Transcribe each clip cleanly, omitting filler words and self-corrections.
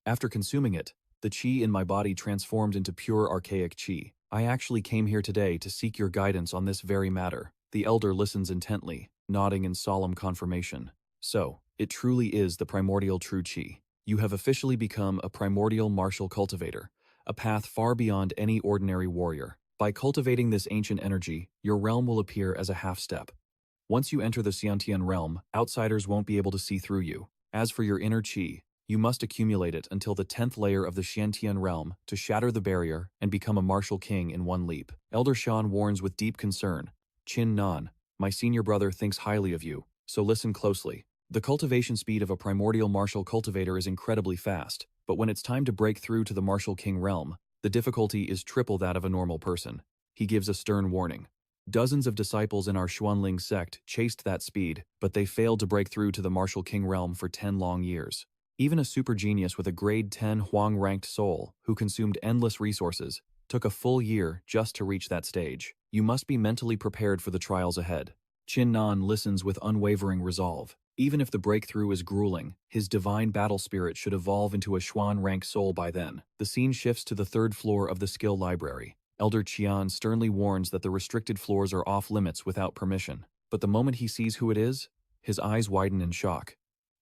After consuming it, the qi in my body transformed into pure archaic qi. I actually came here today to seek your guidance on this very matter. The elder listens intently, nodding in solemn confirmation. So, it truly is the primordial true qi. You have officially become a primordial martial cultivator, a path far beyond any ordinary warrior. By cultivating this ancient energy, your realm will appear as a half-step. Once you enter the Xiantian realm, outsiders won't be able to see through you. As for your inner qi, you must accumulate it until the 10th layer of the Xiantian realm to shatter the barrier and become a martial king in one leap. Elder Shan warns with deep concern. Qin Nan, my senior brother thinks highly of you, so listen closely. The cultivation speed of a primordial martial cultivator is incredibly fast, but when it's time to break through to the martial king realm, the difficulty is triple that of a normal person. He gives a stern warning. Dozens of disciples in our Xuanling sect chased that speed, but they failed to break through to the martial king realm for 10 long years. Even a super genius with a grade 10 Huang-ranked soul, who consumed endless resources, took a full year just to reach that stage. You must be mentally prepared for the trials ahead. Qin Nan listens with unwavering resolve. Even if the breakthrough is grueling, his divine battle spirit should evolve into a Xuan-ranked soul by then. The scene shifts to the 3rd floor of the skill library. Elder Qian sternly warns that the restricted floors are off-limits without permission. But the moment he sees who it is, his eyes widen in shock.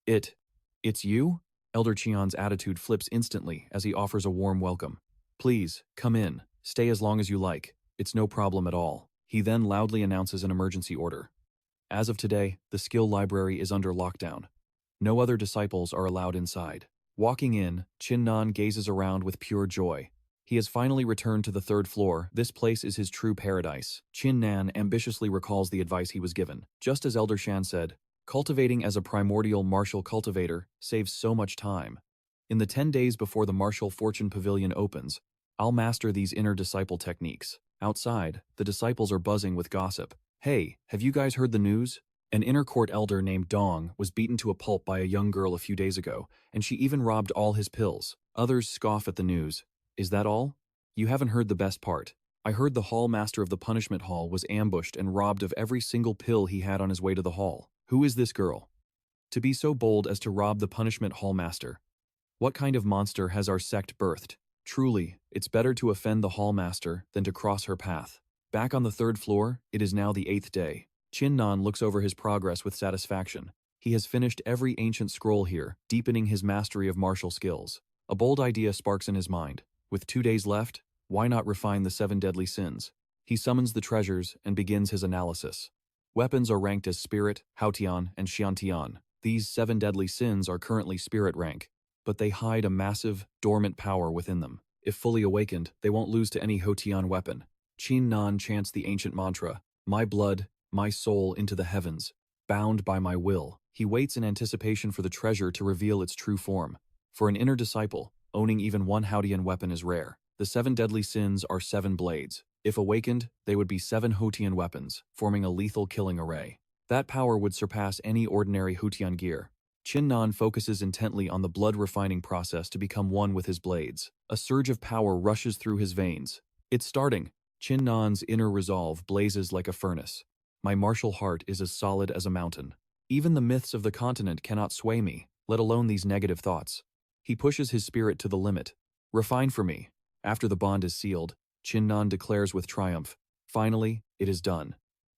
It's you? Elder Qian's attitude flips instantly as he offers a warm welcome. Please, come in. Stay as long as you like. It's no problem at all. He then loudly announces an emergency order. As of today, the skill library is under lockdown. No other disciples are allowed inside. Walking in, Qin Nan gazes around with pure joy. He has finally returned to the 3rd floor. This place is his true paradise. Qin Nan ambitiously recalls the advice he was given. Just as Elder Shan said, cultivating as a primordial martial cultivator saves so much time. In the 10 days before the martial fortune pavilion opens, I'll master these inner disciple techniques. Outside, the disciples are buzzing with gossip. Hey, have you guys heard the news? An inner court elder named Dong was beaten to a pulp by a young girl a few days ago, and she even robbed all his pills. Others scoff at the news. Is that all? You haven't heard the best part. I heard the hall master of the punishment hall was ambushed and robbed of every single pill he had on his way to the hall. Who is this girl? To be so bold as to rob the punishment hall master. What kind of monster has our sect birthed? Truly, it's better to offend the hall master than to cross her path. Back on the 3rd floor, it is now the 8th day. Qin Nan looks over his progress with satisfaction. He has finished every ancient scroll here, deepening his mastery of martial skills. A bold idea sparks in his mind. With 2 days left, why not refine the 7 deadly sins? He summons the treasures and begins his analysis. Weapons are ranked as Spirit, Haotian, and Xiantian. These 7 deadly sins are currently Spirit rank, but they hide a massive, dormant power within them. If fully awakened, they won't lose to any Haotian weapon. Qin Nan chants the ancient mantra, my blood, my soul into the heavens, bound by my will. He waits in anticipation for the treasure to reveal its true form. For an inner disciple, owning even one Haotian weapon is rare. The 7 deadly sins are 7 blades. If awakened, they would be 7 Haotian weapons, forming a lethal killing array. That power would surpass any ordinary Haotian gear. Qin Nan focuses intently on the blood-refining process to become one with his blades. A surge of power rushes through his veins. It's starting. Qin Nan's inner resolve blazes like a furnace. My martial heart is as solid as a mountain. Even the myths of the continent cannot sway me, let alone these negative thoughts. He pushes his spirit to the limit. Refine for me. After the bond is sealed, Qin Nan declares with triumph, finally, it is done.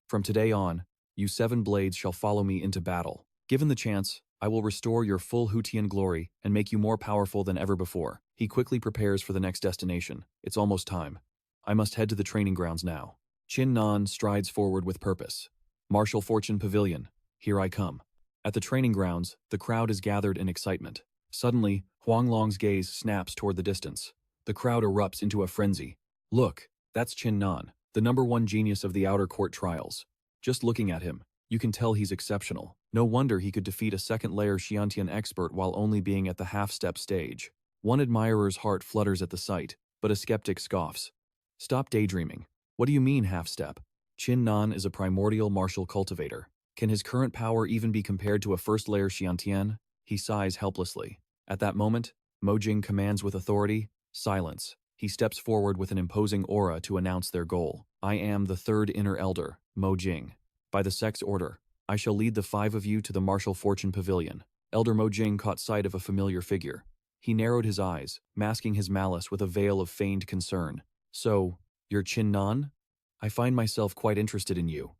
From today on, you 7 blades shall follow me into battle. Given the chance, I will restore your full Haotian glory and make you more powerful than ever before. He quickly prepares for the next destination. It's almost time. I must head to the training grounds now. Qin Nan strides forward with purpose. Martial Fortune Pavilion, here I come. At the training grounds, the crowd is gathered in excitement. Suddenly, Huanglong's gaze snaps toward the distance. The crowd erupts into a frenzy. Look, that's Qin Nan, the #1 genius of the outer court trials. Just looking at him, you can tell he's exceptional. No wonder he could defeat a 2nd-layer Xiantian expert while only being at the half-step stage. One admirer's heart flutters at the sight, but a skeptic scoffs. Stop daydreaming. What do you mean half-step? Qin Nan is a primordial martial cultivator. Can his current power even be compared to a 1st-layer Xiantian? He sighs helplessly. At that moment, Mo Jing commands with authority, silence. He steps forward with an imposing aura to announce their goal. I am the 3rd Inner Elder, Mo Jing. By the sect's order, I shall lead the 5 of you to the Martial Fortune Pavilion. Elder Mo Jing caught sight of a familiar figure. He narrowed his eyes, masking his malice with a veil of feigned concern. So, you're Chin Nan? I find myself quite interested in you.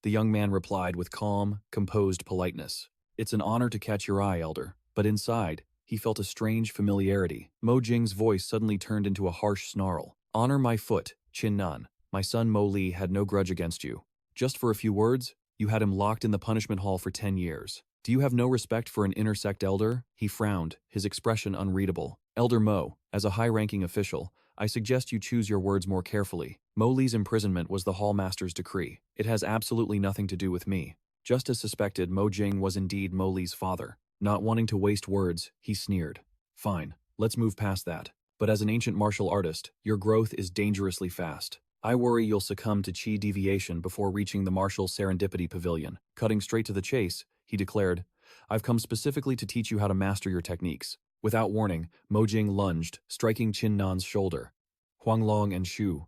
The young man replied with calm, composed politeness. It's an honor to catch your eye, elder. But inside, he felt a strange familiarity. Mo Jing's voice suddenly turned into a harsh snarl. Honor my foot, Chin Nan. My son Mo Li had no grudge against you. Just for a few words, you had him locked in the punishment hall for 10 years. Do you have no respect for an intersect elder? He frowned, his expression unreadable. Elder Mo, as a high-ranking official, I suggest you choose your words more carefully. Mo Li's imprisonment was the Hallmaster's decree. It has absolutely nothing to do with me. Just as suspected, Mo Jing was indeed Mo Li's father. Not wanting to waste words, he sneered. Fine, let's move past that. But as an ancient martial artist, your growth is dangerously fast. I worry you'll succumb to chi deviation before reaching the martial serendipity pavilion. Cutting straight to the chase, he declared, I've come specifically to teach you how to master your techniques. Without warning, Mo Jing lunged, striking Chin Nan's shoulder. Huang Long and Shu.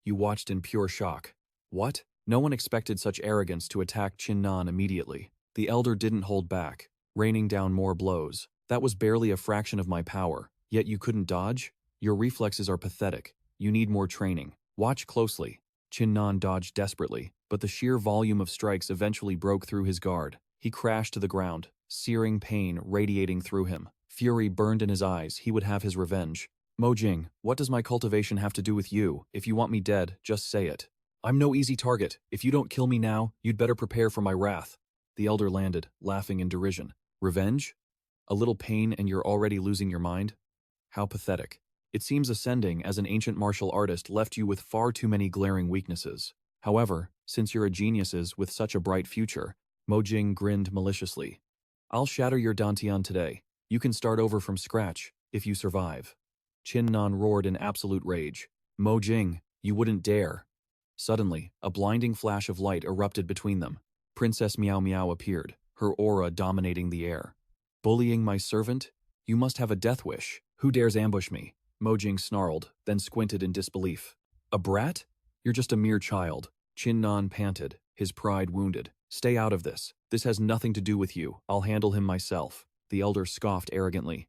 You watched in pure shock. What? No one expected such arrogance to attack Chin Nan immediately. The elder didn't hold back, raining down more blows. That was barely a fraction of my power, yet you couldn't dodge? Your reflexes are pathetic. You need more training. Watch closely. Chin Nan dodged desperately, but the sheer volume of strikes eventually broke through his guard. He crashed to the ground, searing pain radiating through him. Fury burned in his eyes. He would have his revenge. Mo Jing, what does my cultivation have to do with you? If you want me dead, just say it. I'm no easy target. If you don't kill me now, you'd better prepare for my wrath. The elder landed, laughing in derision. Revenge? A little pain and you're already losing your mind? How pathetic. It seems ascending as an ancient martial artist left you with far too many glaring weaknesses. However, since you're a genius with such a bright future, Mo Jing grinned maliciously. I'll shatter your dantian today. You can start over from scratch, if you survive. Chin Nan roared in absolute rage. Mo Jing, you wouldn't dare. Suddenly, a blinding flash of light erupted between them. Princess Meow Meow appeared, her aura dominating the air. Bullying my servant? You must have a death wish. Who dares ambush me? Mo Jing snarled, then squinted in disbelief. A brat? You're just a mere child. Chin Nan panted, his pride wounded. Stay out of this. This has nothing to do with you. I'll handle him myself. The elder scoffed arrogantly.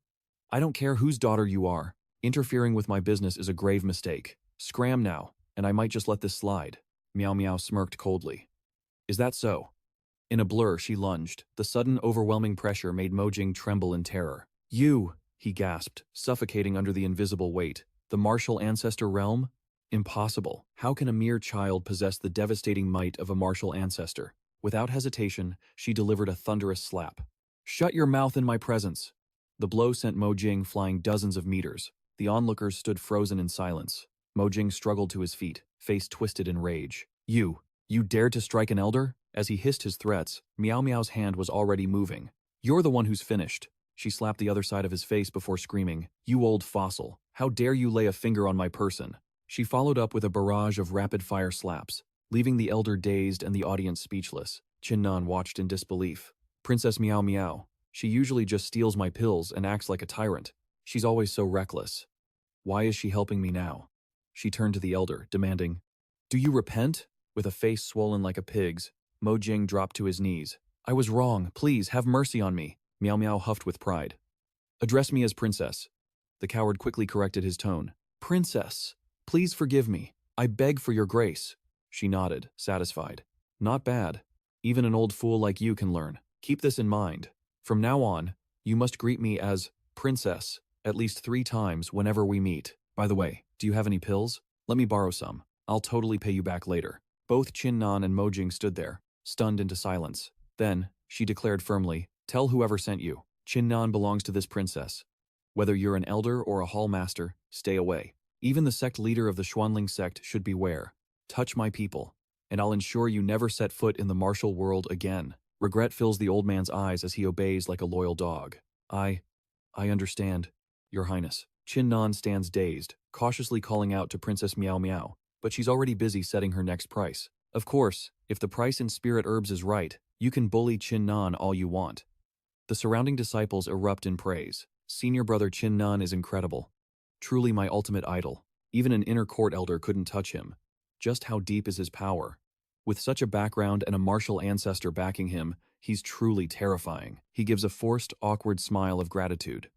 I don't care whose daughter you are. Interfering with my business is a grave mistake. Scram now, and I might just let this slide. Meow Meow smirked coldly. Is that so? In a blur, she lunged. The sudden, overwhelming pressure made Mo Jing tremble in terror. You! He gasped, suffocating under the invisible weight. The martial ancestor realm? Impossible. How can a mere child possess the devastating might of a martial ancestor? Without hesitation, she delivered a thunderous slap. Shut your mouth in my presence! The blow sent Mo Jing flying dozens of meters. The onlookers stood frozen in silence. Mo Jing struggled to his feet, face twisted in rage. You dared to strike an elder? As he hissed his threats, Meow Meow's hand was already moving. You're the one who's finished. She slapped the other side of his face before screaming, You old fossil, how dare you lay a finger on my person? She followed up with a barrage of rapid-fire slaps, leaving the elder dazed and the audience speechless. Chin Nan watched in disbelief. Princess Meow Meow, she usually just steals my pills and acts like a tyrant. She's always so reckless. Why is she helping me now? She turned to the elder, demanding, Do you repent? With a face swollen like a pig's, Mo Jing dropped to his knees. I was wrong, please, have mercy on me. Meow Meow huffed with pride. Address me as princess. The coward quickly corrected his tone. Princess, please forgive me. I beg for your grace. She nodded, satisfied. Not bad. Even an old fool like you can learn. Keep this in mind. From now on, you must greet me as princess at least 3 times whenever we meet. By the way, do you have any pills? Let me borrow some. I'll totally pay you back later. Both Chin Nan and Mo Jing stood there, stunned into silence. Then, she declared firmly, Tell whoever sent you. Chin Nan belongs to this princess. Whether you're an elder or a hall master, stay away. Even the sect leader of the Xuanling sect should beware. Touch my people, and I'll ensure you never set foot in the martial world again. Regret fills the old man's eyes as he obeys like a loyal dog. I understand, Your Highness. Chin Nan stands dazed, cautiously calling out to Princess Meow Meow, but she's already busy setting her next price. Of course, if the price in spirit herbs is right, you can bully Chin Nan all you want. The surrounding disciples erupt in praise. Senior brother Chin Nan is incredible. Truly my ultimate idol. Even an inner court elder couldn't touch him. Just how deep is his power? With such a background and a martial ancestor backing him, he's truly terrifying. He gives a forced, awkward smile of gratitude.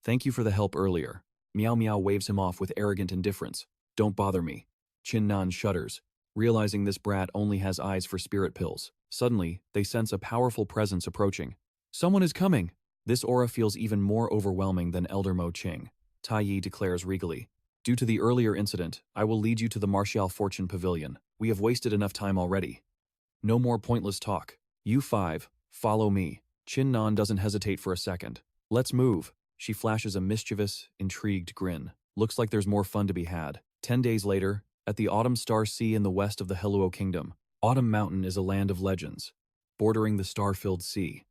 Thank you for the help earlier. Meow Meow waves him off with arrogant indifference. Don't bother me. Chin Nan shudders, realizing this brat only has eyes for spirit pills. Suddenly, they sense a powerful presence approaching. Someone is coming! This aura feels even more overwhelming than Elder Mo Ching. Tai Yi declares regally. Due to the earlier incident, I will lead you to the Martial Fortune Pavilion. We have wasted enough time already. No more pointless talk. You five, follow me. Chin Nan doesn't hesitate for a second. Let's move. She flashes a mischievous, intrigued grin. Looks like there's more fun to be had. 10 days later, at the Autumn Star Sea in the west of the Helluo Kingdom, Autumn Mountain is a land of legends, bordering the star-filled sea.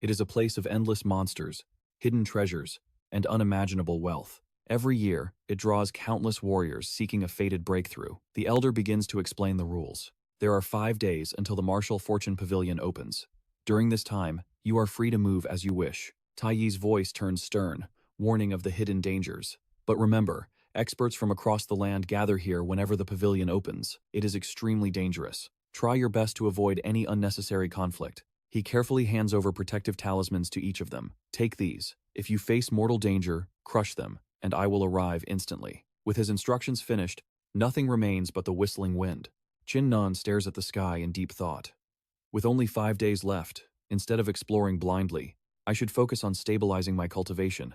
It is a place of endless monsters, hidden treasures, and unimaginable wealth. Every year, it draws countless warriors seeking a fated breakthrough. The Elder begins to explain the rules. There are 5 days until the Martial Fortune Pavilion opens. During this time, you are free to move as you wish. Tai Yi's voice turns stern, warning of the hidden dangers. But remember, experts from across the land gather here whenever the pavilion opens. It is extremely dangerous. Try your best to avoid any unnecessary conflict. He carefully hands over protective talismans to each of them. Take these. If you face mortal danger, crush them, and I will arrive instantly. With his instructions finished, nothing remains but the whistling wind. Chin Nan stares at the sky in deep thought. With only 5 days left, instead of exploring blindly, I should focus on stabilizing my cultivation.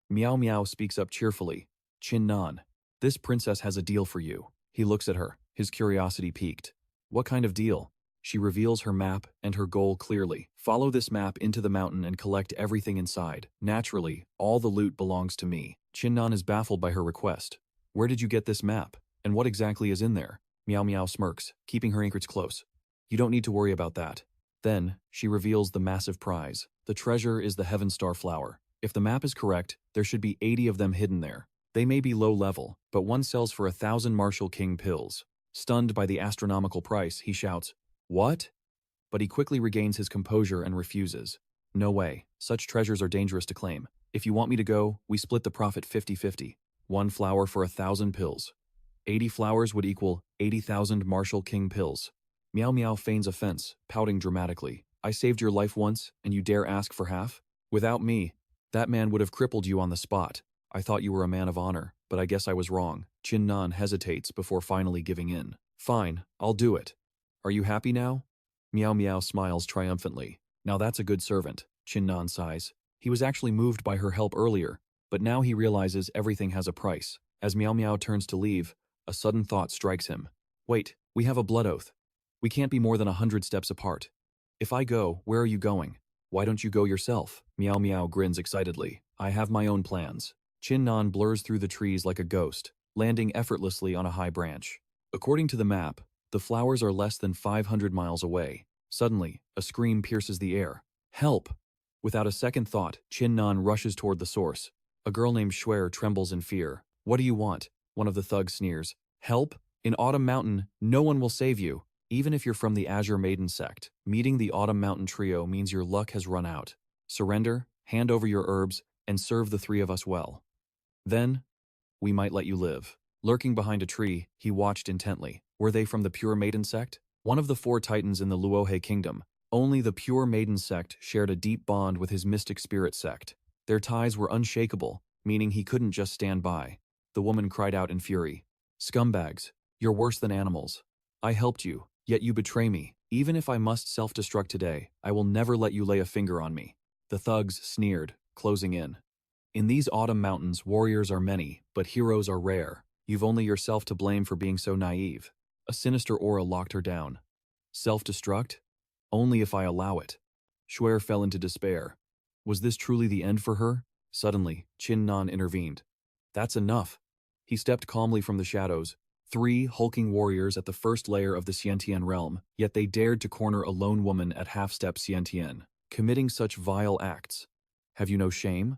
Meow Meow speaks up cheerfully. Chin Nan, this princess has a deal for you. He looks at her, his curiosity piqued. What kind of deal? She reveals her map and her goal clearly. Follow this map into the mountain and collect everything inside. Naturally, all the loot belongs to me. Chin Nan is baffled by her request. Where did you get this map? And what exactly is in there? Meow Meow smirks, keeping her anchors close. You don't need to worry about that. Then, she reveals the massive prize. The treasure is the Heaven Star Flower. If the map is correct, there should be 80 of them hidden there. They may be low level, but one sells for 1,000 Martial King pills. Stunned by the astronomical price, he shouts, "What?" But he quickly regains his composure and refuses. No way. Such treasures are dangerous to claim. If you want me to go, we split the profit 50-50. 1 flower for 1,000 pills. 80 flowers would equal 80,000 Martial King pills. Meow Meow feigns offense, pouting dramatically. I saved your life once, and you dare ask for half? Without me, that man would have crippled you on the spot. I thought you were a man of honor, but I guess I was wrong. Chin Nan hesitates before finally giving in. Fine, I'll do it. Are you happy now? Meow Meow smiles triumphantly. Now that's a good servant, Chin Nan sighs. He was actually moved by her help earlier, but now he realizes everything has a price. As Meow Meow turns to leave, a sudden thought strikes him. Wait, we have a blood oath. We can't be more than 100 steps apart. If I go, where are you going? Why don't you go yourself? Meow Meow grins excitedly. I have my own plans. Chin Nan blurs through the trees like a ghost, landing effortlessly on a high branch. According to the map, the flowers are less than 500 miles away. Suddenly, a scream pierces the air. Help! Without a second thought, Chin Nan rushes toward the source. A girl named Schwer trembles in fear. What do you want? One of the thugs sneers. Help? In Autumn Mountain, no one will save you. Even if you're from the Azure Maiden sect, meeting the Autumn Mountain trio means your luck has run out. Surrender, hand over your herbs, and serve the 3 of us well. Then, we might let you live. Lurking behind a tree, he watched intently. Were they from the Pure Maiden sect? One of the 4 titans in the Luohe Kingdom. Only the Pure Maiden sect shared a deep bond with his Mystic Spirit sect. Their ties were unshakable, meaning he couldn't just stand by. The woman cried out in fury. Scumbags, you're worse than animals. I helped you, yet you betray me. Even if I must self-destruct today, I will never let you lay a finger on me. The thugs sneered, closing in. In these Autumn Mountains, warriors are many, but heroes are rare. You've only yourself to blame for being so naive. A sinister aura locked her down. Self-destruct? Only if I allow it. Schwer fell into despair. Was this truly the end for her? Suddenly, Chin Nan intervened. That's enough. He stepped calmly from the shadows. 3 hulking warriors at the first layer of the Xiantian realm, yet they dared to corner a lone woman at half-step Xiantian, committing such vile acts. Have you no shame?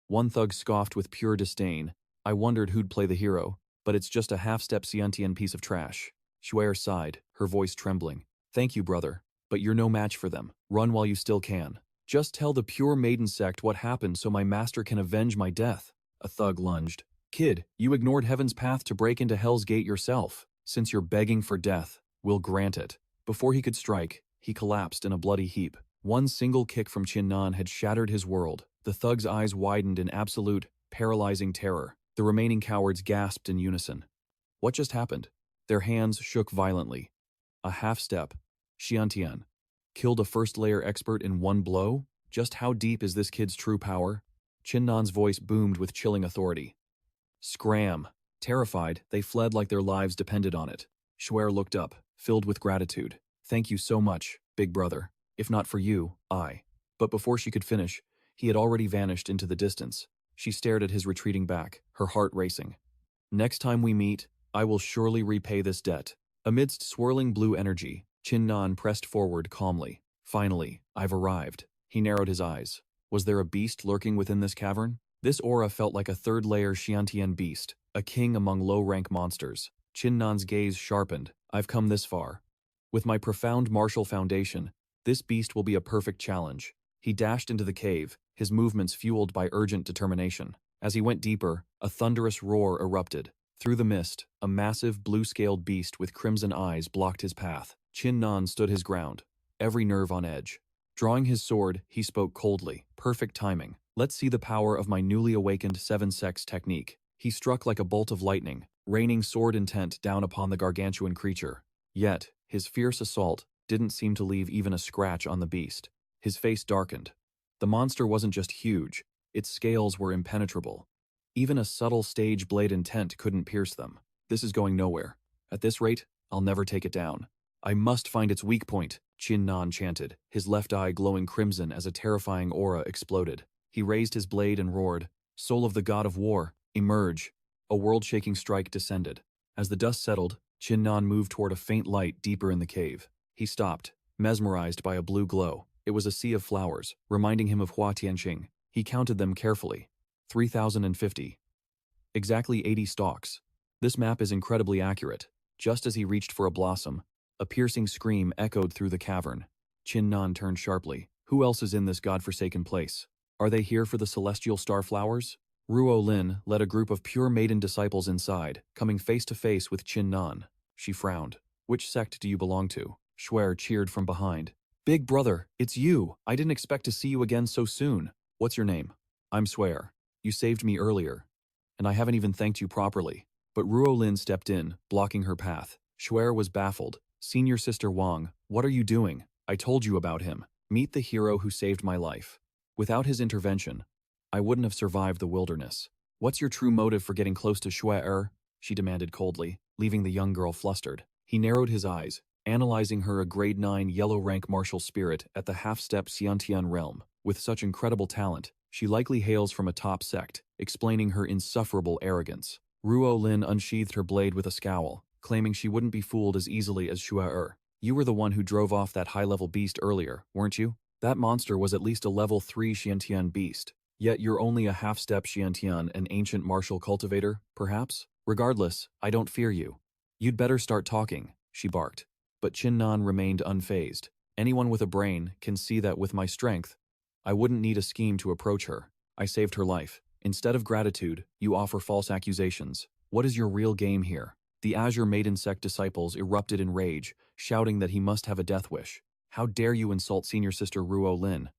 One thug scoffed with pure disdain. I wondered who'd play the hero, but it's just a half-step Xiantian piece of trash. Schwer sighed, her voice trembling. Thank you, brother, but you're no match for them. Run while you still can. Just tell the Pure Maiden sect what happened so my master can avenge my death. A thug lunged. Kid, you ignored Heaven's path to break into Hell's Gate yourself. Since you're begging for death, we'll grant it. Before he could strike, he collapsed in a bloody heap. One single kick from Chin Nan had shattered his world. The thug's eyes widened in absolute, paralyzing terror. The remaining cowards gasped in unison. What just happened? Their hands shook violently. A half-step. Xiantian. Killed a first-layer expert in one blow? Just how deep is this kid's true power? Qinnan's voice boomed with chilling authority. Scram. Terrified, they fled like their lives depended on it. Shuer looked up, filled with gratitude. Thank you so much, big brother. If not for you, I. But before she could finish, he had already vanished into the distance. She stared at his retreating back, her heart racing. Next time we meet, I will surely repay this debt. Amidst swirling blue energy, Qinnan pressed forward calmly. Finally, I've arrived. He narrowed his eyes. Was there a beast lurking within this cavern? This aura felt like a third-layer Xiantian beast, a king among low-rank monsters. Qinnan's gaze sharpened. I've come this far. With my profound martial foundation, this beast will be a perfect challenge. He dashed into the cave, his movements fueled by urgent determination. As he went deeper, a thunderous roar erupted. Through the mist, a massive blue-scaled beast with crimson eyes blocked his path. Qinnan stood his ground, every nerve on edge. Drawing his sword, he spoke coldly. Perfect timing. Let's see the power of my newly awakened seven-sex technique. He struck like a bolt of lightning, raining sword intent down upon the gargantuan creature. Yet, his fierce assault didn't seem to leave even a scratch on the beast. His face darkened. The monster wasn't just huge, its scales were impenetrable. Even a subtle stage blade intent couldn't pierce them. This is going nowhere. At this rate, I'll never take it down. I must find its weak point, Qinnan chanted, his left eye glowing crimson as a terrifying aura exploded. He raised his blade and roared, Soul of the God of War, emerge. A world-shaking strike descended. As the dust settled, Qinnan moved toward a faint light deeper in the cave. He stopped, mesmerized by a blue glow. It was a sea of flowers, reminding him of Hua Tianqing. He counted them carefully. 3,050. Exactly 80 stalks. This map is incredibly accurate. Just as he reached for a blossom, a piercing scream echoed through the cavern. Qinnan turned sharply. Who else is in this godforsaken place? Are they here for the celestial starflowers? Ruo Lin led a group of pure maiden disciples inside, coming face to face with Qinnan. She frowned. Which sect do you belong to? Shuer cheered from behind. Big brother, it's you. I didn't expect to see you again so soon. What's your name? I'm Shuer. You saved me earlier. And I haven't even thanked you properly. But Ruo Lin stepped in, blocking her path. Shuer was baffled. Senior Sister Wang, what are you doing? I told you about him. Meet the hero who saved my life. Without his intervention, I wouldn't have survived the wilderness. What's your true motive for getting close to Shuer? She demanded coldly, leaving the young girl flustered. He narrowed his eyes, analyzing her a grade 9 yellow-rank martial spirit at the half-step Xiantian realm. With such incredible talent, she likely hails from a top sect, explaining her insufferable arrogance. Ruo Lin unsheathed her blade with a scowl, claiming she wouldn't be fooled as easily as Shuer. You were the one who drove off that high-level beast earlier, weren't you? That monster was at least a level 3 Xiantian beast. Yet you're only a half-step Xiantian, an ancient martial cultivator, perhaps? Regardless, I don't fear you. You'd better start talking, she barked. But Qinnan remained unfazed. Anyone with a brain can see that with my strength, I wouldn't need a scheme to approach her. I saved her life. Instead of gratitude, you offer false accusations. What is your real game here? The Azure Maiden sect disciples erupted in rage, shouting that he must have a death wish. How dare you insult Senior Sister Ruo Lin?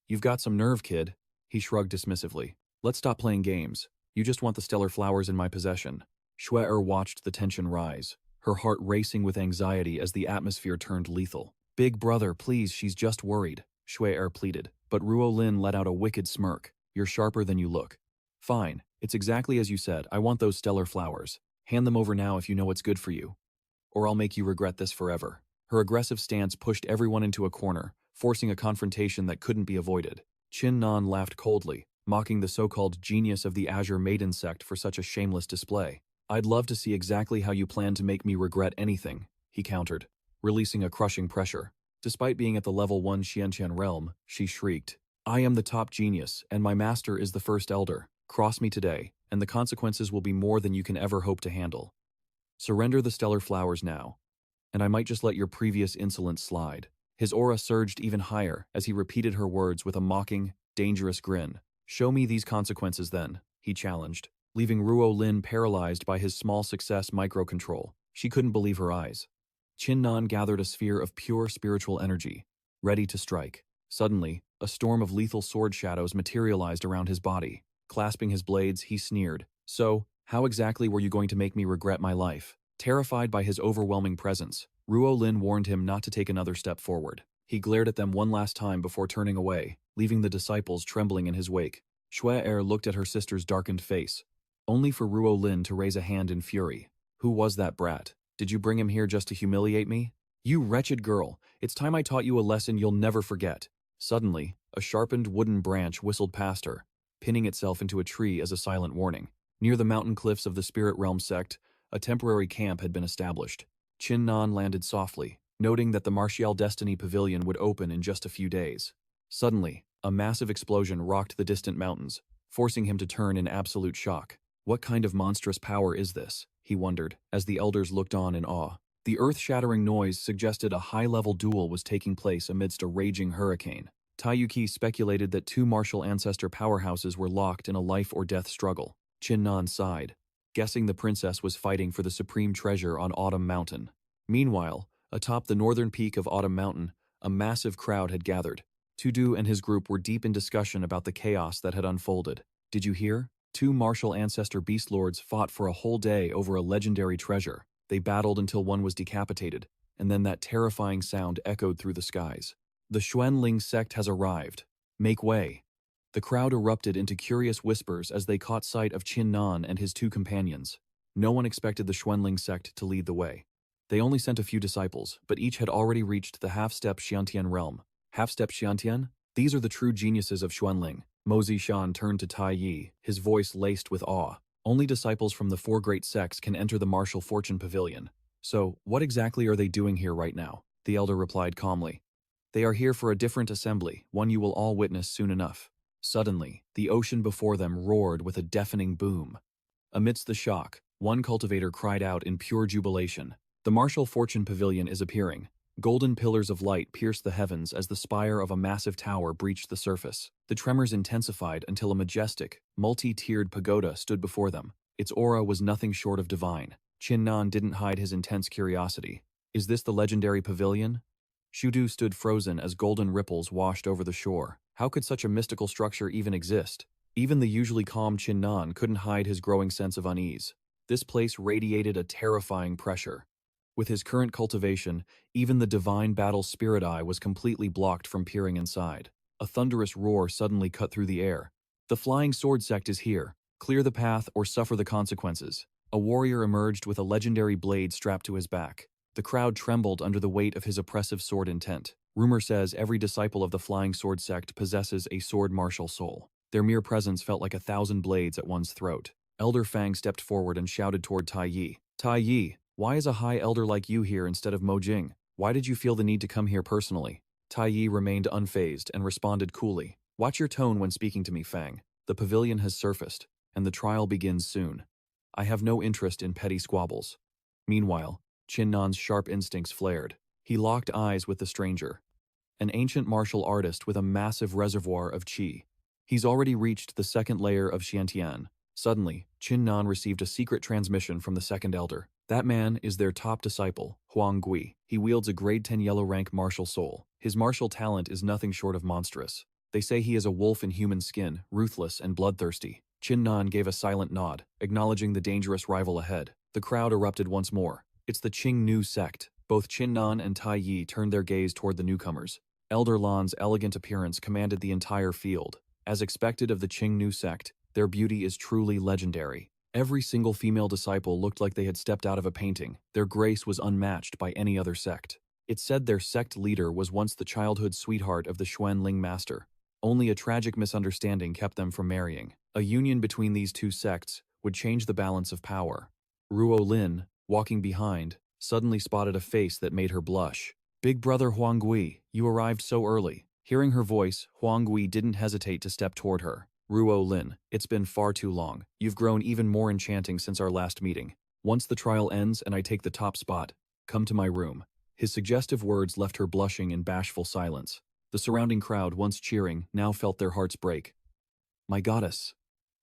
You've got some nerve, kid. He shrugged dismissively. Let's stop playing games. You just want the stellar flowers in my possession. Shuer watched the tension rise, her heart racing with anxiety as the atmosphere turned lethal. Big brother, please, she's just worried, Shuer pleaded. But Ruo Lin let out a wicked smirk. You're sharper than you look. Fine, it's exactly as you said. I want those stellar flowers. Hand them over now if you know what's good for you. Or I'll make you regret this forever. Her aggressive stance pushed everyone into a corner, forcing a confrontation that couldn't be avoided. Qinnan laughed coldly, mocking the so-called genius of the Azure Maiden sect for such a shameless display. I'd love to see exactly how you plan to make me regret anything, he countered, releasing a crushing pressure. Despite being at the level 1 Xiantian realm, she shrieked, I am the top genius, and my master is the first elder. Cross me today, and the consequences will be more than you can ever hope to handle. Surrender the stellar flowers now, and I might just let your previous insolence slide. His aura surged even higher as he repeated her words with a mocking, dangerous grin. Show me these consequences then, he challenged, leaving Ruo Lin paralyzed by his small success microcontrol. She couldn't believe her eyes. Qinnan gathered a sphere of pure spiritual energy, ready to strike. Suddenly, A storm of lethal sword shadows materialized around his body. Clasping his blades, he sneered. So, how exactly were you going to make me regret my life? Terrified by his overwhelming presence, Ruo Lin warned him not to take another step forward. He glared at them one last time before turning away, leaving the disciples trembling in his wake. Xue looked at her sister's darkened face, only for Ruo Lin to raise a hand in fury. Who was that brat? Did you bring him here just to humiliate me? You wretched girl, it's time I taught you a lesson you'll never forget. Suddenly, a sharpened wooden branch whistled past her, pinning itself into a tree as a silent warning. Near the mountain cliffs of the Spirit Realm sect, a temporary camp had been established. Qin Nan landed softly, noting that the Martial Destiny Pavilion would open in just a few days. Suddenly, a massive explosion rocked the distant mountains, forcing him to turn in absolute shock. What kind of monstrous power is this? He wondered, as the elders looked on in awe. The earth-shattering noise suggested a high-level duel was taking place amidst a raging hurricane. Taiyuki speculated that two martial ancestor powerhouses were locked in a life-or-death struggle. Qin Nan sighed, guessing the princess was fighting for the supreme treasure on Autumn Mountain. Meanwhile, atop the northern peak of Autumn Mountain, a massive crowd had gathered. Tudu and his group were deep in discussion about the chaos that had unfolded. Did you hear? Two martial ancestor beast lords fought for a whole day over a legendary treasure. They battled until one was decapitated, and then that terrifying sound echoed through the skies. The Xuanling sect has arrived. Make way. The crowd erupted into curious whispers as they caught sight of Qin Nan and his two companions. No one expected the Xuanling sect to lead the way. They only sent a few disciples, but each had already reached the half-step Xiantian realm. Half-step Xiantian? These are the true geniuses of Xuanling. Mo Zishan turned to Tai Yi, his voice laced with awe. Only disciples from the four great sects can enter the Martial Fortune Pavilion. So, what exactly are they doing here right now? The elder replied calmly. They are here for a different assembly, one you will all witness soon enough. Suddenly, the ocean before them roared with a deafening boom. Amidst the shock, one cultivator cried out in pure jubilation. The Martial Fortune Pavilion is appearing. Golden pillars of light pierced the heavens as the spire of a massive tower breached the surface. The tremors intensified until a majestic, multi-tiered pagoda stood before them. Its aura was nothing short of divine. Qin Nan didn't hide his intense curiosity. Is this the legendary pavilion? Shudu stood frozen as golden ripples washed over the shore. How could such a mystical structure even exist? Even the usually calm Qin Nan couldn't hide his growing sense of unease. This place radiated a terrifying pressure. With his current cultivation, even the divine battle spirit eye was completely blocked from peering inside. A thunderous roar suddenly cut through the air. The flying sword sect is here. Clear the path or suffer the consequences. A warrior emerged with a legendary blade strapped to his back. The crowd trembled under the weight of his oppressive sword intent. Rumor says every disciple of the flying sword sect possesses a sword martial soul. Their mere presence felt like 1,000 blades at one's throat. Elder Fang stepped forward and shouted toward Tai Yi. Tai Yi, why is a high elder like you here instead of Mo Jing? Why did you feel the need to come here personally? Tai Yi remained unfazed and responded coolly. Watch your tone when speaking to me, Fang. The pavilion has surfaced, and the trial begins soon. I have no interest in petty squabbles. Meanwhile, Qin Nan's sharp instincts flared. He locked eyes with the stranger, an ancient martial artist with a massive reservoir of qi. He's already reached the second layer of Xiantian. Suddenly, Qin Nan received a secret transmission from the second elder. That man is their top disciple, Huang Gui. He wields a grade 10 yellow rank martial soul. His martial talent is nothing short of monstrous. They say he is a wolf in human skin, ruthless and bloodthirsty. Qin Nan gave a silent nod, acknowledging the dangerous rival ahead. The crowd erupted once more. It's the Qing Nu sect. Both Qin Nan and Tai Yi turned their gaze toward the newcomers. Elder Lan's elegant appearance commanded the entire field. As expected of the Qing Nu sect, their beauty is truly legendary. Every single female disciple looked like they had stepped out of a painting. Their grace was unmatched by any other sect. It said their sect leader was once the childhood sweetheart of the Xuanling master. Only a tragic misunderstanding kept them from marrying. A union between these two sects would change the balance of power. Ruo Lin, walking behind, suddenly spotted a face that made her blush. Big brother Huang Gui, you arrived so early. Hearing her voice, Huang Gui didn't hesitate to step toward her. Ruo Lin, it's been far too long. You've grown even more enchanting since our last meeting. Once the trial ends and I take the top spot, come to my room. His suggestive words left her blushing in bashful silence. The surrounding crowd, once cheering, now felt their hearts break. My goddess!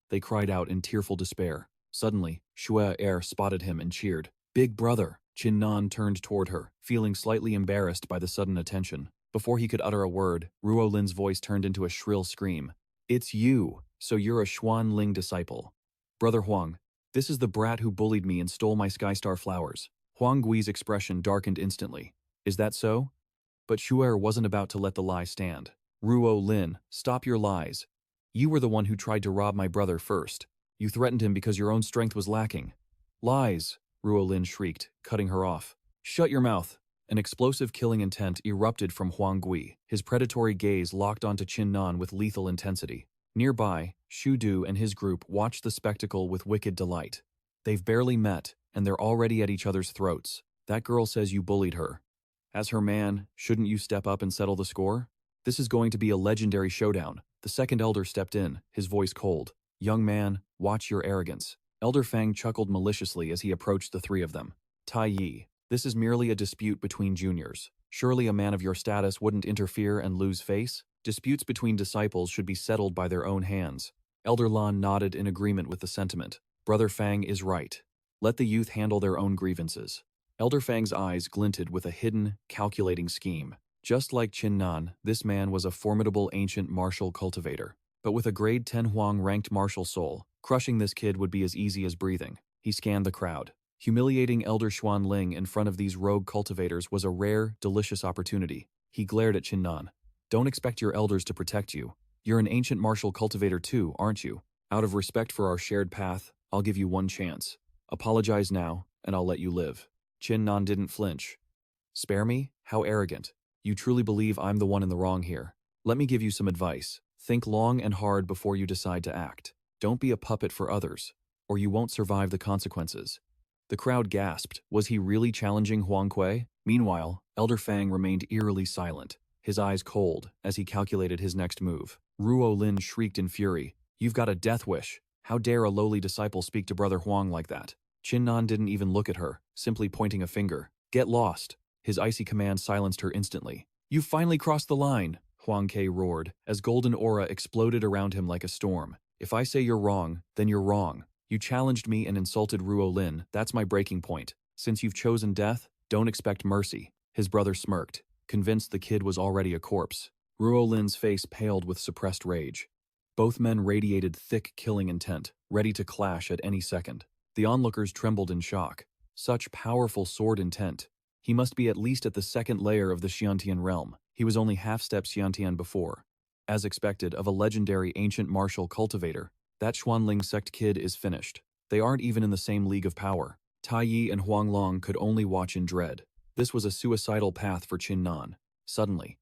They cried out in tearful despair. Suddenly, Xue spotted him and cheered. Big brother! Qin Nan turned toward her, feeling slightly embarrassed by the sudden attention. Before he could utter a word, Ruo Lin's voice turned into a shrill scream. It's you, so you're a Xuan Ling disciple. Brother Huang, this is the brat who bullied me and stole my Skystar flowers. Huang Gui's expression darkened instantly. Is that so? But Shu'er wasn't about to let the lie stand. Ruo Lin, stop your lies. You were the one who tried to rob my brother first. You threatened him because your own strength was lacking. Lies, Ruo Lin shrieked, cutting her off. Shut your mouth. An explosive killing intent erupted from Huang Gui, his predatory gaze locked onto Qin Nan with lethal intensity. Nearby, Shu Du and his group watched the spectacle with wicked delight. They've barely met, and they're already at each other's throats. That girl says you bullied her. As her man, shouldn't you step up and settle the score? This is going to be a legendary showdown. The second elder stepped in, his voice cold. Young man, watch your arrogance. Elder Fang chuckled maliciously as he approached the three of them. Tai Yi, this is merely a dispute between juniors. Surely a man of your status wouldn't interfere and lose face? Disputes between disciples should be settled by their own hands. Elder Lan nodded in agreement with the sentiment. Brother Fang is right. Let the youth handle their own grievances. Elder Fang's eyes glinted with a hidden, calculating scheme. Just like Qin Nan, this man was a formidable ancient martial cultivator. But with a grade 10 Huang-ranked martial soul, crushing this kid would be as easy as breathing. He scanned the crowd. Humiliating Elder Xuan Ling in front of these rogue cultivators was a rare, delicious opportunity. He glared at Qin Nan. Don't expect your elders to protect you. You're an ancient martial cultivator too, aren't you? Out of respect for our shared path, I'll give you one chance. Apologize now, and I'll let you live. Qin Nan didn't flinch. Spare me? How arrogant. You truly believe I'm the one in the wrong here. Let me give you some advice. Think long and hard before you decide to act. Don't be a puppet for others, or you won't survive the consequences. The crowd gasped. Was he really challenging Huang Kui? Meanwhile, Elder Fang remained eerily silent, his eyes cold as he calculated his next move. Ruo Lin shrieked in fury. You've got a death wish. How dare a lowly disciple speak to Brother Huang like that? Qin Nan didn't even look at her, simply pointing a finger. Get lost. His icy command silenced her instantly. You've finally crossed the line, Huang Ke roared, as golden aura exploded around him like a storm. If I say you're wrong, then you're wrong. You challenged me and insulted Ruo Lin. That's my breaking point. Since you've chosen death, don't expect mercy. His brother smirked, convinced the kid was already a corpse. Ruo Lin's face paled with suppressed rage. Both men radiated thick killing intent, ready to clash at any second. The onlookers trembled in shock. Such powerful sword intent. He must be at least at the second layer of the Xiantian realm. He was only half-step Xiantian before. As expected of a legendary ancient martial cultivator, that Xuanling sect kid is finished. They aren't even in the same league of power. Tai Yi and Huang Long could only watch in dread. This was a suicidal path for Qin Nan. Suddenly,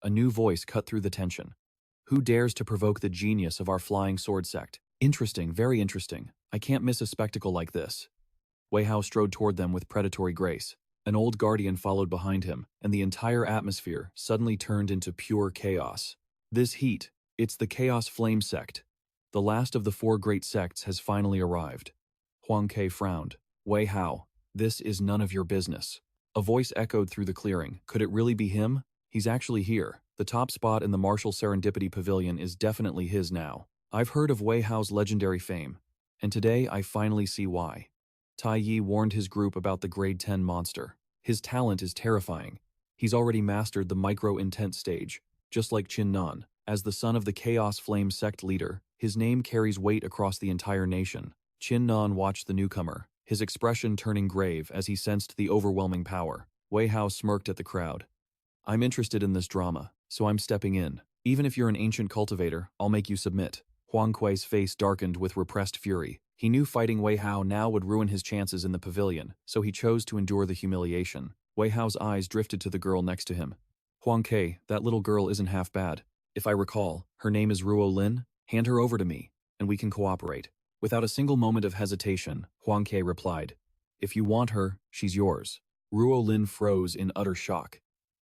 a new voice cut through the tension. Who dares to provoke the genius of our flying sword sect? Interesting, very interesting. I can't miss a spectacle like this. Wei Hao strode toward them with predatory grace. An old guardian followed behind him, and the entire atmosphere suddenly turned into pure chaos. This heat, it's the Chaos Flame sect. The last of the four great sects has finally arrived. Huang Ke frowned. Wei Hao, this is none of your business. A voice echoed through the clearing. Could it really be him? He's actually here. The top spot in the Martial Serendipity Pavilion is definitely his now. I've heard of Wei Hao's legendary fame, and today I finally see why. Tai Yi warned his group about the grade 10 monster. His talent is terrifying. He's already mastered the micro-intent stage, just like Qin Nan. As the son of the Chaos Flame sect leader, his name carries weight across the entire nation. Qin Nan watched the newcomer, his expression turning grave as he sensed the overwhelming power. Wei Hao smirked at the crowd. I'm interested in this drama, so I'm stepping in. Even if you're an ancient cultivator, I'll make you submit. Huang Kui's face darkened with repressed fury. He knew fighting Wei Hao now would ruin his chances in the pavilion, so he chose to endure the humiliation. Wei Hao's eyes drifted to the girl next to him. Huang Ke, that little girl isn't half bad. If I recall, her name is Ruo Lin. Hand her over to me, and we can cooperate. Without a single moment of hesitation, Huang Ke replied, If you want her, she's yours. Ruo Lin froze in utter shock.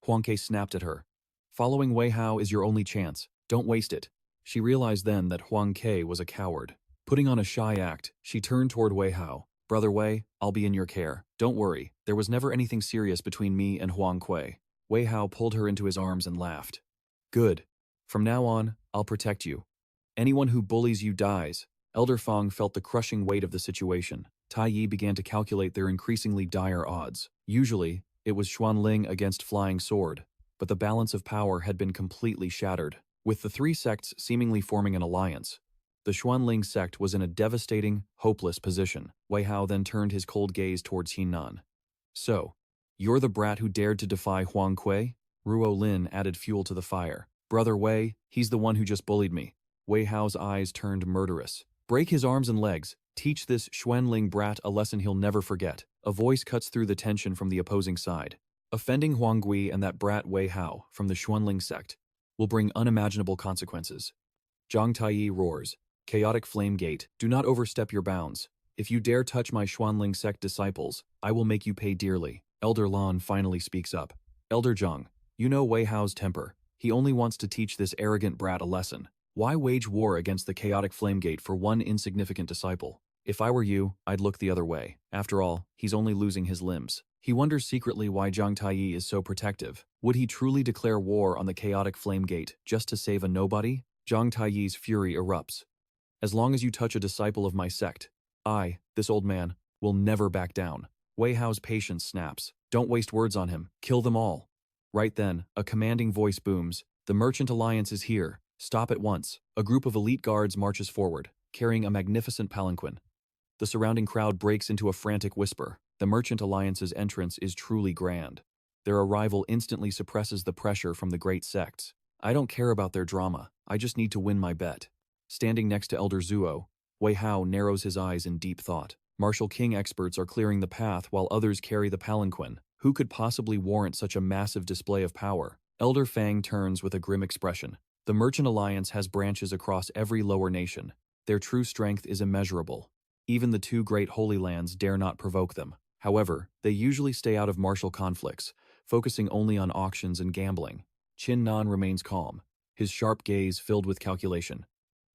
Huang Ke snapped at her. Following Wei Hao is your only chance. Don't waste it. She realized then that Huang Ke was a coward. Putting on a shy act, she turned toward Wei Hao. Brother Wei, I'll be in your care. Don't worry, there was never anything serious between me and Huang Kui. Wei Hao pulled her into his arms and laughed. Good. From now on, I'll protect you. Anyone who bullies you dies. Elder Fang felt the crushing weight of the situation. Tai Yi began to calculate their increasingly dire odds. Usually, it was Xuanling against Flying Sword. but the balance of power had been completely shattered. With the three sects seemingly forming an alliance, the Xuanling sect was in a devastating, hopeless position. Wei Hao then turned his cold gaze towards Nan. So, you're the brat who dared to defy Huang Kui? Ruo Lin added fuel to the fire. Brother Wei, he's the one who just bullied me. Wei Hao's eyes turned murderous. Break his arms and legs. Teach this Xuanling brat a lesson he'll never forget. A voice cuts through the tension from the opposing side. Offending Huang Gui and that brat Wei Hao from the Xuanling sect will bring unimaginable consequences. Zhang Taiyi roars. Chaotic Flame Gate, do not overstep your bounds. If you dare touch my Xuanling sect disciples, I will make you pay dearly. Elder Lan finally speaks up. Elder Zhang, you know Wei Hao's temper. He only wants to teach this arrogant brat a lesson. Why wage war against the Chaotic Flame Gate for one insignificant disciple? If I were you, I'd look the other way. After all, he's only losing his limbs. He wonders secretly why Zhang Taiyi is so protective. Would he truly declare war on the Chaotic Flame Gate just to save a nobody? Zhang Taiyi's fury erupts. As long as you touch a disciple of my sect, I, this old man, will never back down. Wei Hao's patience snaps. Don't waste words on him. Kill them all. Right then, a commanding voice booms. The Merchant Alliance is here. Stop at once. A group of elite guards marches forward, carrying a magnificent palanquin. The surrounding crowd breaks into a frantic whisper. The Merchant Alliance's entrance is truly grand. Their arrival instantly suppresses the pressure from the great sects. I don't care about their drama. I just need to win my bet. Standing next to Elder Zuo, Wei Hao narrows his eyes in deep thought. Martial King experts are clearing the path while others carry the palanquin. Who could possibly warrant such a massive display of power? Elder Fang turns with a grim expression. The Merchant Alliance has branches across every lower nation. Their true strength is immeasurable. Even the two great Holy Lands dare not provoke them. However, they usually stay out of martial conflicts, focusing only on auctions and gambling. Nan remains calm, his sharp gaze filled with calculation.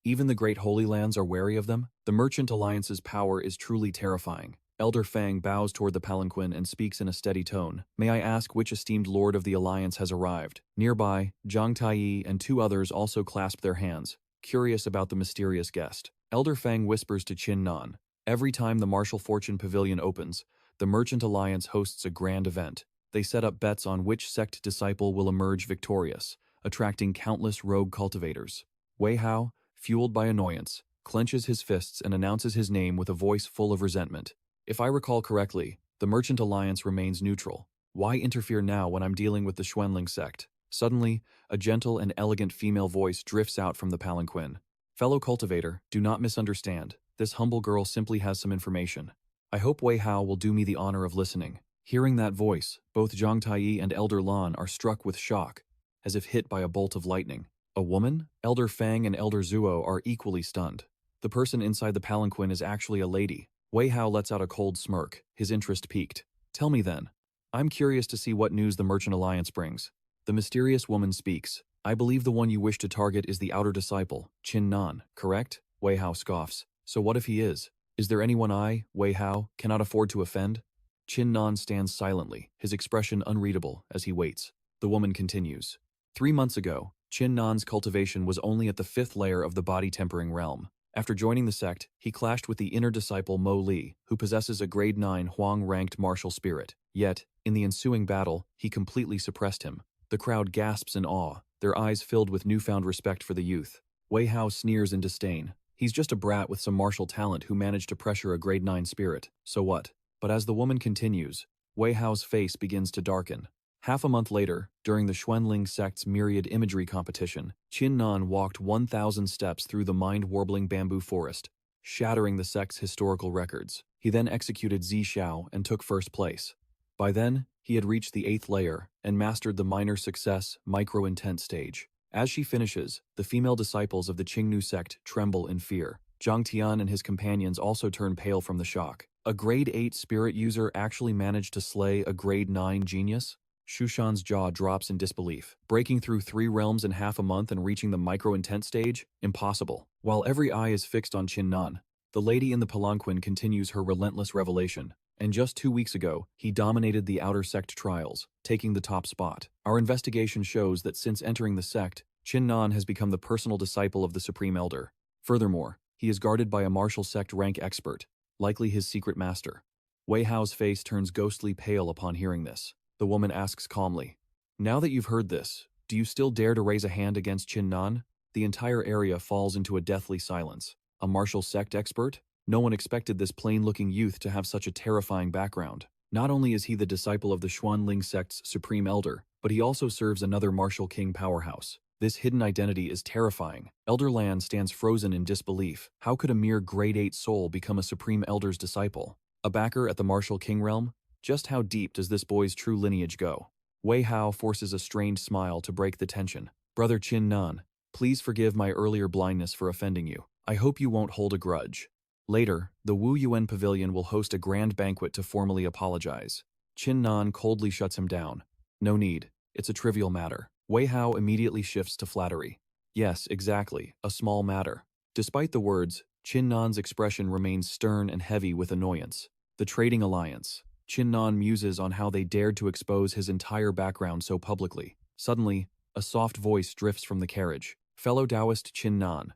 Even the great Holy Lands are wary of them. The Merchant Alliance's power is truly terrifying. Elder Fang bows toward the palanquin and speaks in a steady tone. May I ask which esteemed lord of the Alliance has arrived? Nearby, Zhang Taiyi and two others also clasp their hands, curious about the mysterious guest. Elder Fang whispers to Nan. Every time the Martial Fortune Pavilion opens, the Merchant Alliance hosts a grand event. They set up bets on which sect disciple will emerge victorious, attracting countless rogue cultivators. Wei Hao, fueled by annoyance, clenches his fists and announces his name with a voice full of resentment. If I recall correctly, the Merchant Alliance remains neutral. Why interfere now when I'm dealing with the Xuanling sect? Suddenly, a gentle and elegant female voice drifts out from the palanquin. Fellow cultivator, do not misunderstand. This humble girl simply has some information. I hope Wei Hao will do me the honor of listening. Hearing that voice, both Zhang Taiyi and Elder Lan are struck with shock, as if hit by a bolt of lightning. A woman? Elder Fang and Elder Zuo are equally stunned. The person inside the palanquin is actually a lady. Wei Hao lets out a cold smirk, his interest piqued. Tell me then. I'm curious to see what news the Merchant Alliance brings. The mysterious woman speaks. I believe the one you wish to target is the outer disciple, Nan, correct? Wei Hao scoffs. So what if he is? Is there anyone I, Wei Hao, cannot afford to offend? Nan stands silently, his expression unreadable as he waits. The woman continues. 3 months ago, Nan's cultivation was only at the 5th layer of the body-tempering realm. After joining the sect, he clashed with the inner disciple Mo Li, who possesses a grade 9 Huang-ranked martial spirit. Yet, in the ensuing battle, he completely suppressed him. The crowd gasps in awe, their eyes filled with newfound respect for the youth. Wei Hao sneers in disdain. He's just a brat with some martial talent who managed to pressure a grade 9 spirit. So what? But as the woman continues, Wei Hao's face begins to darken. Half a month later, during the Xuanling sect's myriad imagery competition, Nan walked 1,000 steps through the mind-warbling bamboo forest, shattering the sect's historical records. He then executed Zi Xiao and took first place. By then, he had reached the 8th layer and mastered the minor success, micro-intent stage. As she finishes, the female disciples of the Qingnu sect tremble in fear. Zhang Tian and his companions also turn pale from the shock. A grade 8 spirit user actually managed to slay a grade 9 genius? Shushan's jaw drops in disbelief. Breaking through 3 realms in half a month and reaching the micro-intent stage? Impossible. While every eye is fixed on Nan, the lady in the palanquin continues her relentless revelation. And just 2 weeks ago, he dominated the outer sect trials, taking the top spot. Our investigation shows that since entering the sect, Nan has become the personal disciple of the Supreme Elder. Furthermore, he is guarded by a martial sect rank expert, likely his secret master. Wei Hao's face turns ghostly pale upon hearing this. The woman asks calmly, Now that you've heard this, do you still dare to raise a hand against Qin Nan? The entire area falls into a deathly silence. A martial sect expert? No one expected this plain-looking youth to have such a terrifying background. Not only is he the disciple of the Xuanling sect's supreme elder, but he also serves another martial king powerhouse. This hidden identity is terrifying. Elder Lan stands frozen in disbelief. How could a mere grade 8 soul become a supreme elder's disciple? A backer at the martial king realm? Just how deep does this boy's true lineage go? Wei Hao forces a strained smile to break the tension. Brother Qin Nan, please forgive my earlier blindness for offending you. I hope you won't hold a grudge. Later, the Wu Yuan Pavilion will host a grand banquet to formally apologize. Qin Nan coldly shuts him down. No need. It's a trivial matter. Wei Hao immediately shifts to flattery. Yes, exactly, a small matter. Despite the words, Qin Nan's expression remains stern and heavy with annoyance. The trading alliance. Qin Nan muses on how they dared to expose his entire background so publicly. Suddenly, a soft voice drifts from the carriage. Fellow Taoist Qin Nan,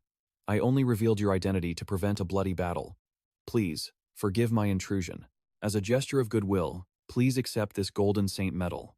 I only revealed your identity to prevent a bloody battle. Please, forgive my intrusion. As a gesture of goodwill, please accept this Golden Saint medal.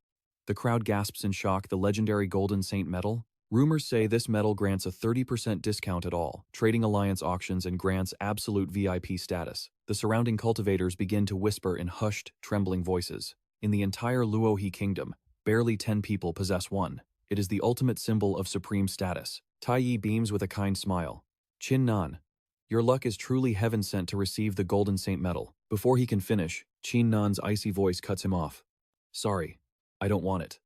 The crowd gasps in shock. The legendary Golden Saint medal? Rumors say this medal grants a 30% discount at all trading alliance auctions and grants absolute VIP status. The surrounding cultivators begin to whisper in hushed, trembling voices. In the entire Luohe kingdom, barely 10 people possess one. It is the ultimate symbol of supreme status. Tai Yi beams with a kind smile. Qin Nan, your luck is truly heaven sent to receive the Golden Saint medal. Before he can finish, Qin Nan's icy voice cuts him off. Sorry, I don't want it.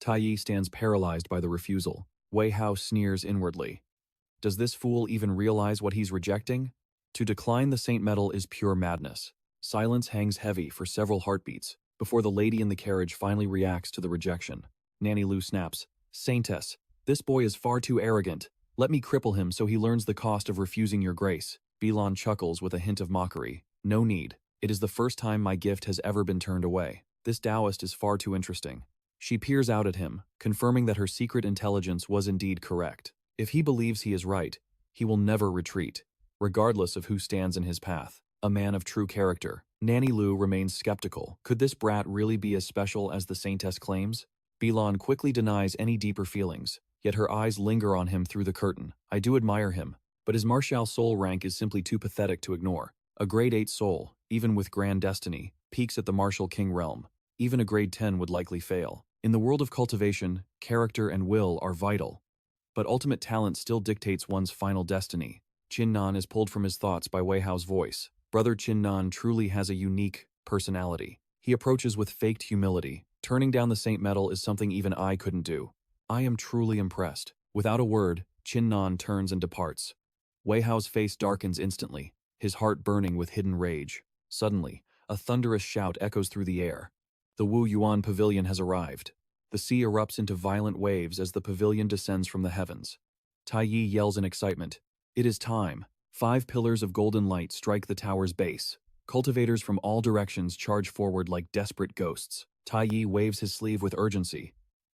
Tai Yi stands paralyzed by the refusal. Wei Hao sneers inwardly. Does this fool even realize what he's rejecting? To decline the Saint medal is pure madness. Silence hangs heavy for several heartbeats before the lady in the carriage finally reacts to the rejection. Nanny Lu snaps. Saintess, this boy is far too arrogant. Let me cripple him so he learns the cost of refusing your grace. Bilan chuckles with a hint of mockery. No need. It is the first time my gift has ever been turned away. This Taoist is far too interesting. She peers out at him, confirming that her secret intelligence was indeed correct. If he believes he is right, he will never retreat, regardless of who stands in his path. A man of true character. Nanny Lu remains skeptical. Could this brat really be as special as the saintess claims? Bilan quickly denies any deeper feelings, yet her eyes linger on him through the curtain. I do admire him, but his martial soul rank is simply too pathetic to ignore. A grade 8 soul, even with grand destiny, peaks at the martial king realm. Even a grade 10 would likely fail. In the world of cultivation, character and will are vital, but ultimate talent still dictates one's final destiny. Qin Nan is pulled from his thoughts by Wei Hao's voice. Brother Qin Nan truly has a unique personality. He approaches with faked humility. Turning down the Saint medal is something even I couldn't do. I am truly impressed. Without a word, Qin Nan turns and departs. Wei Hao's face darkens instantly, his heart burning with hidden rage. Suddenly, a thunderous shout echoes through the air. The Wu Yuan Pavilion has arrived. The sea erupts into violent waves as the pavilion descends from the heavens. Tai Yi yells in excitement. It is time. 5 pillars of golden light strike the tower's base. Cultivators from all directions charge forward like desperate ghosts. Tai Yi waves his sleeve with urgency.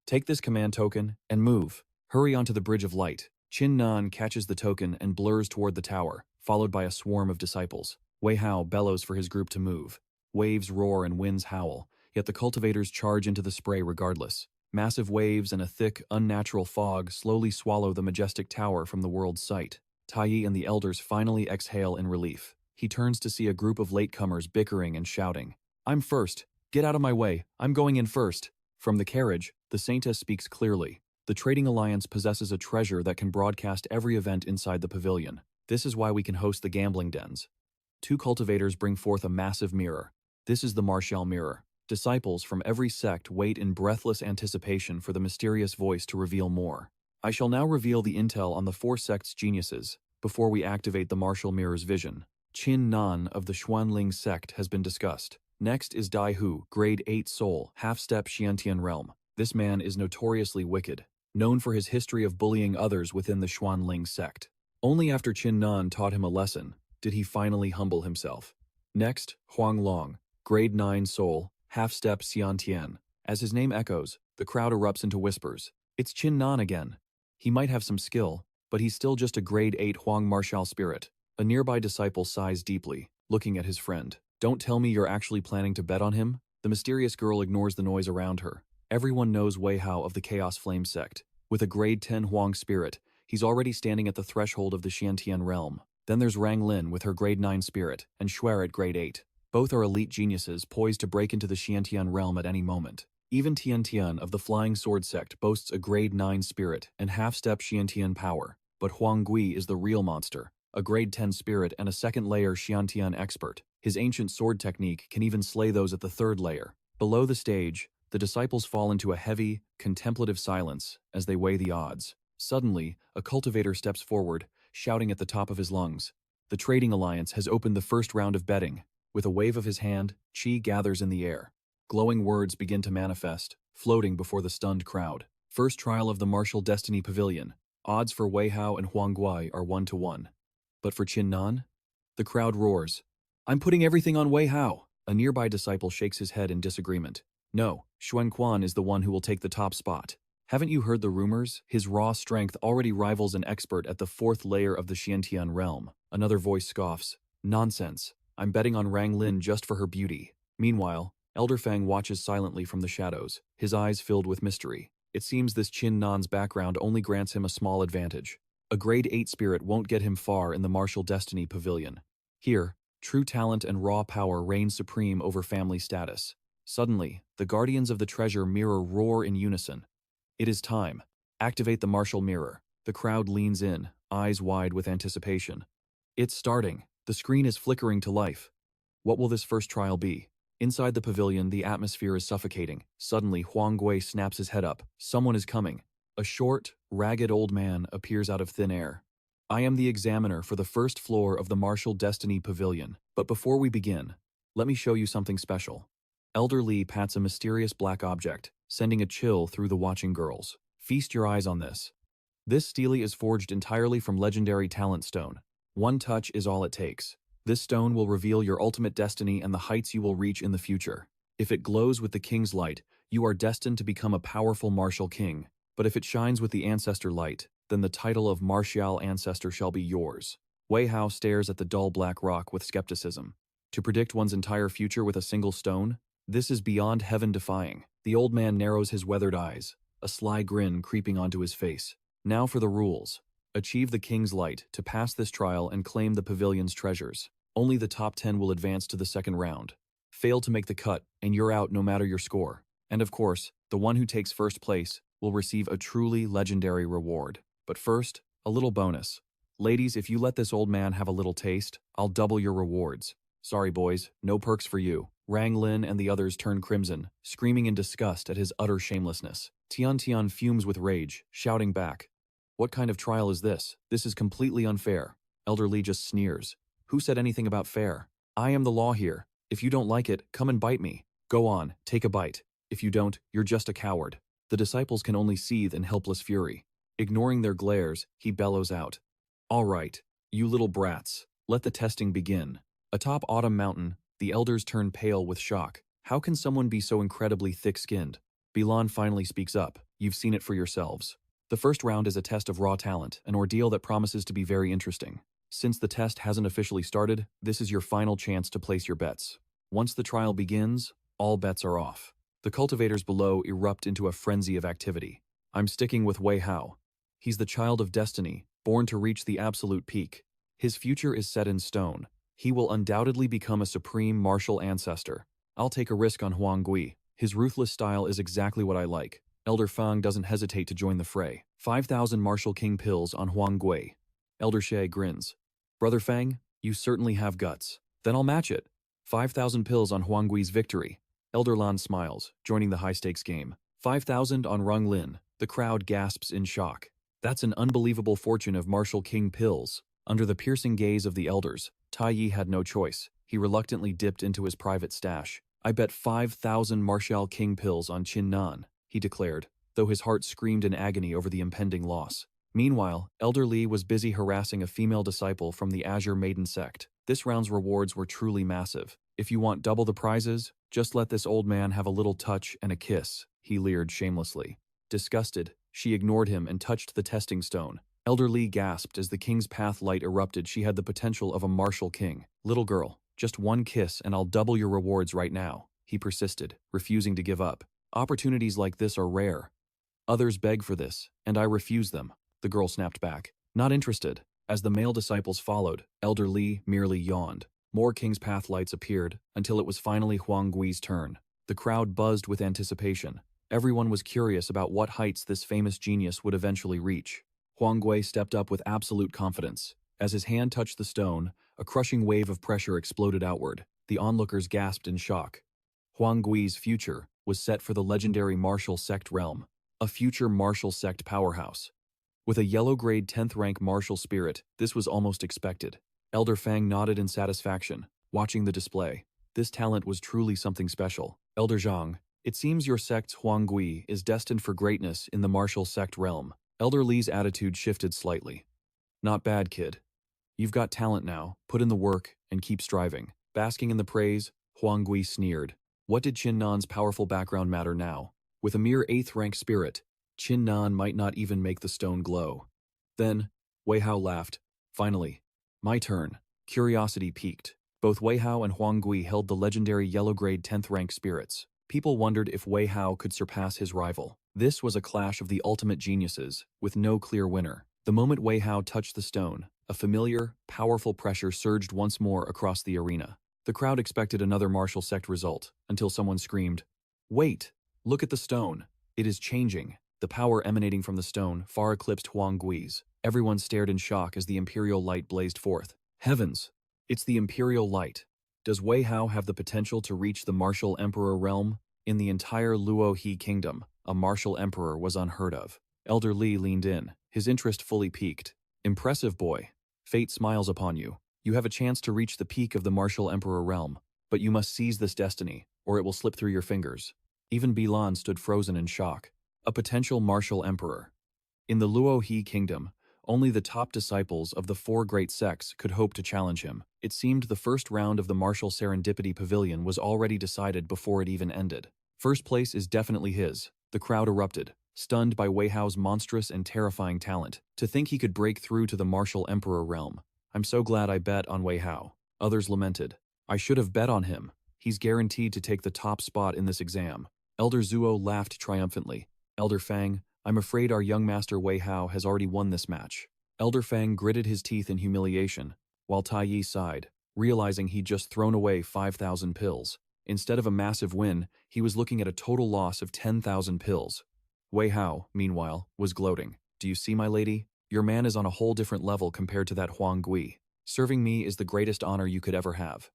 Take this command token and move. Hurry onto the bridge of light. Qin Nan catches the token and blurs toward the tower, followed by a swarm of disciples. Wei Hao bellows for his group to move. Waves roar and winds howl, yet the cultivators charge into the spray regardless. Massive waves and a thick, unnatural fog slowly swallow the majestic tower from the world's sight. Tai Yi and the elders finally exhale in relief. He turns to see a group of latecomers bickering and shouting. I'm first. Get out of my way. I'm going in first. From the carriage, the saintess speaks clearly. The Trading Alliance possesses a treasure that can broadcast every event inside the pavilion. This is why we can host the gambling dens. 2 cultivators bring forth a massive mirror. This is the Martial Mirror. Disciples from every sect wait in breathless anticipation for the mysterious voice to reveal more. I shall now reveal the intel on the 4 sects' geniuses, before we activate the Martial Mirror's vision. Qin Nan of the Xuanling sect has been discussed. Next is Dai Hu, grade 8 soul, half-step Xiantian realm. This man is notoriously wicked, known for his history of bullying others within the Xuanling sect. Only after Qin Nan taught him a lesson did he finally humble himself. Next, Huang Long, grade 9 soul, half-step Xiantian. As his name echoes, the crowd erupts into whispers. It's Qin Nan again. He might have some skill, but he's still just a grade 8 Huang martial spirit. A nearby disciple sighs deeply, looking at his friend. Don't tell me you're actually planning to bet on him? The mysterious girl ignores the noise around her. Everyone knows Wei Hao of the Chaos Flame sect. With a grade 10 Huang spirit, he's already standing at the threshold of the Xiantian realm. Then there's Rang Lin with her grade 9 spirit, and Xuer at grade 8. Both are elite geniuses poised to break into the Xiantian realm at any moment. Even Tiantian of the Flying Sword sect boasts a grade 9 spirit and half-step Xiantian power, but Huang Gui is the real monster, a grade 10 spirit and a second layer Xiantian expert. His ancient sword technique can even slay those at the third layer. Below the stage, the disciples fall into a heavy, contemplative silence as they weigh the odds. Suddenly, a cultivator steps forward, shouting at the top of his lungs. The Trading Alliance has opened the first round of betting. With a wave of his hand, Qi gathers in the air. Glowing words begin to manifest, floating before the stunned crowd. First trial of the Martial Destiny Pavilion. Odds for Wei Hao and Huang Gui are 1-1. But for Qin Nan? The crowd roars. I'm putting everything on Wei Hao. A nearby disciple shakes his head in disagreement. No, Xuan Quan is the one who will take the top spot. Haven't you heard the rumors? His raw strength already rivals an expert at the fourth layer of the Xiantian realm. Another voice scoffs. Nonsense. I'm betting on Rang Lin just for her beauty. Meanwhile, Elder Fang watches silently from the shadows, his eyes filled with mystery. It seems this Qin Nan's background only grants him a small advantage. A grade 8 spirit won't get him far in the Martial Destiny Pavilion. Here, true talent and raw power reign supreme over family status. Suddenly, the Guardians of the Treasure Mirror roar in unison. It is time. Activate the martial mirror. The crowd leans in, eyes wide with anticipation. It's starting. The screen is flickering to life. What will this first trial be? Inside the pavilion, the atmosphere is suffocating. Suddenly, Huang Gui snaps his head up. Someone is coming. A short, ragged old man appears out of thin air. I am the examiner for the first floor of the Martial Destiny Pavilion. But before we begin, let me show you something special. Elder Li pats a mysterious black object, sending a chill through the watching girls. Feast your eyes on this. This stele is forged entirely from legendary talent stone. One touch is all it takes. This stone will reveal your ultimate destiny and the heights you will reach in the future. If it glows with the king's light, you are destined to become a powerful martial king. But if it shines with the ancestor light, then the title of martial ancestor shall be yours. Wei Hao stares at the dull black rock with skepticism. To predict one's entire future with a single stone? This is beyond heaven-defying. The old man narrows his weathered eyes, a sly grin creeping onto his face. Now for the rules. Achieve the king's light to pass this trial and claim the pavilion's treasures. Only the top 10 will advance to the second round. Fail to make the cut, and you're out no matter your score. And of course, the one who takes first place will receive a truly legendary reward. But first, a little bonus. Ladies, if you let this old man have a little taste, I'll double your rewards. Sorry boys, no perks for you. Rang Lin and the others turn crimson, screaming in disgust at his utter shamelessness. Tian fumes with rage, shouting back. What kind of trial is this? This is completely unfair. Elder Li just sneers. Who said anything about fair? I am the law here. If you don't like it, come and bite me. Go on, take a bite. If you don't, you're just a coward. The disciples can only seethe in helpless fury. Ignoring their glares, he bellows out. All right, you little brats, let the testing begin. Atop Autumn Mountain, the elders turn pale with shock. How can someone be so incredibly thick-skinned? Bilan finally speaks up. You've seen it for yourselves. The first round is a test of raw talent, an ordeal that promises to be very interesting. Since the test hasn't officially started, this is your final chance to place your bets. Once the trial begins, all bets are off. The cultivators below erupt into a frenzy of activity. I'm sticking with Wei Hao. He's the child of destiny, born to reach the absolute peak. His future is set in stone. He will undoubtedly become a supreme martial ancestor. I'll take a risk on Huang Gui. His ruthless style is exactly what I like. Elder Fang doesn't hesitate to join the fray. 5,000 martial king pills on Huang Gui. Elder She grins. Brother Fang, you certainly have guts. Then I'll match it. 5,000 pills on Huang Gui's victory. Elder Lan smiles, joining the high-stakes game. 5,000 on Rang Lin. The crowd gasps in shock. That's an unbelievable fortune of martial king pills. Under the piercing gaze of the elders, Tai Yi had no choice. He reluctantly dipped into his private stash. I bet 5,000 martial king pills on Qin Nan, he declared, though his heart screamed in agony over the impending loss. Meanwhile, Elder Li was busy harassing a female disciple from the Azure Maiden sect. This round's rewards were truly massive. If you want double the prizes, just let this old man have a little touch and a kiss, he leered shamelessly. Disgusted, she ignored him and touched the testing stone. Elder Li gasped as the king's path light erupted. She had the potential of a martial king. Little girl, just one kiss and I'll double your rewards right now, he persisted, refusing to give up. Opportunities like this are rare. Others beg for this, and I refuse them, the girl snapped back. Not interested. As the male disciples followed, Elder Li merely yawned. More King's Path lights appeared, until it was finally Huang Gui's turn. The crowd buzzed with anticipation. Everyone was curious about what heights this famous genius would eventually reach. Huang Gui stepped up with absolute confidence. As his hand touched the stone, a crushing wave of pressure exploded outward. The onlookers gasped in shock. Huang Gui's future was set for the legendary martial sect realm, a future martial sect powerhouse. With a yellow-grade 10th rank martial spirit, this was almost expected. Elder Fang nodded in satisfaction, watching the display. This talent was truly something special. Elder Zhang, it seems your sect's Huang Gui is destined for greatness in the martial sect realm. Elder Li's attitude shifted slightly. Not bad, kid. You've got talent now, put in the work, and keep striving. Basking in the praise, Huang Gui sneered. What did Qin Nan's powerful background matter now? With a mere 8th rank spirit, Qin Nan might not even make the stone glow. Then, Wei Hao laughed. Finally, my turn. Curiosity piqued. Both Wei Hao and Huang Gui held the legendary yellow-grade 10th rank spirits. People wondered if Wei Hao could surpass his rival. This was a clash of the ultimate geniuses, with no clear winner. The moment Wei Hao touched the stone, a familiar, powerful pressure surged once more across the arena. The crowd expected another martial sect result, until someone screamed, "Wait! Look at the stone! It is changing!" The power emanating from the stone far eclipsed Huang Gui's. Everyone stared in shock as the imperial light blazed forth. Heavens! It's the imperial light. Does Wei Hao have the potential to reach the martial emperor realm? In the entire Luo He kingdom, a martial emperor was unheard of. Elder Li leaned in, his interest fully piqued. Impressive, boy. Fate smiles upon you. You have a chance to reach the peak of the martial emperor realm, but you must seize this destiny, or it will slip through your fingers. Even Bilan stood frozen in shock. A potential martial emperor. In the Luo He kingdom, only the top disciples of the 4 great sects could hope to challenge him. It seemed the first round of the Martial Serendipity Pavilion was already decided before it even ended. First place is definitely his. The crowd erupted, stunned by Wei Hao's monstrous and terrifying talent. To think he could break through to the martial emperor realm. I'm so glad I bet on Wei Hao. Others lamented. I should have bet on him. He's guaranteed to take the top spot in this exam. Elder Zuo laughed triumphantly. Elder Fang, I'm afraid our young master Wei Hao has already won this match. Elder Fang gritted his teeth in humiliation, while Tai Yi sighed, realizing he'd just thrown away 5,000 pills. Instead of a massive win, he was looking at a total loss of 10,000 pills. Wei Hao, meanwhile, was gloating. Do you see, my lady? Your man is on a whole different level compared to that Huang Gui. Serving me is the greatest honor you could ever have.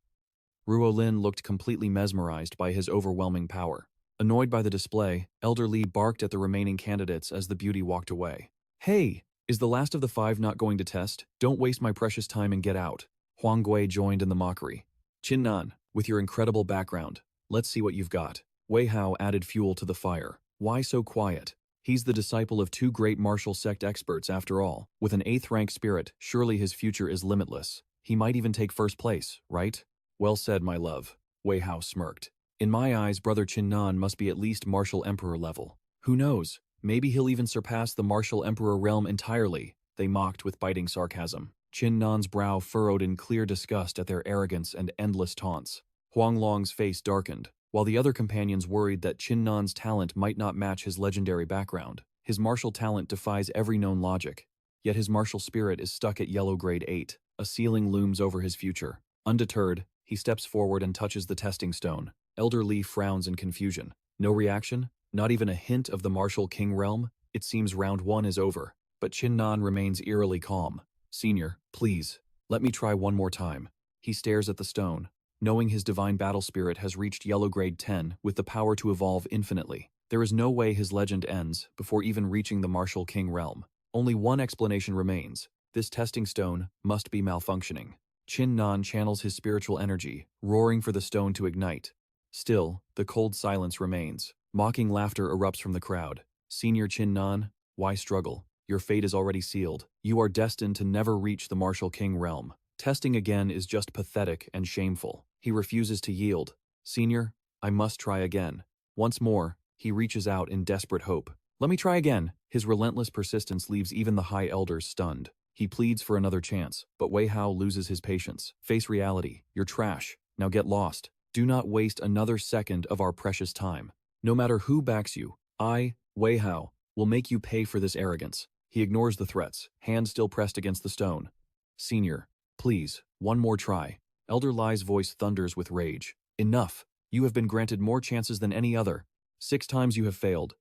Ruo Lin looked completely mesmerized by his overwhelming power. Annoyed by the display, Elder Li barked at the remaining candidates as the beauty walked away. Hey, is the last of the 5 not going to test? Don't waste my precious time and get out. Huang Gui joined in the mockery. Qin Nan, with your incredible background, let's see what you've got. Wei Hao added fuel to the fire. Why so quiet? He's the disciple of 2 great martial sect experts after all. With an 8th rank spirit, surely his future is limitless. He might even take first place, right? Well said, my love. Wei Hao smirked. In my eyes, Brother Qin Nan must be at least martial emperor level. Who knows? Maybe he'll even surpass the martial emperor realm entirely, they mocked with biting sarcasm. Qin Nan's brow furrowed in clear disgust at their arrogance and endless taunts. Huang Long's face darkened, while the other companions worried that Qin Nan's talent might not match his legendary background. His martial talent defies every known logic, yet his martial spirit is stuck at yellow grade 8. A ceiling looms over his future. Undeterred, he steps forward and touches the testing stone. Elder Li frowns in confusion. No reaction? Not even a hint of the martial king realm? It seems round 1 is over, but Qin Nan remains eerily calm. Senior, please, let me try one more time. He stares at the stone, knowing his divine battle spirit has reached yellow grade 10 with the power to evolve infinitely. There is no way his legend ends before even reaching the martial king realm. Only one explanation remains. This testing stone must be malfunctioning. Qin Nan channels his spiritual energy, roaring for the stone to ignite. Still, the cold silence remains. Mocking laughter erupts from the crowd. Senior Qin Nan, why struggle? Your fate is already sealed. You are destined to never reach the martial king realm. Testing again is just pathetic and shameful. He refuses to yield. Senior, I must try again. Once more, he reaches out in desperate hope. Let me try again. His relentless persistence leaves even the high elders stunned. He pleads for another chance, but Wei Hao loses his patience. Face reality. You're trash. Now get lost. Do not waste another second of our precious time. No matter who backs you, I, Wei Hao, will make you pay for this arrogance. He ignores the threats, hand still pressed against the stone. Senior, please, one more try. Elder Lai's voice thunders with rage. Enough. You have been granted more chances than any other. 6 times you have failed.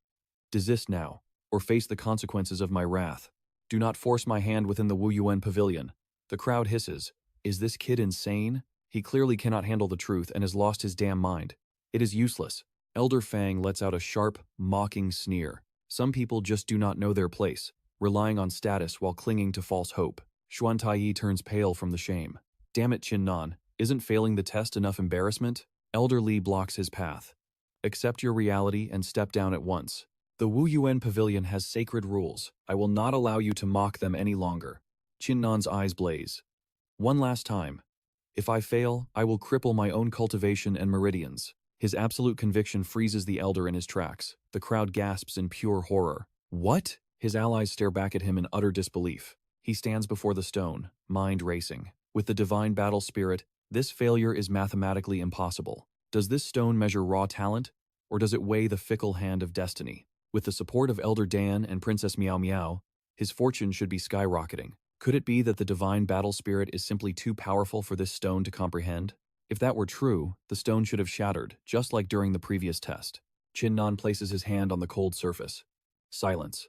Desist now, or face the consequences of my wrath. Do not force my hand within the Wu Yuan pavilion. The crowd hisses. Is this kid insane? He clearly cannot handle the truth and has lost his damn mind. It is useless. Elder Fang lets out a sharp, mocking sneer. Some people just do not know their place, relying on status while clinging to false hope. Xuan Taiyi turns pale from the shame. Damn it, Qin Nan, isn't failing the test enough embarrassment? Elder Li blocks his path. Accept your reality and step down at once. The Wu Yuan Pavilion has sacred rules. I will not allow you to mock them any longer. Qin Nan's eyes blaze. One last time. If I fail, I will cripple my own cultivation and meridians. His absolute conviction freezes the elder in his tracks. The crowd gasps in pure horror. What? His allies stare back at him in utter disbelief. He stands before the stone, mind racing. With the divine battle spirit, this failure is mathematically impossible. Does this stone measure raw talent, or does it weigh the fickle hand of destiny? With the support of Elder Dan and Princess Miao Miao, his fortune should be skyrocketing. Could it be that the divine battle spirit is simply too powerful for this stone to comprehend? If that were true, the stone should have shattered, just like during the previous test. Qin Nan places his hand on the cold surface. Silence.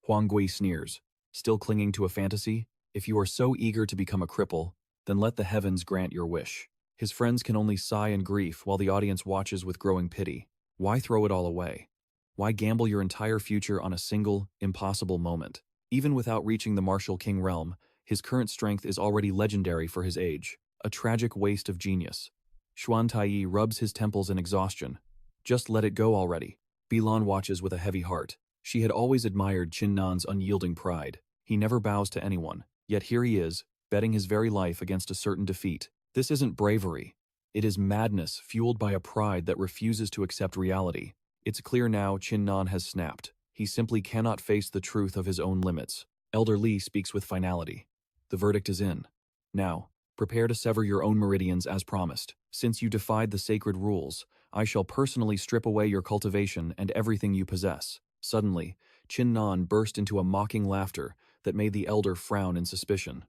Huang Gui sneers. Still clinging to a fantasy? If you are so eager to become a cripple, then let the heavens grant your wish. His friends can only sigh in grief while the audience watches with growing pity. Why throw it all away? Why gamble your entire future on a single, impossible moment? Even without reaching the martial king realm, his current strength is already legendary for his age. A tragic waste of genius. Xuan Taiyi rubs his temples in exhaustion. Just let it go already. Bilan watches with a heavy heart. She had always admired Qin Nan's unyielding pride. He never bows to anyone, yet here he is, betting his very life against a certain defeat. This isn't bravery. It is madness fueled by a pride that refuses to accept reality. It's clear now Qin Nan has snapped. He simply cannot face the truth of his own limits. Elder Li speaks with finality. The verdict is in. Now, prepare to sever your own meridians as promised. Since you defied the sacred rules, I shall personally strip away your cultivation and everything you possess. Suddenly, Qin Nan burst into a mocking laughter that made the elder frown in suspicion.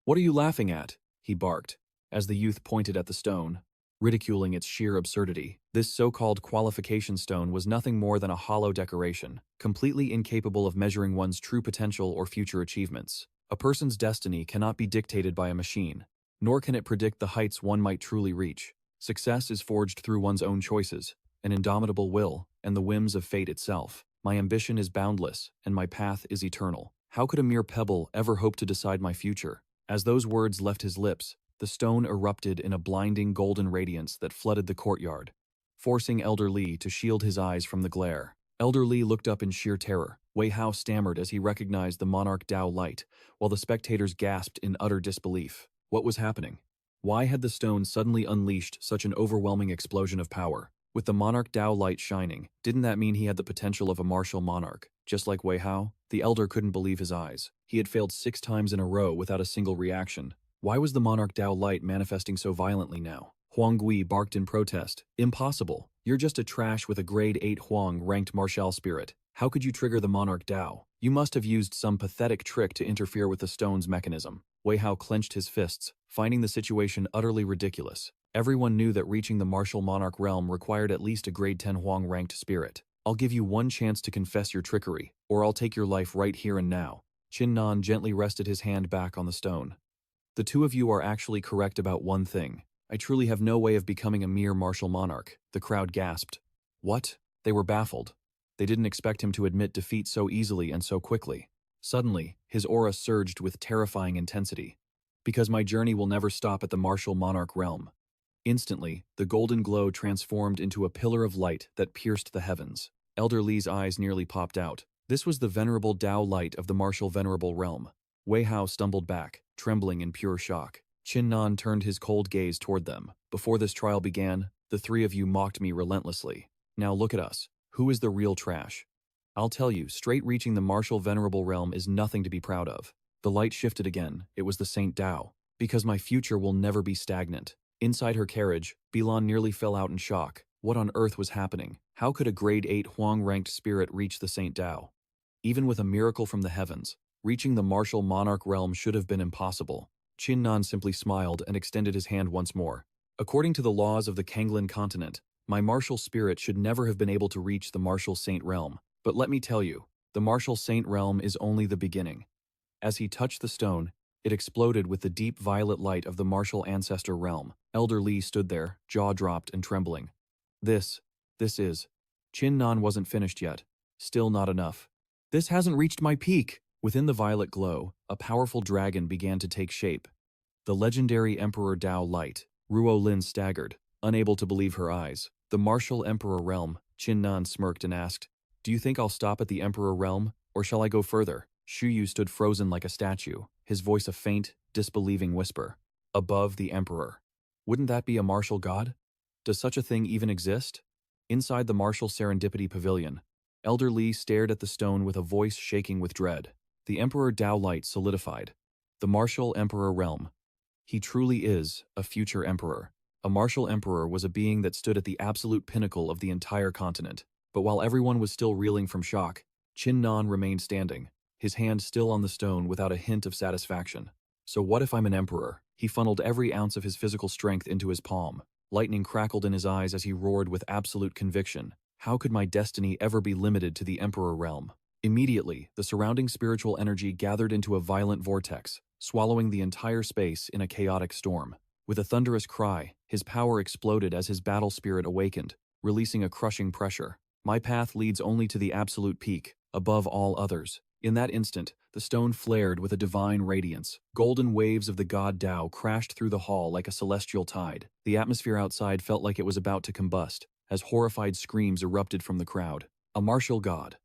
What are you laughing at? He barked, as the youth pointed at the stone, ridiculing its sheer absurdity. This so-called qualification stone was nothing more than a hollow decoration, completely incapable of measuring one's true potential or future achievements. A person's destiny cannot be dictated by a machine, nor can it predict the heights one might truly reach. Success is forged through one's own choices, an indomitable will, and the whims of fate itself. My ambition is boundless, and my path is eternal. How could a mere pebble ever hope to decide my future? As those words left his lips, the stone erupted in a blinding golden radiance that flooded the courtyard, forcing Elder Li to shield his eyes from the glare. Elder Li looked up in sheer terror. Wei Hao stammered as he recognized the monarch Dao light, while the spectators gasped in utter disbelief. What was happening? Why had the stone suddenly unleashed such an overwhelming explosion of power? With the monarch Dao light shining, didn't that mean he had the potential of a martial monarch? Just like Wei Hao, the elder couldn't believe his eyes. He had failed 6 times in a row without a single reaction. Why was the monarch Dao light manifesting so violently now? Huang Gui barked in protest. Impossible. You're just a trash with a grade 8 Huang ranked martial spirit. How could you trigger the monarch Dao? You must have used some pathetic trick to interfere with the stone's mechanism. Wei Hao clenched his fists, finding the situation utterly ridiculous. Everyone knew that reaching the martial monarch realm required at least a grade 10 Huang ranked spirit. I'll give you one chance to confess your trickery, or I'll take your life right here and now. Qin Nan gently rested his hand back on the stone. The two of you are actually correct about one thing. I truly have no way of becoming a mere martial monarch. The crowd gasped. What? They were baffled. They didn't expect him to admit defeat so easily and so quickly. Suddenly, his aura surged with terrifying intensity. Because my journey will never stop at the martial monarch realm. Instantly, the golden glow transformed into a pillar of light that pierced the heavens. Elder Li's eyes nearly popped out. This was the venerable Dao light of the martial venerable realm. Wei Hao stumbled back, trembling in pure shock. Qin Nan turned his cold gaze toward them. Before this trial began, the 3 of you mocked me relentlessly. Now look at us. Who is the real trash? I'll tell you, straight reaching the martial venerable realm is nothing to be proud of. The light shifted again. It was the Saint Dao. Because my future will never be stagnant. Inside her carriage, Bilan nearly fell out in shock. What on earth was happening? How could a grade 8 Huang-ranked spirit reach the Saint Tao? Even with a miracle from the heavens, reaching the martial monarch realm should have been impossible. Qin Nan simply smiled and extended his hand once more. According to the laws of the Kanglin continent, my martial spirit should never have been able to reach the martial saint realm. But let me tell you, the martial saint realm is only the beginning. As he touched the stone, it exploded with the deep violet light of the martial ancestor realm. Elder Li stood there, jaw dropped and trembling. This is. Qin Nan wasn't finished yet. Still not enough. This hasn't reached my peak. Within the violet glow, a powerful dragon began to take shape. The legendary Emperor Dao Light. Ruo Lin staggered, unable to believe her eyes. The martial Emperor realm, Qin Nan smirked and asked, "Do you think I'll stop at the Emperor realm, or shall I go further?" Shu Yu stood frozen like a statue, his voice a faint, disbelieving whisper. Above the Emperor. Wouldn't that be a martial god? Does such a thing even exist? Inside the martial serendipity pavilion, Elder Li stared at the stone with a voice shaking with dread. The Emperor Dao Light solidified. The martial Emperor realm. He truly is a future emperor. A martial emperor was a being that stood at the absolute pinnacle of the entire continent. But while everyone was still reeling from shock, Qin Nan remained standing, his hand still on the stone without a hint of satisfaction. So what if I'm an emperor? He funneled every ounce of his physical strength into his palm. Lightning crackled in his eyes as he roared with absolute conviction. How could my destiny ever be limited to the Emperor realm? Immediately, the surrounding spiritual energy gathered into a violent vortex, swallowing the entire space in a chaotic storm. With a thunderous cry, his power exploded as his battle spirit awakened, releasing a crushing pressure. My path leads only to the absolute peak, above all others. In that instant, the stone flared with a divine radiance. Golden waves of the god Tao crashed through the hall like a celestial tide. The atmosphere outside felt like it was about to combust, as horrified screams erupted from the crowd. A martial god.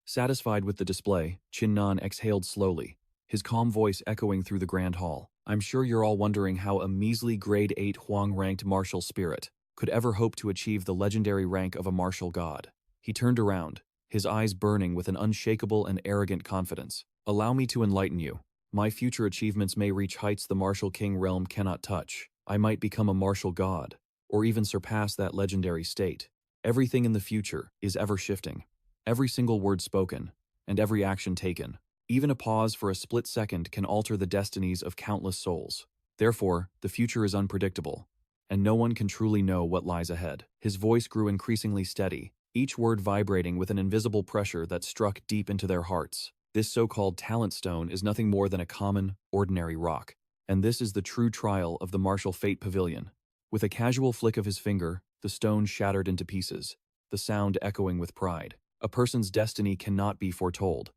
Satisfied with the display, Qin Nan exhaled slowly, his calm voice echoing through the grand hall. I'm sure you're all wondering how a measly grade 8 Huang-ranked martial spirit could ever hope to achieve the legendary rank of a martial god. He turned around, his eyes burning with an unshakable and arrogant confidence. Allow me to enlighten you. My future achievements may reach heights the martial king realm cannot touch. I might become a martial god, or even surpass that legendary state. Everything in the future is ever shifting. Every single word spoken, and every action taken, even a pause for a split second can alter the destinies of countless souls. Therefore, the future is unpredictable, and no one can truly know what lies ahead. His voice grew increasingly steady, each word vibrating with an invisible pressure that struck deep into their hearts. This so-called talent stone is nothing more than a common, ordinary rock, and this is the true trial of the martial fate pavilion. With a casual flick of his finger, the stone shattered into pieces, the sound echoing with pride. A person's destiny cannot be foretold.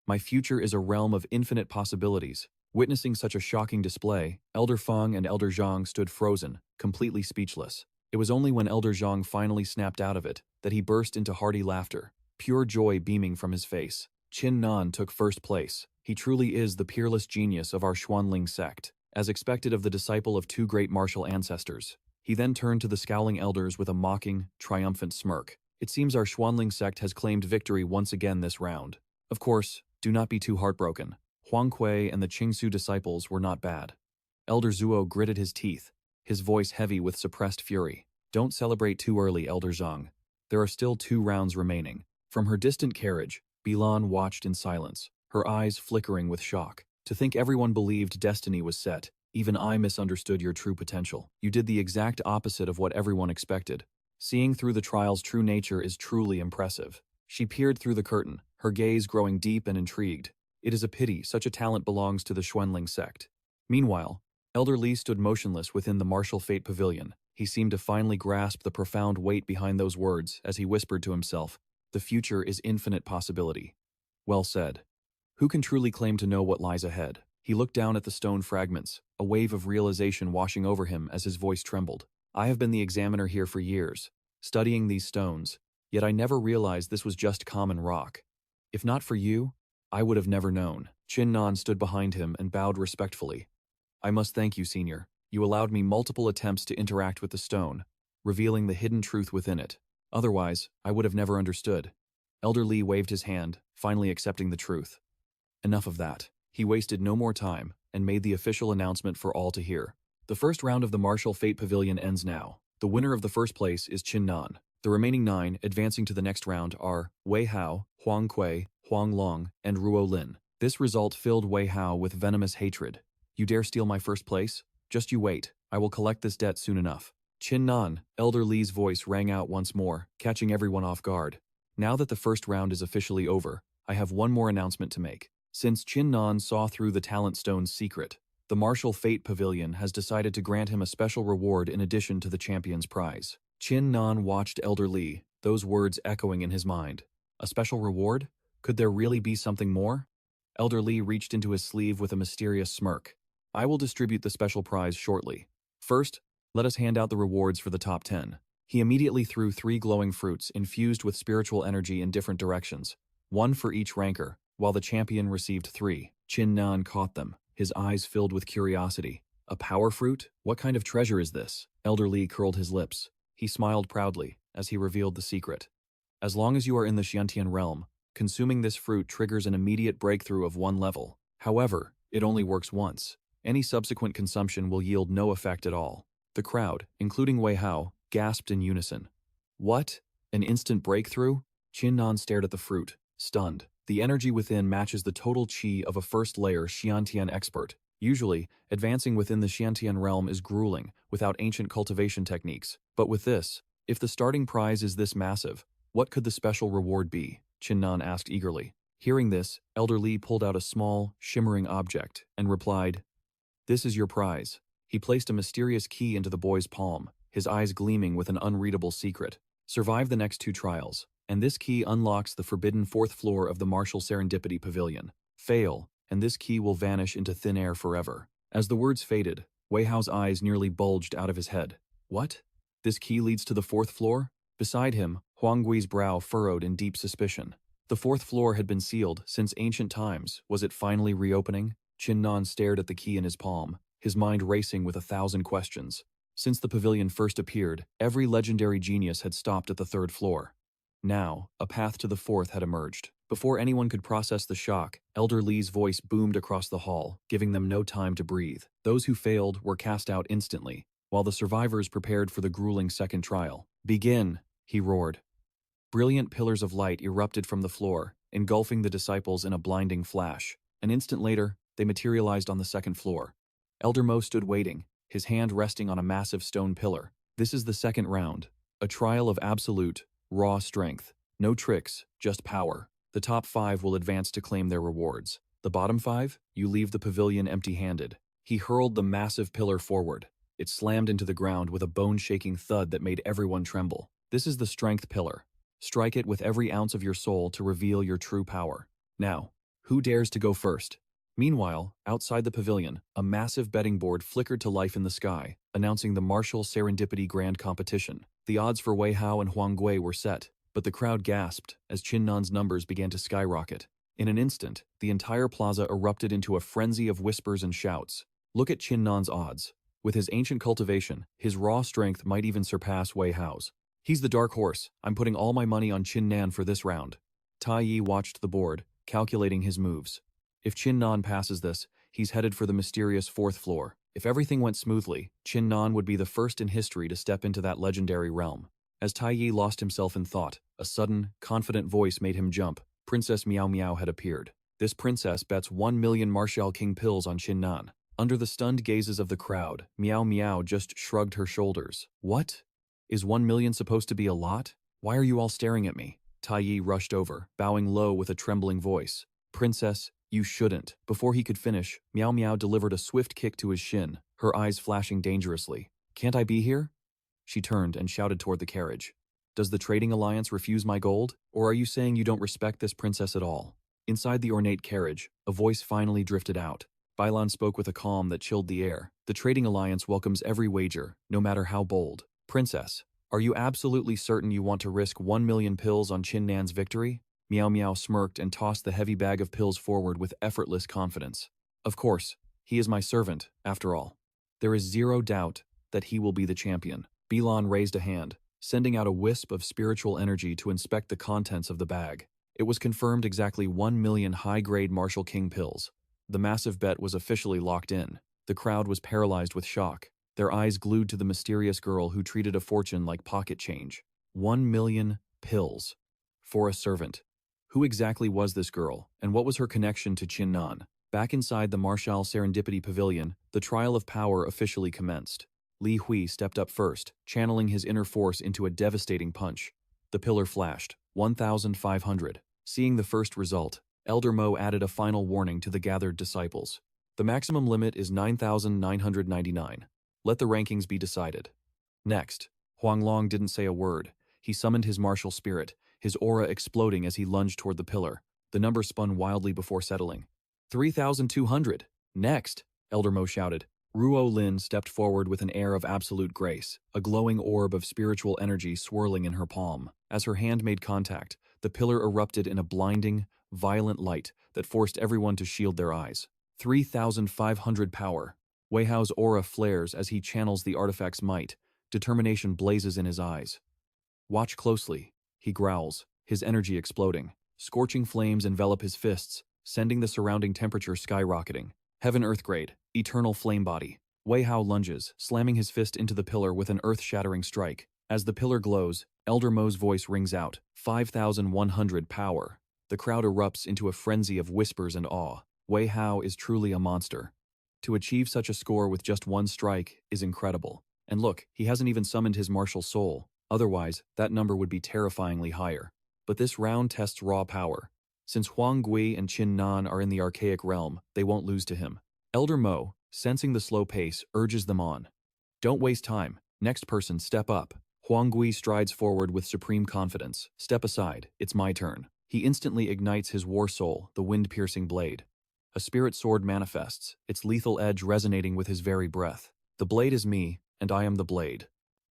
My future is a realm of infinite possibilities. Witnessing such a shocking display, Elder Feng and Elder Zhang stood frozen, completely speechless. It was only when Elder Zhang finally snapped out of it that he burst into hearty laughter, pure joy beaming from his face. Qin Nan took first place. He truly is the peerless genius of our Xuanling sect, as expected of the disciple of two great martial ancestors. He then turned to the scowling elders with a mocking, triumphant smirk. It seems our Xuanling sect has claimed victory once again this round. Of course, do not be too heartbroken. Huang Kui and the Qingsu disciples were not bad. Elder Zuo gritted his teeth, his voice heavy with suppressed fury. Don't celebrate too early, Elder Zhang. There are still 2 rounds remaining. From her distant carriage, Bilan watched in silence, her eyes flickering with shock. To think everyone believed destiny was set, even I misunderstood your true potential. You did the exact opposite of what everyone expected. Seeing through the trial's true nature is truly impressive. She peered through the curtain, her gaze growing deep and intrigued. It is a pity such a talent belongs to the Xuanling sect. Meanwhile, Elder Li stood motionless within the martial fate pavilion. He seemed to finally grasp the profound weight behind those words as he whispered to himself, "The future is infinite possibility." Well said. Who can truly claim to know what lies ahead? He looked down at the stone fragments, a wave of realization washing over him as his voice trembled. I have been the examiner here for years, studying these stones, yet I never realized this was just common rock. If not for you, I would have never known. Qin Nan stood behind him and bowed respectfully. I must thank you, Senior. You allowed me multiple attempts to interact with the stone, revealing the hidden truth within it. Otherwise, I would have never understood. Elder Li waved his hand, finally accepting the truth. Enough of that. He wasted no more time and made the official announcement for all to hear. The first round of the Martial Fate Pavilion ends now. The winner of the first place is Qin Nan. The remaining 9 advancing to the next round are Wei Hao, Huang Kui, Huang Long, and Ruo Lin. This result filled Wei Hao with venomous hatred. You dare steal my first place? Just you wait, I will collect this debt soon enough. Qin Nan, Elder Li's voice rang out once more, catching everyone off guard. Now that the first round is officially over, I have one more announcement to make. Since Qin Nan saw through the Talent Stone's secret, the Martial Fate Pavilion has decided to grant him a special reward in addition to the champion's prize. Qin Nan watched Elder Li, those words echoing in his mind. A special reward? Could there really be something more? Elder Li reached into his sleeve with a mysterious smirk. I will distribute the special prize shortly. First, let us hand out the rewards for the top 10. He immediately threw 3 glowing fruits infused with spiritual energy in different directions, one for each ranker, while the champion received 3. Qin Nan caught them, his eyes filled with curiosity. A power fruit? What kind of treasure is this? Elder Li curled his lips. He smiled proudly as he revealed the secret. As long as you are in the Xiantian realm, consuming this fruit triggers an immediate breakthrough of 1 level. However, it only works once. Any subsequent consumption will yield no effect at all. The crowd, including Wei Hao, gasped in unison. What? An instant breakthrough? Qin Nan stared at the fruit, stunned. The energy within matches the total qi of a first-layer Xiantian expert. Usually, advancing within the Xiantian realm is grueling, without ancient cultivation techniques. But with this, if the starting prize is this massive, what could the special reward be? Qin Nan asked eagerly. Hearing this, Elder Li pulled out a small, shimmering object and replied, "This is your prize." He placed a mysterious key into the boy's palm, his eyes gleaming with an unreadable secret. Survive the next 2 trials, and this key unlocks the forbidden 4th floor of the Martial Serendipity Pavilion. Fail, and this key will vanish into thin air forever. As the words faded, Wei Hao's eyes nearly bulged out of his head. What? This key leads to the 4th floor? Beside him, Huang Gui's brow furrowed in deep suspicion. The 4th floor had been sealed since ancient times. Was it finally reopening? Qin Nan stared at the key in his palm, his mind racing with 1,000 questions. Since the pavilion first appeared, every legendary genius had stopped at the 3rd floor. Now, a path to the 4th had emerged. Before anyone could process the shock, Elder Li's voice boomed across the hall, giving them no time to breathe. Those who failed were cast out instantly, while the survivors prepared for the grueling second trial. Begin, he roared. Brilliant pillars of light erupted from the floor, engulfing the disciples in a blinding flash. An instant later, they materialized on the 2nd floor. Elder Mo stood waiting, his hand resting on a massive stone pillar. This is the 2nd round, a trial of absolute, raw strength. No tricks, just power. The top 5 will advance to claim their rewards. The bottom 5, you leave the pavilion empty-handed. He hurled the massive pillar forward. It slammed into the ground with a bone-shaking thud that made everyone tremble. This is the strength pillar. Strike it with every ounce of your soul to reveal your true power. Now, who dares to go first? Meanwhile, outside the pavilion, a massive betting board flickered to life in the sky, announcing the Martial Serendipity Grand Competition. The odds for Wei Hao and Huang Gui were set, but the crowd gasped as Qin Nan's numbers began to skyrocket. In an instant, the entire plaza erupted into a frenzy of whispers and shouts. Look at Qin Nan's odds. With his ancient cultivation, his raw strength might even surpass Wei Hao's. He's the dark horse. I'm putting all my money on Qin Nan for this round. Tai Yi watched the board, calculating his moves. If Qin Nan passes this, he's headed for the mysterious 4th floor. If everything went smoothly, Qin Nan would be the first in history to step into that legendary realm. As Tai Yi lost himself in thought, a sudden, confident voice made him jump. Princess Miao Miao had appeared. This princess bets 1 million Martial King pills on Qin Nan. Under the stunned gazes of the crowd, Miao Miao just shrugged her shoulders. What? Is 1 million supposed to be a lot? Why are you all staring at me? Tai Yi rushed over, bowing low with a trembling voice. Princess, you shouldn't. Before he could finish, Miao Miao delivered a swift kick to his shin, her eyes flashing dangerously. Can't I be here? She turned and shouted toward the carriage. Does the Trading Alliance refuse my gold? Or are you saying you don't respect this princess at all? Inside the ornate carriage, a voice finally drifted out. Bailan spoke with a calm that chilled the air. The Trading Alliance welcomes every wager, no matter how bold. Princess, are you absolutely certain you want to risk 1 million pills on Qin Nan's victory? Miao Miao smirked and tossed the heavy bag of pills forward with effortless confidence. Of course, he is my servant, after all. There is zero doubt that he will be the champion. Bilan raised a hand, sending out a wisp of spiritual energy to inspect the contents of the bag. It was confirmed exactly 1 million high-grade Martial King pills. The massive bet was officially locked in. The crowd was paralyzed with shock. their eyes glued to the mysterious girl who treated a fortune like pocket change. 1 million pills. For a servant. Who exactly was this girl, and what was her connection to Chinnan? Back inside the Marshal Serendipity Pavilion, the trial of power officially commenced. Li Hui stepped up first, channeling his inner force into a devastating punch. The pillar flashed. 1,500. Seeing the first result, Elder Mo added a final warning to the gathered disciples. The maximum limit is 9,999. Let the rankings be decided. Next, Huang Long didn't say a word. He summoned his martial spirit, his aura exploding as he lunged toward the pillar. The number spun wildly before settling. 3,200. Next, Elder Mo shouted. Ruo Lin stepped forward with an air of absolute grace, a glowing orb of spiritual energy swirling in her palm. As her hand made contact, the pillar erupted in a blinding, violent light that forced everyone to shield their eyes. 3,500 power. Wei Hao's aura flares as he channels the artifact's might. Determination blazes in his eyes. Watch closely, he growls, his energy exploding. Scorching flames envelop his fists, sending the surrounding temperature skyrocketing. Heaven-Earth grade, eternal flame body. Wei Hao lunges, slamming his fist into the pillar with an earth-shattering strike. As the pillar glows, Elder Mo's voice rings out, 5,100 power. The crowd erupts into a frenzy of whispers and awe. Wei Hao is truly a monster. To achieve such a score with just one strike is incredible. And look, he hasn't even summoned his martial soul. Otherwise, that number would be terrifyingly higher. But this round tests raw power. Since Huang Gui and Qin Nan are in the archaic realm, they won't lose to him. Elder Mo, sensing the slow pace, urges them on. Don't waste time. Next person, step up. Huang Gui strides forward with supreme confidence. Step aside, it's my turn. He instantly ignites his war soul, the wind-piercing blade. A spirit sword manifests, its lethal edge resonating with his very breath. The blade is me, and I am the blade.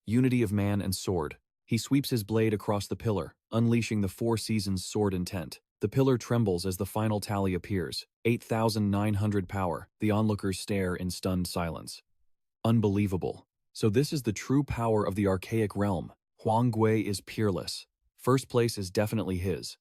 Unity of man and sword. He sweeps his blade across the pillar, unleashing the Four Seasons sword intent. The pillar trembles as the final tally appears. 8,900 power. The onlookers stare in stunned silence. Unbelievable. So this is the true power of the archaic realm. Huang Gui is peerless. First place is definitely his.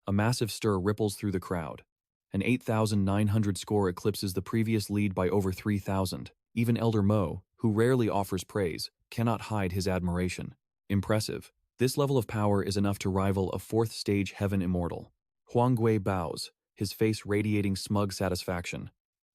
A massive stir ripples through the crowd. An 8,900 score eclipses the previous lead by over 3,000. Even Elder Mo, who rarely offers praise, cannot hide his admiration. Impressive. This level of power is enough to rival a fourth-stage heaven immortal. Huang Gui bows, his face radiating smug satisfaction.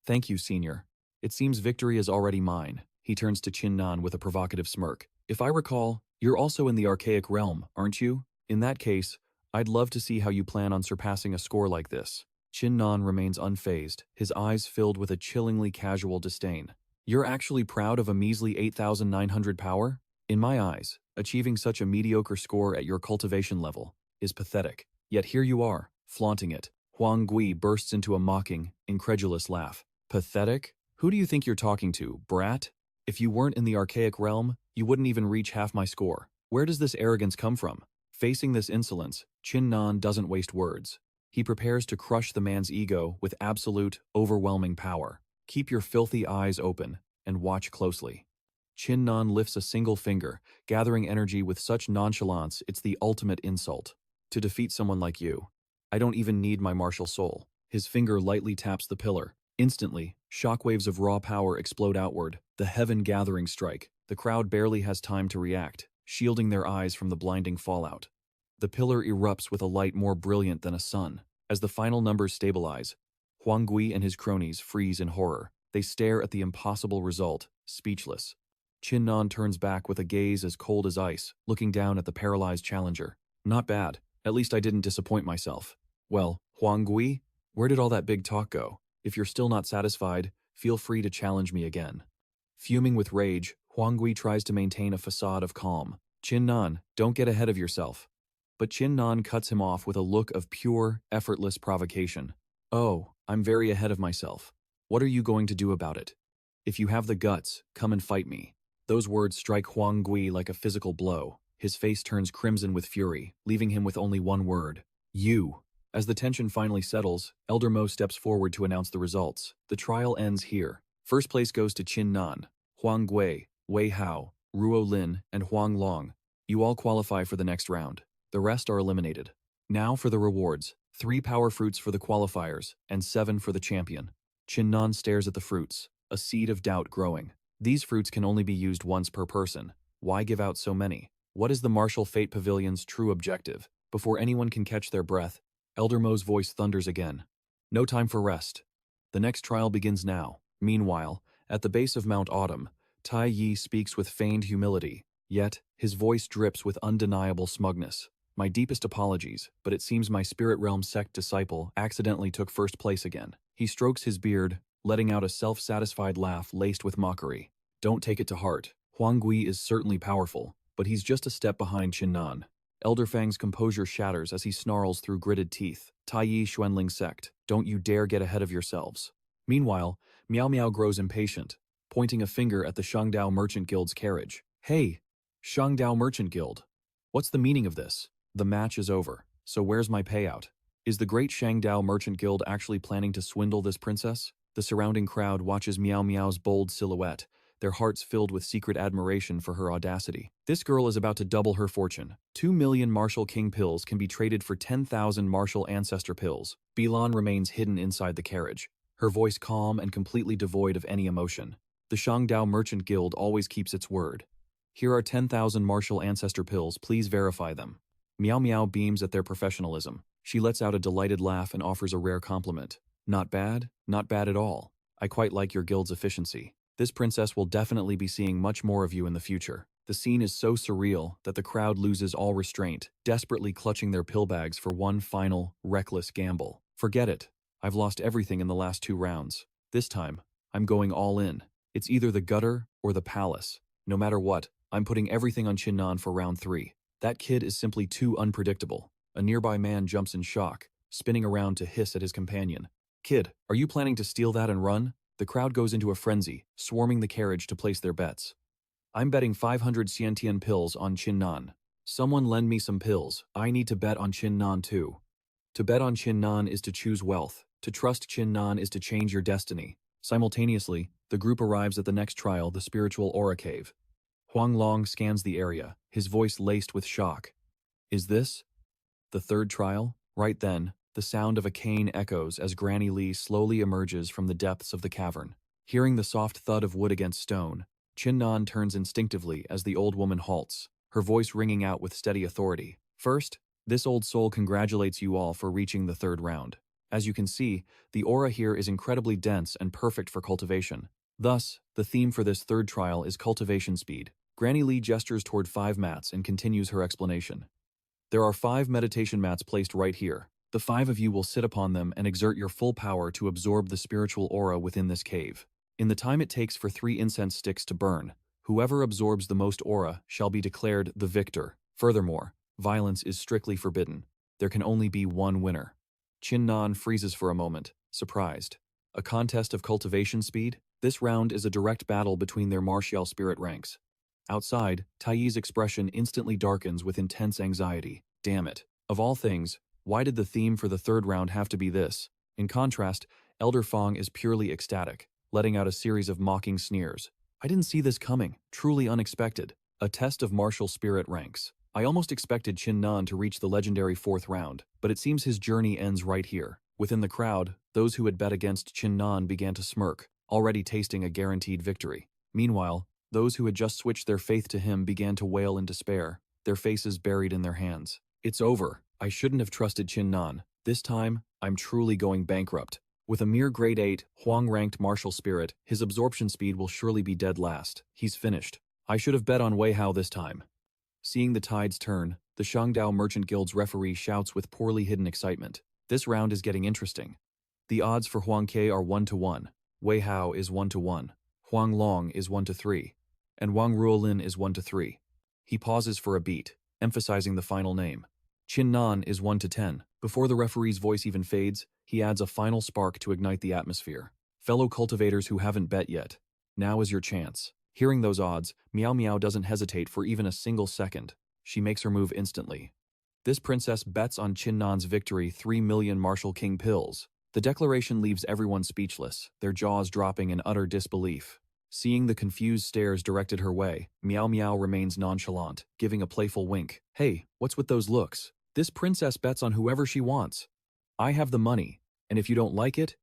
Thank you, senior. It seems victory is already mine. He turns to Qin Nan with a provocative smirk. If I recall, you're also in the archaic realm, aren't you? In that case, I'd love to see how you plan on surpassing a score like this. Qin Nan remains unfazed, his eyes filled with a chillingly casual disdain. You're actually proud of a measly 8,900 power? In my eyes, achieving such a mediocre score at your cultivation level is pathetic. Yet here you are, flaunting it. Huang Gui bursts into a mocking, incredulous laugh. Pathetic? Who do you think you're talking to, brat? If you weren't in the archaic realm, you wouldn't even reach half my score. Where does this arrogance come from? Facing this insolence, Qin Nan doesn't waste words. He prepares to crush the man's ego with absolute, overwhelming power. Keep your filthy eyes open and watch closely. Qin Nan lifts a single finger, gathering energy with such nonchalance it's the ultimate insult. To defeat someone like you, I don't even need my martial soul. His finger lightly taps the pillar. Instantly, shockwaves of raw power explode outward, the heaven-gathering strike. The crowd barely has time to react, shielding their eyes from the blinding fallout. The pillar erupts with a light more brilliant than a sun. As the final numbers stabilize, Huang Gui and his cronies freeze in horror. They stare at the impossible result, speechless. Qin Nan turns back with a gaze as cold as ice, looking down at the paralyzed challenger. Not bad. At least I didn't disappoint myself. Well, Huang Gui, where did all that big talk go? If you're still not satisfied, feel free to challenge me again. Fuming with rage, Huang Gui tries to maintain a facade of calm. Qin Nan, don't get ahead of yourself. But Qin Nan cuts him off with a look of pure, effortless provocation. Oh, I'm very ahead of myself. What are you going to do about it? If you have the guts, come and fight me. Those words strike Huang Gui like a physical blow. His face turns crimson with fury, leaving him with only one word. You. As the tension finally settles, Elder Mo steps forward to announce the results. The trial ends here. First place goes to Qin Nan, Huang Gui, Wei Hao, Ruo Lin, and Huang Long. You all qualify for the next round. The rest are eliminated. Now for the rewards. 3 power fruits for the qualifiers, and 7 for the champion. Qin Nan stares at the fruits, a seed of doubt growing. These fruits can only be used once per person. Why give out so many? What is the Martial Fate Pavilion's true objective? Before anyone can catch their breath, Elder Mo's voice thunders again. No time for rest. The next trial begins now. Meanwhile, at the base of Mount Autumn, Tai Yi speaks with feigned humility, yet his voice drips with undeniable smugness. My deepest apologies, but it seems my Spirit Realm sect disciple accidentally took first place again. He strokes his beard, letting out a self-satisfied laugh laced with mockery. Don't take it to heart. Huang Gui is certainly powerful, but he's just a step behind Qin Nan. Elder Fang's composure shatters as he snarls through gritted teeth. Tai Yi Xuanling sect, don't you dare get ahead of yourselves. Meanwhile, Miao Miao grows impatient, pointing a finger at the Shangdao Merchant Guild's carriage. Hey, Shangdao Merchant Guild. What's the meaning of this? The match is over, so where's my payout? Is the great Shangdao Merchant Guild actually planning to swindle this princess? The surrounding crowd watches Miao Miao's bold silhouette, their hearts filled with secret admiration for her audacity. This girl is about to double her fortune. 2 million Martial King pills can be traded for 10,000 Martial Ancestor pills. Bilan remains hidden inside the carriage, her voice calm and completely devoid of any emotion. The Shangdao Merchant Guild always keeps its word. Here are 10,000 Martial Ancestor pills, please verify them. Miao Miao beams at their professionalism. She lets out a delighted laugh and offers a rare compliment. Not bad at all. I quite like your guild's efficiency. This princess will definitely be seeing much more of you in the future. The scene is so surreal that the crowd loses all restraint, desperately clutching their pill bags for one final, reckless gamble. Forget it. I've lost everything in the last 2 rounds. This time, I'm going all in. It's either the gutter or the palace. No matter what, I'm putting everything on Qin Nan for round 3. That kid is simply too unpredictable. A nearby man jumps in shock, spinning around to hiss at his companion. Kid, are you planning to steal that and run? The crowd goes into a frenzy, swarming the carriage to place their bets. I'm betting 500 Xiantian pills on Qin Nan. Someone lend me some pills. I need to bet on Qin Nan too. To bet on Qin Nan is to choose wealth. To trust Qin Nan is to change your destiny. Simultaneously, the group arrives at the next trial, the spiritual aura cave. Huang Long scans the area, his voice laced with shock. Is this the third trial? Right then, the sound of a cane echoes as Granny Lee slowly emerges from the depths of the cavern. Hearing the soft thud of wood against stone, Qin Nan turns instinctively as the old woman halts, her voice ringing out with steady authority. First, this old soul congratulates you all for reaching the 3rd round. As you can see, the aura here is incredibly dense and perfect for cultivation. Thus, the theme for this 3rd trial is cultivation speed. Granny Lee gestures toward 5 mats and continues her explanation. There are 5 meditation mats placed right here. The 5 of you will sit upon them and exert your full power to absorb the spiritual aura within this cave. In the time it takes for 3 incense sticks to burn, whoever absorbs the most aura shall be declared the victor. Furthermore, violence is strictly forbidden. There can only be one winner. Qin Nan freezes for a moment, surprised. A contest of cultivation speed? This round is a direct battle between their martial spirit ranks. Outside, Tai Yi's expression instantly darkens with intense anxiety. Damn it. Of all things, why did the theme for the 3rd round have to be this? In contrast, Elder Fang is purely ecstatic, letting out a series of mocking sneers. I didn't see this coming, truly unexpected. A test of martial spirit ranks. I almost expected Qin Nan to reach the legendary 4th round, but it seems his journey ends right here. Within the crowd, those who had bet against Qin Nan began to smirk, already tasting a guaranteed victory. Meanwhile, those who had just switched their faith to him began to wail in despair, their faces buried in their hands. It's over. I shouldn't have trusted Qin Nan. This time, I'm truly going bankrupt. With a mere grade 8, Huang-ranked martial spirit, his absorption speed will surely be dead last. He's finished. I should have bet on Wei Hao this time. Seeing the tides turn, the Shangdao Merchant Guild's referee shouts with poorly hidden excitement. This round is getting interesting. The odds for Huang Ke are 1-1. Wei Hao is 1-1. Huang Long is 1-3. And Wang Ruolin is 1-3. He pauses for a beat, emphasizing the final name. Qin Nan is 1-10. Before the referee's voice even fades, he adds a final spark to ignite the atmosphere. Fellow cultivators who haven't bet yet, now is your chance. Hearing those odds, Miao Miao doesn't hesitate for even a single second. She makes her move instantly. This princess bets on Qin Nan's victory 3 million Martial King pills. The declaration leaves everyone speechless, their jaws dropping in utter disbelief. Seeing the confused stares directed her way, Miao Miao remains nonchalant, giving a playful wink. Hey, what's with those looks? This princess bets on whoever she wants. I have the money, and if you don't like it,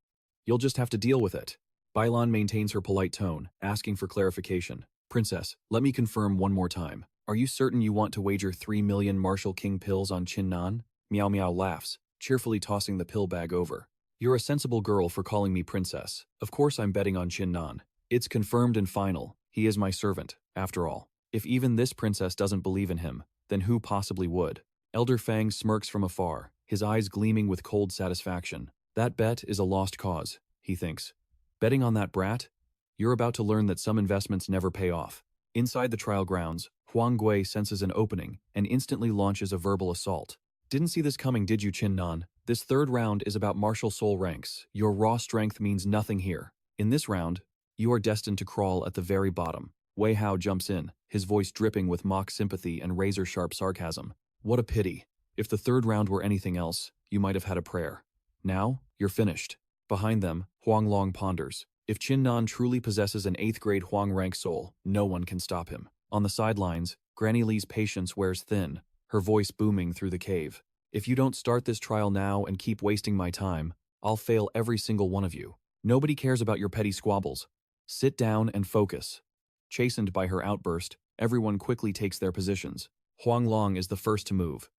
you'll just have to deal with it. Bailan maintains her polite tone, asking for clarification. Princess, let me confirm one more time. Are you certain you want to wager 3 million Marshall King pills on Chin Nan? Meow Meow laughs, cheerfully tossing the pill bag over. You're a sensible girl for calling me princess. Of course I'm betting on Chin Nan. It's confirmed and final. He is my servant, after all. If even this princess doesn't believe in him, then who possibly would? Elder Fang smirks from afar, his eyes gleaming with cold satisfaction. That bet is a lost cause, he thinks. Betting on that brat? You're about to learn that some investments never pay off. Inside the trial grounds, Huang Gui senses an opening and instantly launches a verbal assault. Didn't see this coming, did you, Chin Nan? This third round is about martial soul ranks. Your raw strength means nothing here. In this round, you are destined to crawl at the very bottom. Wei Hao jumps in, his voice dripping with mock sympathy and razor-sharp sarcasm. What a pity. If the third round were anything else, you might have had a prayer. Now, you're finished. Behind them, Huang Long ponders. If Chin Nan truly possesses an 8th grade Huang rank soul, no one can stop him. On the sidelines, Granny Li's patience wears thin, her voice booming through the cave. If you don't start this trial now and keep wasting my time, I'll fail every single one of you. Nobody cares about your petty squabbles. Sit down and focus. Chastened by her outburst, everyone quickly takes their positions. Huang Long is the first to move.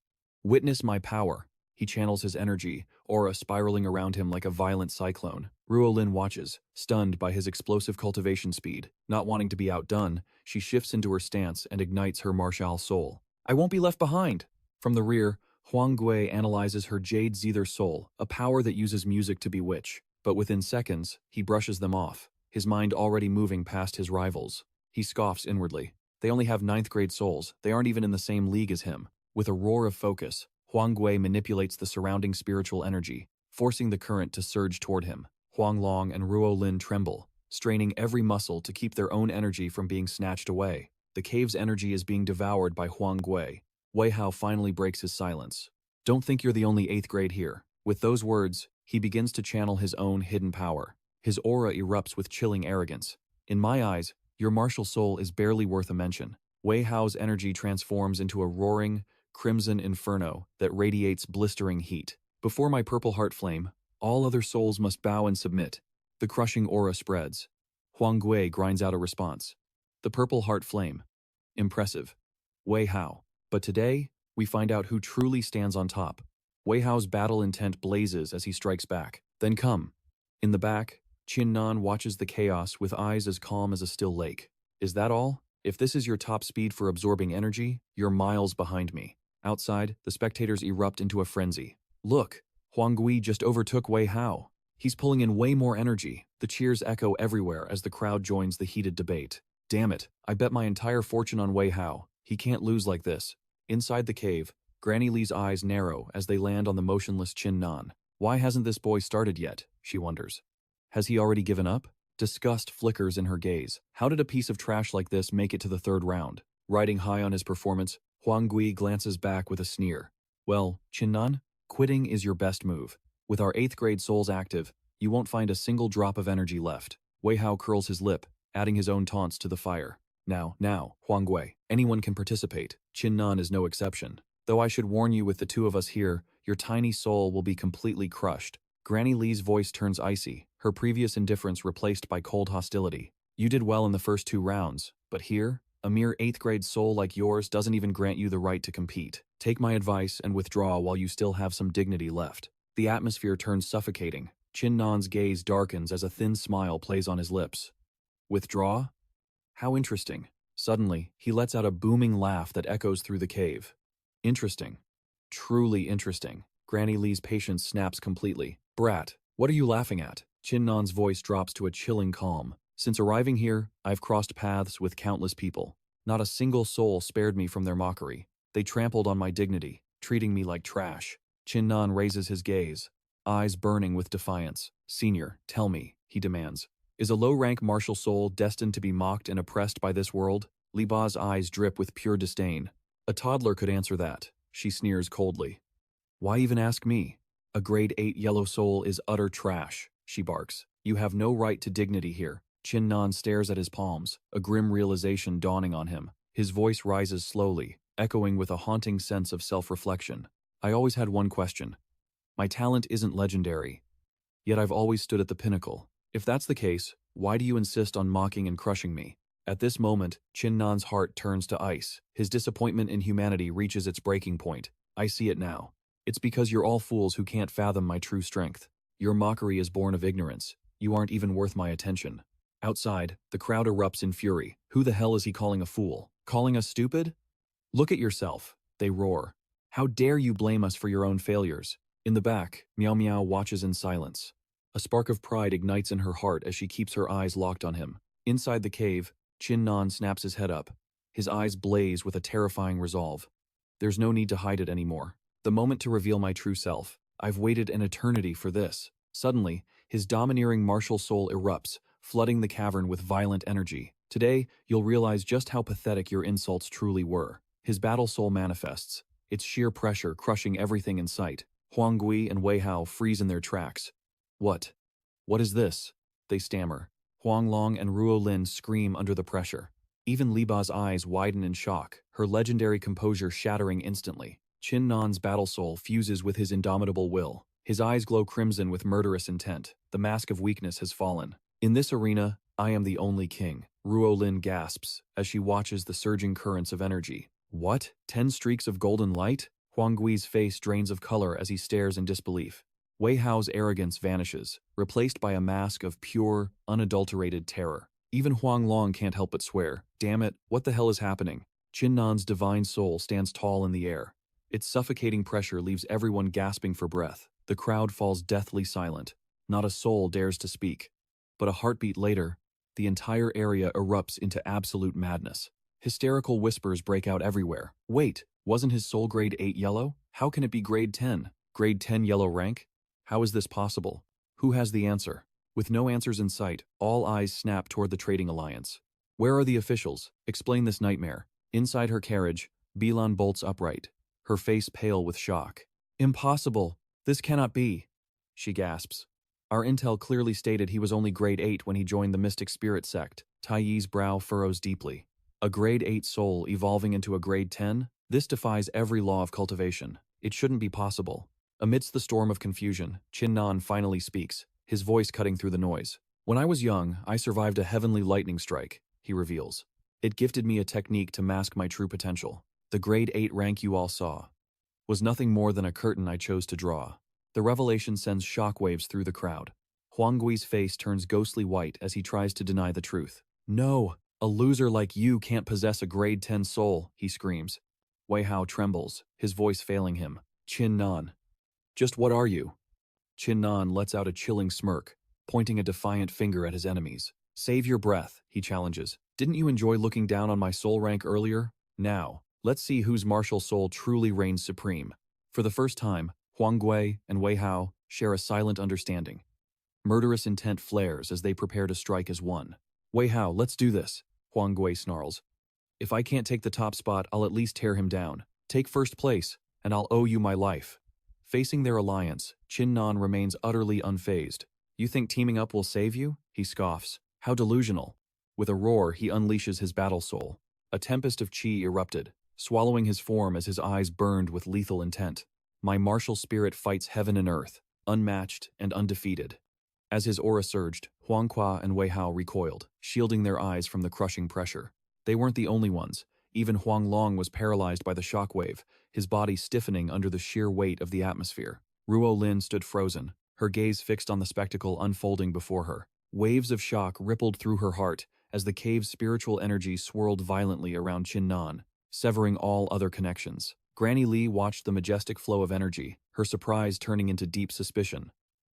Witness my power. He channels his energy, aura spiraling around him like a violent cyclone. Ruolin watches, stunned by his explosive cultivation speed. Not wanting to be outdone, she shifts into her stance and ignites her martial soul. I won't be left behind! From the rear, Huang Gui analyzes her Jade Zither soul, a power that uses music to bewitch. But within seconds, he brushes them off, his mind already moving past his rivals. He scoffs inwardly. They only have 9th grade souls, they aren't even in the same league as him. With a roar of focus, Huang Gui manipulates the surrounding spiritual energy, forcing the current to surge toward him. Huang Long and Ruo Lin tremble, straining every muscle to keep their own energy from being snatched away. The cave's energy is being devoured by Huang Gui. Wei Hao finally breaks his silence. Don't think you're the only 8th grade here. With those words, he begins to channel his own hidden power. His aura erupts with chilling arrogance. In my eyes, your martial soul is barely worth a mention. Wei Hao's energy transforms into a roaring, crimson inferno that radiates blistering heat. Before my purple heart flame, all other souls must bow and submit. The crushing aura spreads. Huang Gui grinds out a response. The purple heart flame. Impressive. Wei Hao. But today, we find out who truly stands on top. Wei Hao's battle intent blazes as he strikes back. Then come. In the back, Chin Nan watches the chaos with eyes as calm as a still lake. Is that all? If this is your top speed for absorbing energy, you're miles behind me. Outside, the spectators erupt into a frenzy. Look, Huang Gui just overtook Wei Hao. He's pulling in way more energy. The cheers echo everywhere as the crowd joins the heated debate. Damn it, I bet my entire fortune on Wei Hao. He can't lose like this. Inside the cave, Granny Li's eyes narrow as they land on the motionless Chin Nan. Why hasn't this boy started yet, she wonders. Has he already given up? Disgust flickers in her gaze. How did a piece of trash like this make it to the third round? Riding high on his performance, Huang Gui glances back with a sneer. Well, Chin Nan, quitting is your best move. With our 8th grade souls active, you won't find a single drop of energy left. Wei Hao curls his lip, adding his own taunts to the fire. Now, Huang Gui, anyone can participate. Chin Nan is no exception. Though I should warn you, with the two of us here, your tiny soul will be completely crushed. Granny Li's voice turns icy, her previous indifference replaced by cold hostility. You did well in the first 2 rounds, but here, a mere 8th grade soul like yours doesn't even grant you the right to compete. Take my advice and withdraw while you still have some dignity left. The atmosphere turns suffocating. Chin Nan's gaze darkens as a thin smile plays on his lips. Withdraw? How interesting. Suddenly, he lets out a booming laugh that echoes through the cave. Interesting. Truly interesting. Granny Li's patience snaps completely. Brat, what are you laughing at? Chin Nan's voice drops to a chilling calm. Since arriving here, I've crossed paths with countless people. Not a single soul spared me from their mockery. They trampled on my dignity, treating me like trash. Chin Nan raises his gaze, eyes burning with defiance. Senior, tell me, he demands. Is a low-rank martial soul destined to be mocked and oppressed by this world? Li Ba's eyes drip with pure disdain. A toddler could answer that. She sneers coldly. Why even ask me? A grade 8 yellow soul is utter trash, she barks. You have no right to dignity here. Chin Nan stares at his palms, a grim realization dawning on him. His voice rises slowly, echoing with a haunting sense of self-reflection. I always had one question. My talent isn't legendary, yet I've always stood at the pinnacle. If that's the case, Why do you insist on mocking and crushing me? At this moment, Chin Nan's heart turns to ice. His disappointment in humanity reaches its breaking point. I see it now. It's because you're all fools who can't fathom my true strength. Your mockery is born of ignorance. You aren't even worth my attention. Outside, the crowd erupts in fury. Who the hell is he calling a fool? Calling us stupid? Look at yourself, they roar. How dare you blame us for your own failures? In the back, Meow Meow watches in silence. A spark of pride ignites in her heart as she keeps her eyes locked on him. Inside the cave, Chin Nan snaps his head up. His eyes blaze with a terrifying resolve. There's no need to hide it anymore. The moment to reveal my true self. I've waited an eternity for this. Suddenly, his domineering martial soul erupts, flooding the cavern with violent energy. Today, you'll realize just how pathetic your insults truly were. His battle soul manifests, its sheer pressure crushing everything in sight. Huang Gui and Wei Hao freeze in their tracks. What? What is this? They stammer. Huang Long and Ruo Lin scream under the pressure. Even Li Ba's eyes widen in shock, her legendary composure shattering instantly. Chin Nan's battle soul fuses with his indomitable will. His eyes glow crimson with murderous intent. The mask of weakness has fallen. In this arena, I am the only king. Ruo Lin gasps as she watches the surging currents of energy. What? 10 streaks of golden light? Huang Gui's face drains of color as he stares in disbelief. Wei Hao's arrogance vanishes, replaced by a mask of pure, unadulterated terror. Even Huang Long can't help but swear, damn it, what the hell is happening? Chin Nan's divine soul stands tall in the air. Its suffocating pressure leaves everyone gasping for breath. The crowd falls deathly silent. Not a soul dares to speak. But a heartbeat later, the entire area erupts into absolute madness. Hysterical whispers break out everywhere. Wait, wasn't his soul grade 8 yellow? How can it be grade 10? Grade 10 yellow rank? How is this possible? Who has the answer? With no answers in sight, all eyes snap toward the trading alliance. Where are the officials? Explain this nightmare. Inside her carriage, Bilan bolts upright, her face pale with shock. Impossible! This cannot be! She gasps. Our intel clearly stated he was only grade 8 when he joined the Mystic Spirit sect. Tai Yi's brow furrows deeply. A grade 8 soul evolving into a grade 10? This defies every law of cultivation. It shouldn't be possible. Amidst the storm of confusion, Chin Nan finally speaks, his voice cutting through the noise. When I was young, I survived a heavenly lightning strike, he reveals. It gifted me a technique to mask my true potential. The grade 8 rank you all saw was nothing more than a curtain I chose to draw. The revelation sends shockwaves through the crowd. Huang Gui's face turns ghostly white as he tries to deny the truth. No, a loser like you can't possess a grade 10 soul, he screams. Wei Hao trembles, his voice failing him. Chin Nan. Just what are you? Chin Nan lets out a chilling smirk, pointing a defiant finger at his enemies. Save your breath, he challenges. Didn't you enjoy looking down on my soul rank earlier? Now, let's see whose martial soul truly reigns supreme. For the first time, Huang Gui and Wei Hao share a silent understanding. Murderous intent flares as they prepare to strike as one. Wei Hao, let's do this, Huang Gui snarls. If I can't take the top spot, I'll at least tear him down. Take first place, and I'll owe you my life. Facing their alliance, Chin Nan remains utterly unfazed. You think teaming up will save you? He scoffs. How delusional. With a roar, he unleashes his battle soul. A tempest of chi erupted, swallowing his form as his eyes burned with lethal intent. My martial spirit fights heaven and earth, unmatched and undefeated. As his aura surged, Huang Qua and Wei Hao recoiled, shielding their eyes from the crushing pressure. They weren't the only ones. Even Huang Long was paralyzed by the shockwave, his body stiffening under the sheer weight of the atmosphere. Ruo Lin stood frozen, her gaze fixed on the spectacle unfolding before her. Waves of shock rippled through her heart as the cave's spiritual energy swirled violently around Chin Nan, severing all other connections. Granny Li watched the majestic flow of energy, her surprise turning into deep suspicion.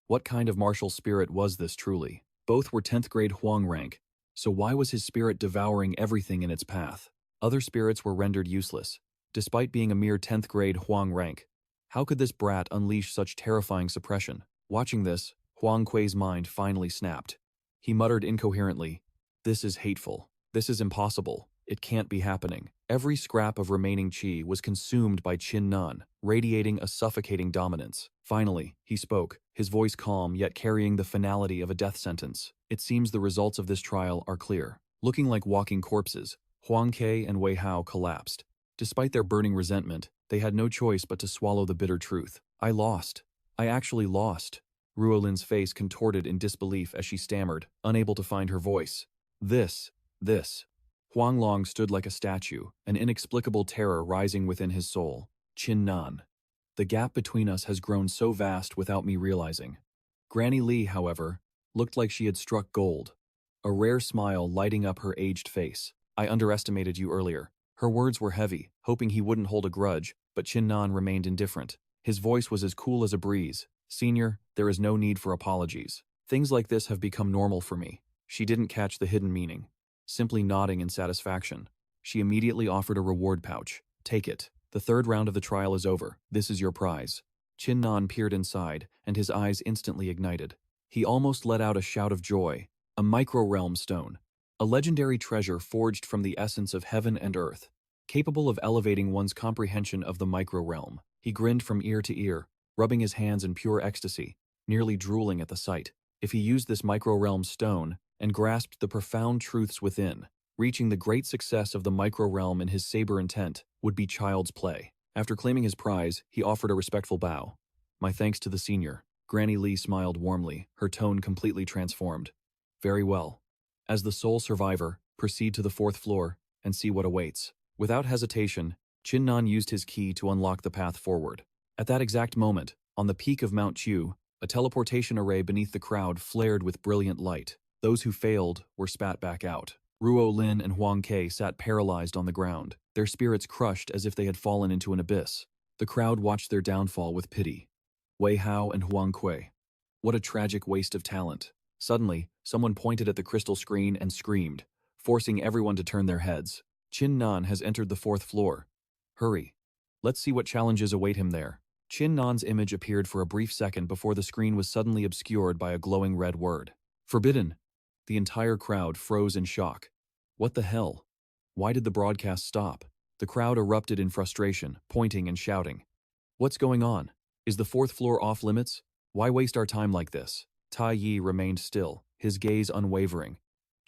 What kind of martial spirit was this truly? Both were 10th grade Huang rank, so why was his spirit devouring everything in its path? Other spirits were rendered useless. Despite being a mere 10th grade Huang rank, how could this brat unleash such terrifying suppression? Watching this, Huang Kui's mind finally snapped. He muttered incoherently, "This is hateful. This is impossible. It can't be happening." Every scrap of remaining chi was consumed by Chin Nan, radiating a suffocating dominance. Finally, he spoke, his voice calm yet carrying the finality of a death sentence. It seems the results of this trial are clear. Looking like walking corpses, Huang Ke and Wei Hao collapsed. Despite their burning resentment, they had no choice but to swallow the bitter truth. I lost. I actually lost. Ruolin's face contorted in disbelief as she stammered, unable to find her voice. This. Huang Long stood like a statue, an inexplicable terror rising within his soul. Qin Nan. The gap between us has grown so vast without me realizing. Granny Li, however, looked like she had struck gold. A rare smile lighting up her aged face. I underestimated you earlier. Her words were heavy, hoping he wouldn't hold a grudge, but Qin Nan remained indifferent. His voice was as cool as a breeze. Senior, there is no need for apologies. Things like this have become normal for me. She didn't catch the hidden meaning. Simply nodding in satisfaction. She immediately offered a reward pouch. Take it. The third round of the trial is over. This is your prize. Qin Nan peered inside, and his eyes instantly ignited. He almost let out a shout of joy. A micro-realm stone. A legendary treasure forged from the essence of heaven and earth, capable of elevating one's comprehension of the micro-realm. He grinned from ear to ear, rubbing his hands in pure ecstasy, nearly drooling at the sight. If he used this micro-realm stone and grasped the profound truths within, reaching the great success of the micro-realm in his saber intent would be child's play. After claiming his prize, he offered a respectful bow. My thanks to the senior. Granny Li smiled warmly, her tone completely transformed. Very well. As the sole survivor, proceed to the fourth floor and see what awaits. Without hesitation, Qin Nan used his key to unlock the path forward. At that exact moment, on the peak of Mount Chu, a teleportation array beneath the crowd flared with brilliant light. Those who failed were spat back out. Ruo Lin and Huang Ke sat paralyzed on the ground, their spirits crushed as if they had fallen into an abyss. The crowd watched their downfall with pity. Wei Hao and Huang Kui. What a tragic waste of talent. Suddenly, someone pointed at the crystal screen and screamed, forcing everyone to turn their heads. Qin Nan has entered the fourth floor. Hurry. Let's see what challenges await him there. Qin Nan's image appeared for a brief second before the screen was suddenly obscured by a glowing red word. Forbidden. The entire crowd froze in shock. What the hell? Why did the broadcast stop? The crowd erupted in frustration, pointing and shouting. What's going on? Is the fourth floor off limits? Why waste our time like this? Tai Yi remained still, his gaze unwavering.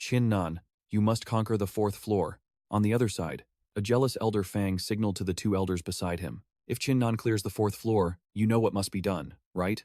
Qin Nan, you must conquer the fourth floor. On the other side, a jealous Elder Fang signaled to the two elders beside him. If Qin Nan clears the fourth floor, you know what must be done, right?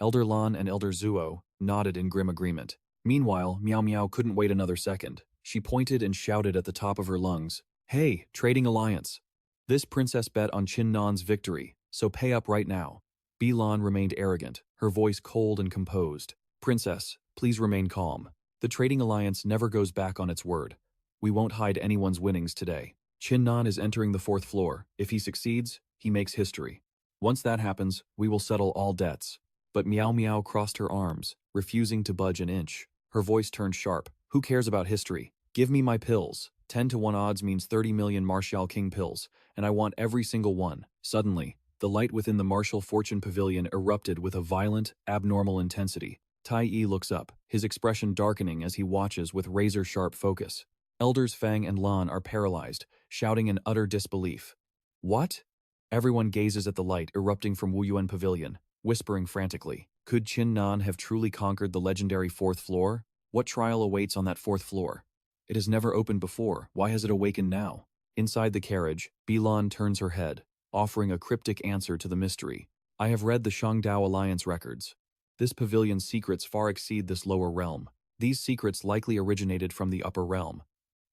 Elder Lan and Elder Zuo nodded in grim agreement. Meanwhile, Miao Miao couldn't wait another second. She pointed and shouted at the top of her lungs. Hey, Trading Alliance. This princess bet on Qin Nan's victory, so pay up right now. Bilan remained arrogant, her voice cold and composed. Princess, please remain calm. The Trading Alliance never goes back on its word. We won't hide anyone's winnings today. Qin Nan is entering the fourth floor. If he succeeds, he makes history. Once that happens, we will settle all debts. But Miao Miao crossed her arms, refusing to budge an inch. Her voice turned sharp. Who cares about history? Give me my pills. 10-to-1 odds means 30 million Martial King pills, and I want every single one. Suddenly, the light within the Martial Fortune Pavilion erupted with a violent, abnormal intensity. Tai Yi looks up, his expression darkening as he watches with razor-sharp focus. Elders Fang and Lan are paralyzed, shouting in utter disbelief. What? Everyone gazes at the light erupting from Wuyuan Pavilion, whispering frantically. Could Qin Nan have truly conquered the legendary fourth floor? What trial awaits on that fourth floor? It has never opened before. Why has it awakened now? Inside the carriage, Bilan turns her head, offering a cryptic answer to the mystery. I have read the Shangdao Alliance records. This pavilion's secrets far exceed this lower realm. These secrets likely originated from the upper realm.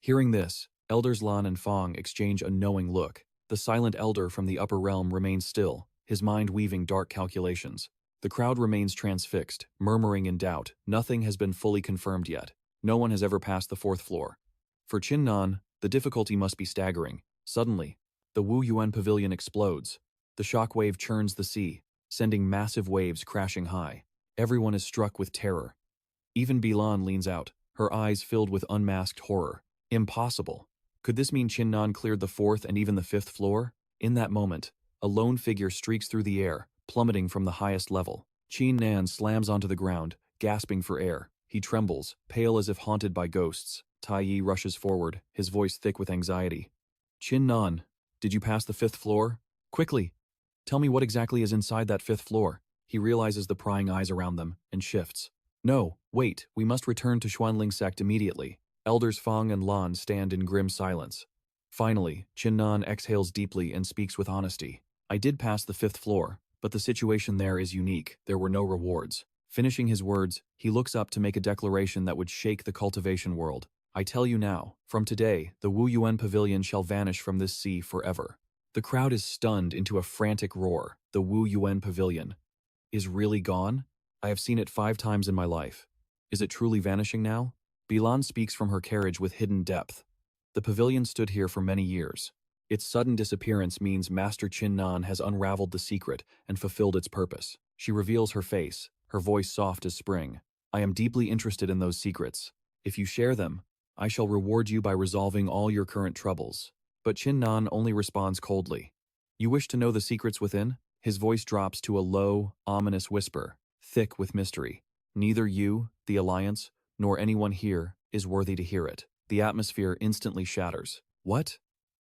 Hearing this, Elders Lan and Fang exchange a knowing look. The silent elder from the upper realm remains still, his mind weaving dark calculations. The crowd remains transfixed, murmuring in doubt. Nothing has been fully confirmed yet. No one has ever passed the fourth floor. For Qin Nan, the difficulty must be staggering. Suddenly, the Wu Yuan Pavilion explodes. The shockwave churns the sea, sending massive waves crashing high. Everyone is struck with terror. Even Bilan leans out, her eyes filled with unmasked horror. Impossible. Could this mean Qin Nan cleared the fourth and even the fifth floor? In that moment, a lone figure streaks through the air, plummeting from the highest level. Qin Nan slams onto the ground, gasping for air. He trembles, pale as if haunted by ghosts. Tai Yi rushes forward, his voice thick with anxiety. Qin Nan, did you pass the fifth floor? Quickly! Tell me what exactly is inside that fifth floor. He realizes the prying eyes around them, and shifts. No, wait, we must return to Xuanling sect immediately. Elders Fang and Lan stand in grim silence. Finally, Qin Nan exhales deeply and speaks with honesty. I did pass the fifth floor, but the situation there is unique. There were no rewards. Finishing his words, he looks up to make a declaration that would shake the cultivation world. I tell you now, from today, the Wu Yuan Pavilion shall vanish from this sea forever. The crowd is stunned into a frantic roar. The Wu Yuan Pavilion is really gone? I have seen it 5 times in my life. Is it truly vanishing now? Bilan speaks from her carriage with hidden depth. The pavilion stood here for many years. Its sudden disappearance means Master Qin Nan has unraveled the secret and fulfilled its purpose. She reveals her face, her voice soft as spring. I am deeply interested in those secrets. If you share them, I shall reward you by resolving all your current troubles. But Qin Nan only responds coldly. You wish to know the secrets within? His voice drops to a low, ominous whisper, thick with mystery. Neither you, the Alliance, nor anyone here is worthy to hear it. The atmosphere instantly shatters. What?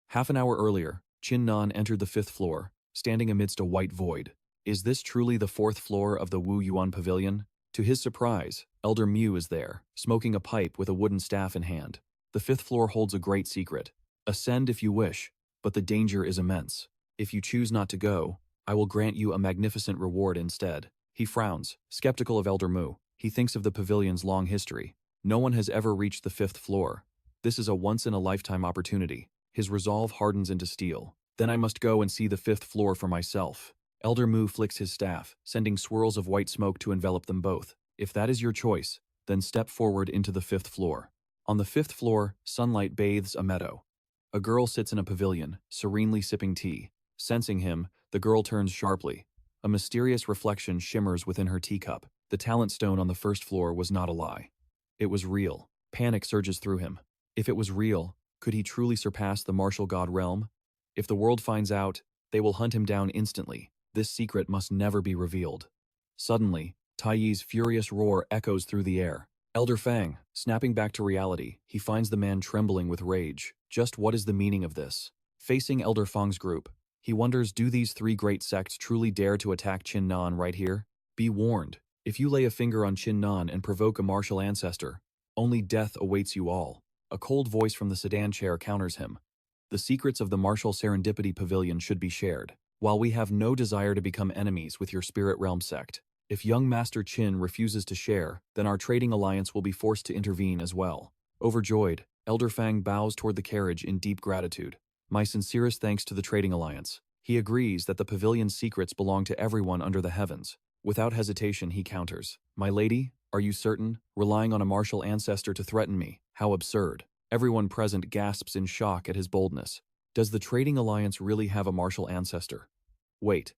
Half an hour earlier, Qin Nan entered the 5th floor, standing amidst a white void. Is this truly the 4th floor of the Wu Yuan Pavilion? To his surprise, Elder Mu is there, smoking a pipe with a wooden staff in hand. The 5th floor holds a great secret. Ascend if you wish, but the danger is immense. If you choose not to go, I will grant you a magnificent reward instead. He frowns, skeptical of Elder Mu. He thinks of the pavilion's long history. No one has ever reached the 5th floor. This is a once-in-a-lifetime opportunity. His resolve hardens into steel. Then I must go and see the 5th floor for myself. Elder Mu flicks his staff, sending swirls of white smoke to envelop them both. If that is your choice, then step forward into the 5th floor. On the 5th floor, sunlight bathes a meadow. A girl sits in a pavilion, serenely sipping tea. Sensing him, the girl turns sharply. A mysterious reflection shimmers within her teacup. The talent stone on the 1st floor was not a lie. It was real. Panic surges through him. If it was real, could he truly surpass the martial god realm? If the world finds out, they will hunt him down instantly. This secret must never be revealed. Suddenly, Tai Yi's furious roar echoes through the air. Elder Fang, snapping back to reality, he finds the man trembling with rage. Just what is the meaning of this? Facing Elder Fang's group, he wonders, do these 3 great sects truly dare to attack Qin Nan right here? Be warned, if you lay a finger on Qin Nan and provoke a martial ancestor, only death awaits you all. A cold voice from the sedan chair counters him. The secrets of the Martial Serendipity Pavilion should be shared. While we have no desire to become enemies with your Spirit Realm sect, if young Master Qin refuses to share, then our trading alliance will be forced to intervene as well. Overjoyed, Elder Fang bows toward the carriage in deep gratitude. My sincerest thanks to the trading alliance. He agrees that the pavilion's secrets belong to everyone under the heavens. Without hesitation, he counters. My lady, are you certain? Relying on a martial ancestor to threaten me? How absurd. Everyone present gasps in shock at his boldness. Does the trading alliance really have a martial ancestor? Wait,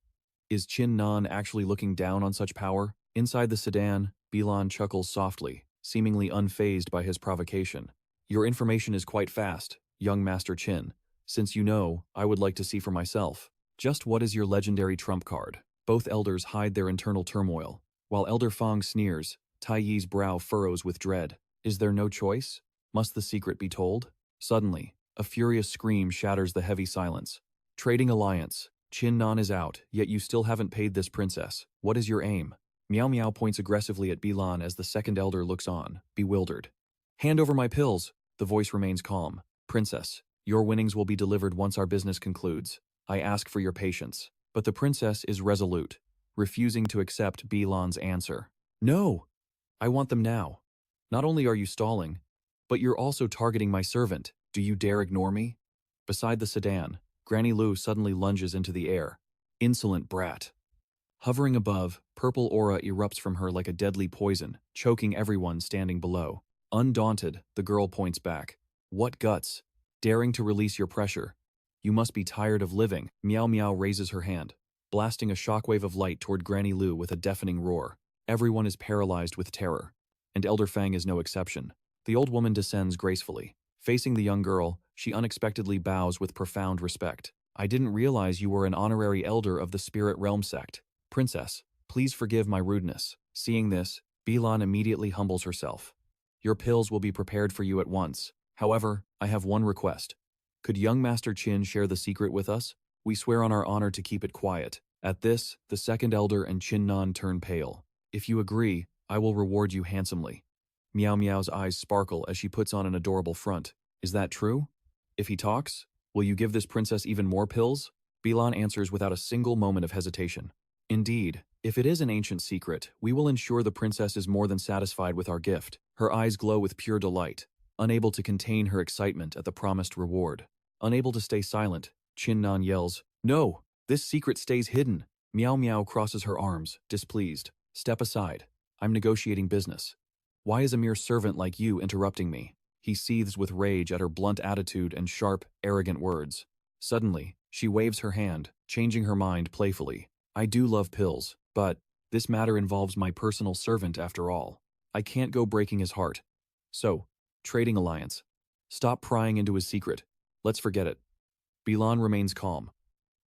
is Qin Nan actually looking down on such power? Inside the sedan, Bilan chuckles softly, seemingly unfazed by his provocation. Your information is quite fast, young Master Qin. Since you know, I would like to see for myself. Just what is your legendary trump card? Both elders hide their internal turmoil. While Elder Fang sneers, Tai Yi's brow furrows with dread. Is there no choice? Must the secret be told? Suddenly, a furious scream shatters the heavy silence. Trading alliance. Qin Nan is out, yet you still haven't paid this princess. What is your aim? Meow Meow points aggressively at Bilan as the second elder looks on, bewildered. Hand over my pills. The voice remains calm. Princess, your winnings will be delivered once our business concludes. I ask for your patience. But the princess is resolute, refusing to accept Bilan's answer. No! I want them now. Not only are you stalling, but you're also targeting my servant. Do you dare ignore me? Beside the sedan, Granny Lu suddenly lunges into the air. Insolent brat. Hovering above, purple aura erupts from her like a deadly poison, choking everyone standing below. Undaunted, the girl points back. What guts? Daring to release your pressure. You must be tired of living. Meow Meow raises her hand, blasting a shockwave of light toward Granny Lu with a deafening roar. Everyone is paralyzed with terror, and Elder Fang is no exception. The old woman descends gracefully. Facing the young girl, she unexpectedly bows with profound respect. I didn't realize you were an honorary elder of the Spirit Realm sect. Princess, please forgive my rudeness. Seeing this, Bilan immediately humbles herself. Your pills will be prepared for you at once. However, I have one request. Could young Master Qin share the secret with us? We swear on our honor to keep it quiet. At this, the second elder and Qin Nan turn pale. If you agree, I will reward you handsomely. Meow Meow's eyes sparkle as she puts on an adorable front. Is that true? If he talks, will you give this princess even more pills? Bilan answers without a single moment of hesitation. Indeed, If it is an ancient secret, we will ensure the princess is more than satisfied with our gift. Her eyes glow with pure delight, unable to contain her excitement at the promised reward. Unable to stay silent, Chinnan yells, "No! This secret stays hidden!" Meow Meow crosses her arms, displeased. "Step aside. I'm negotiating business. Why is a mere servant like you interrupting me?" He seethes with rage at her blunt attitude and sharp, arrogant words. Suddenly, she waves her hand, changing her mind playfully. "I do love pills, but this matter involves my personal servant after all. I can't go breaking his heart. So, trading alliance. Stop prying into his secret. Let's forget it." Bilan remains calm.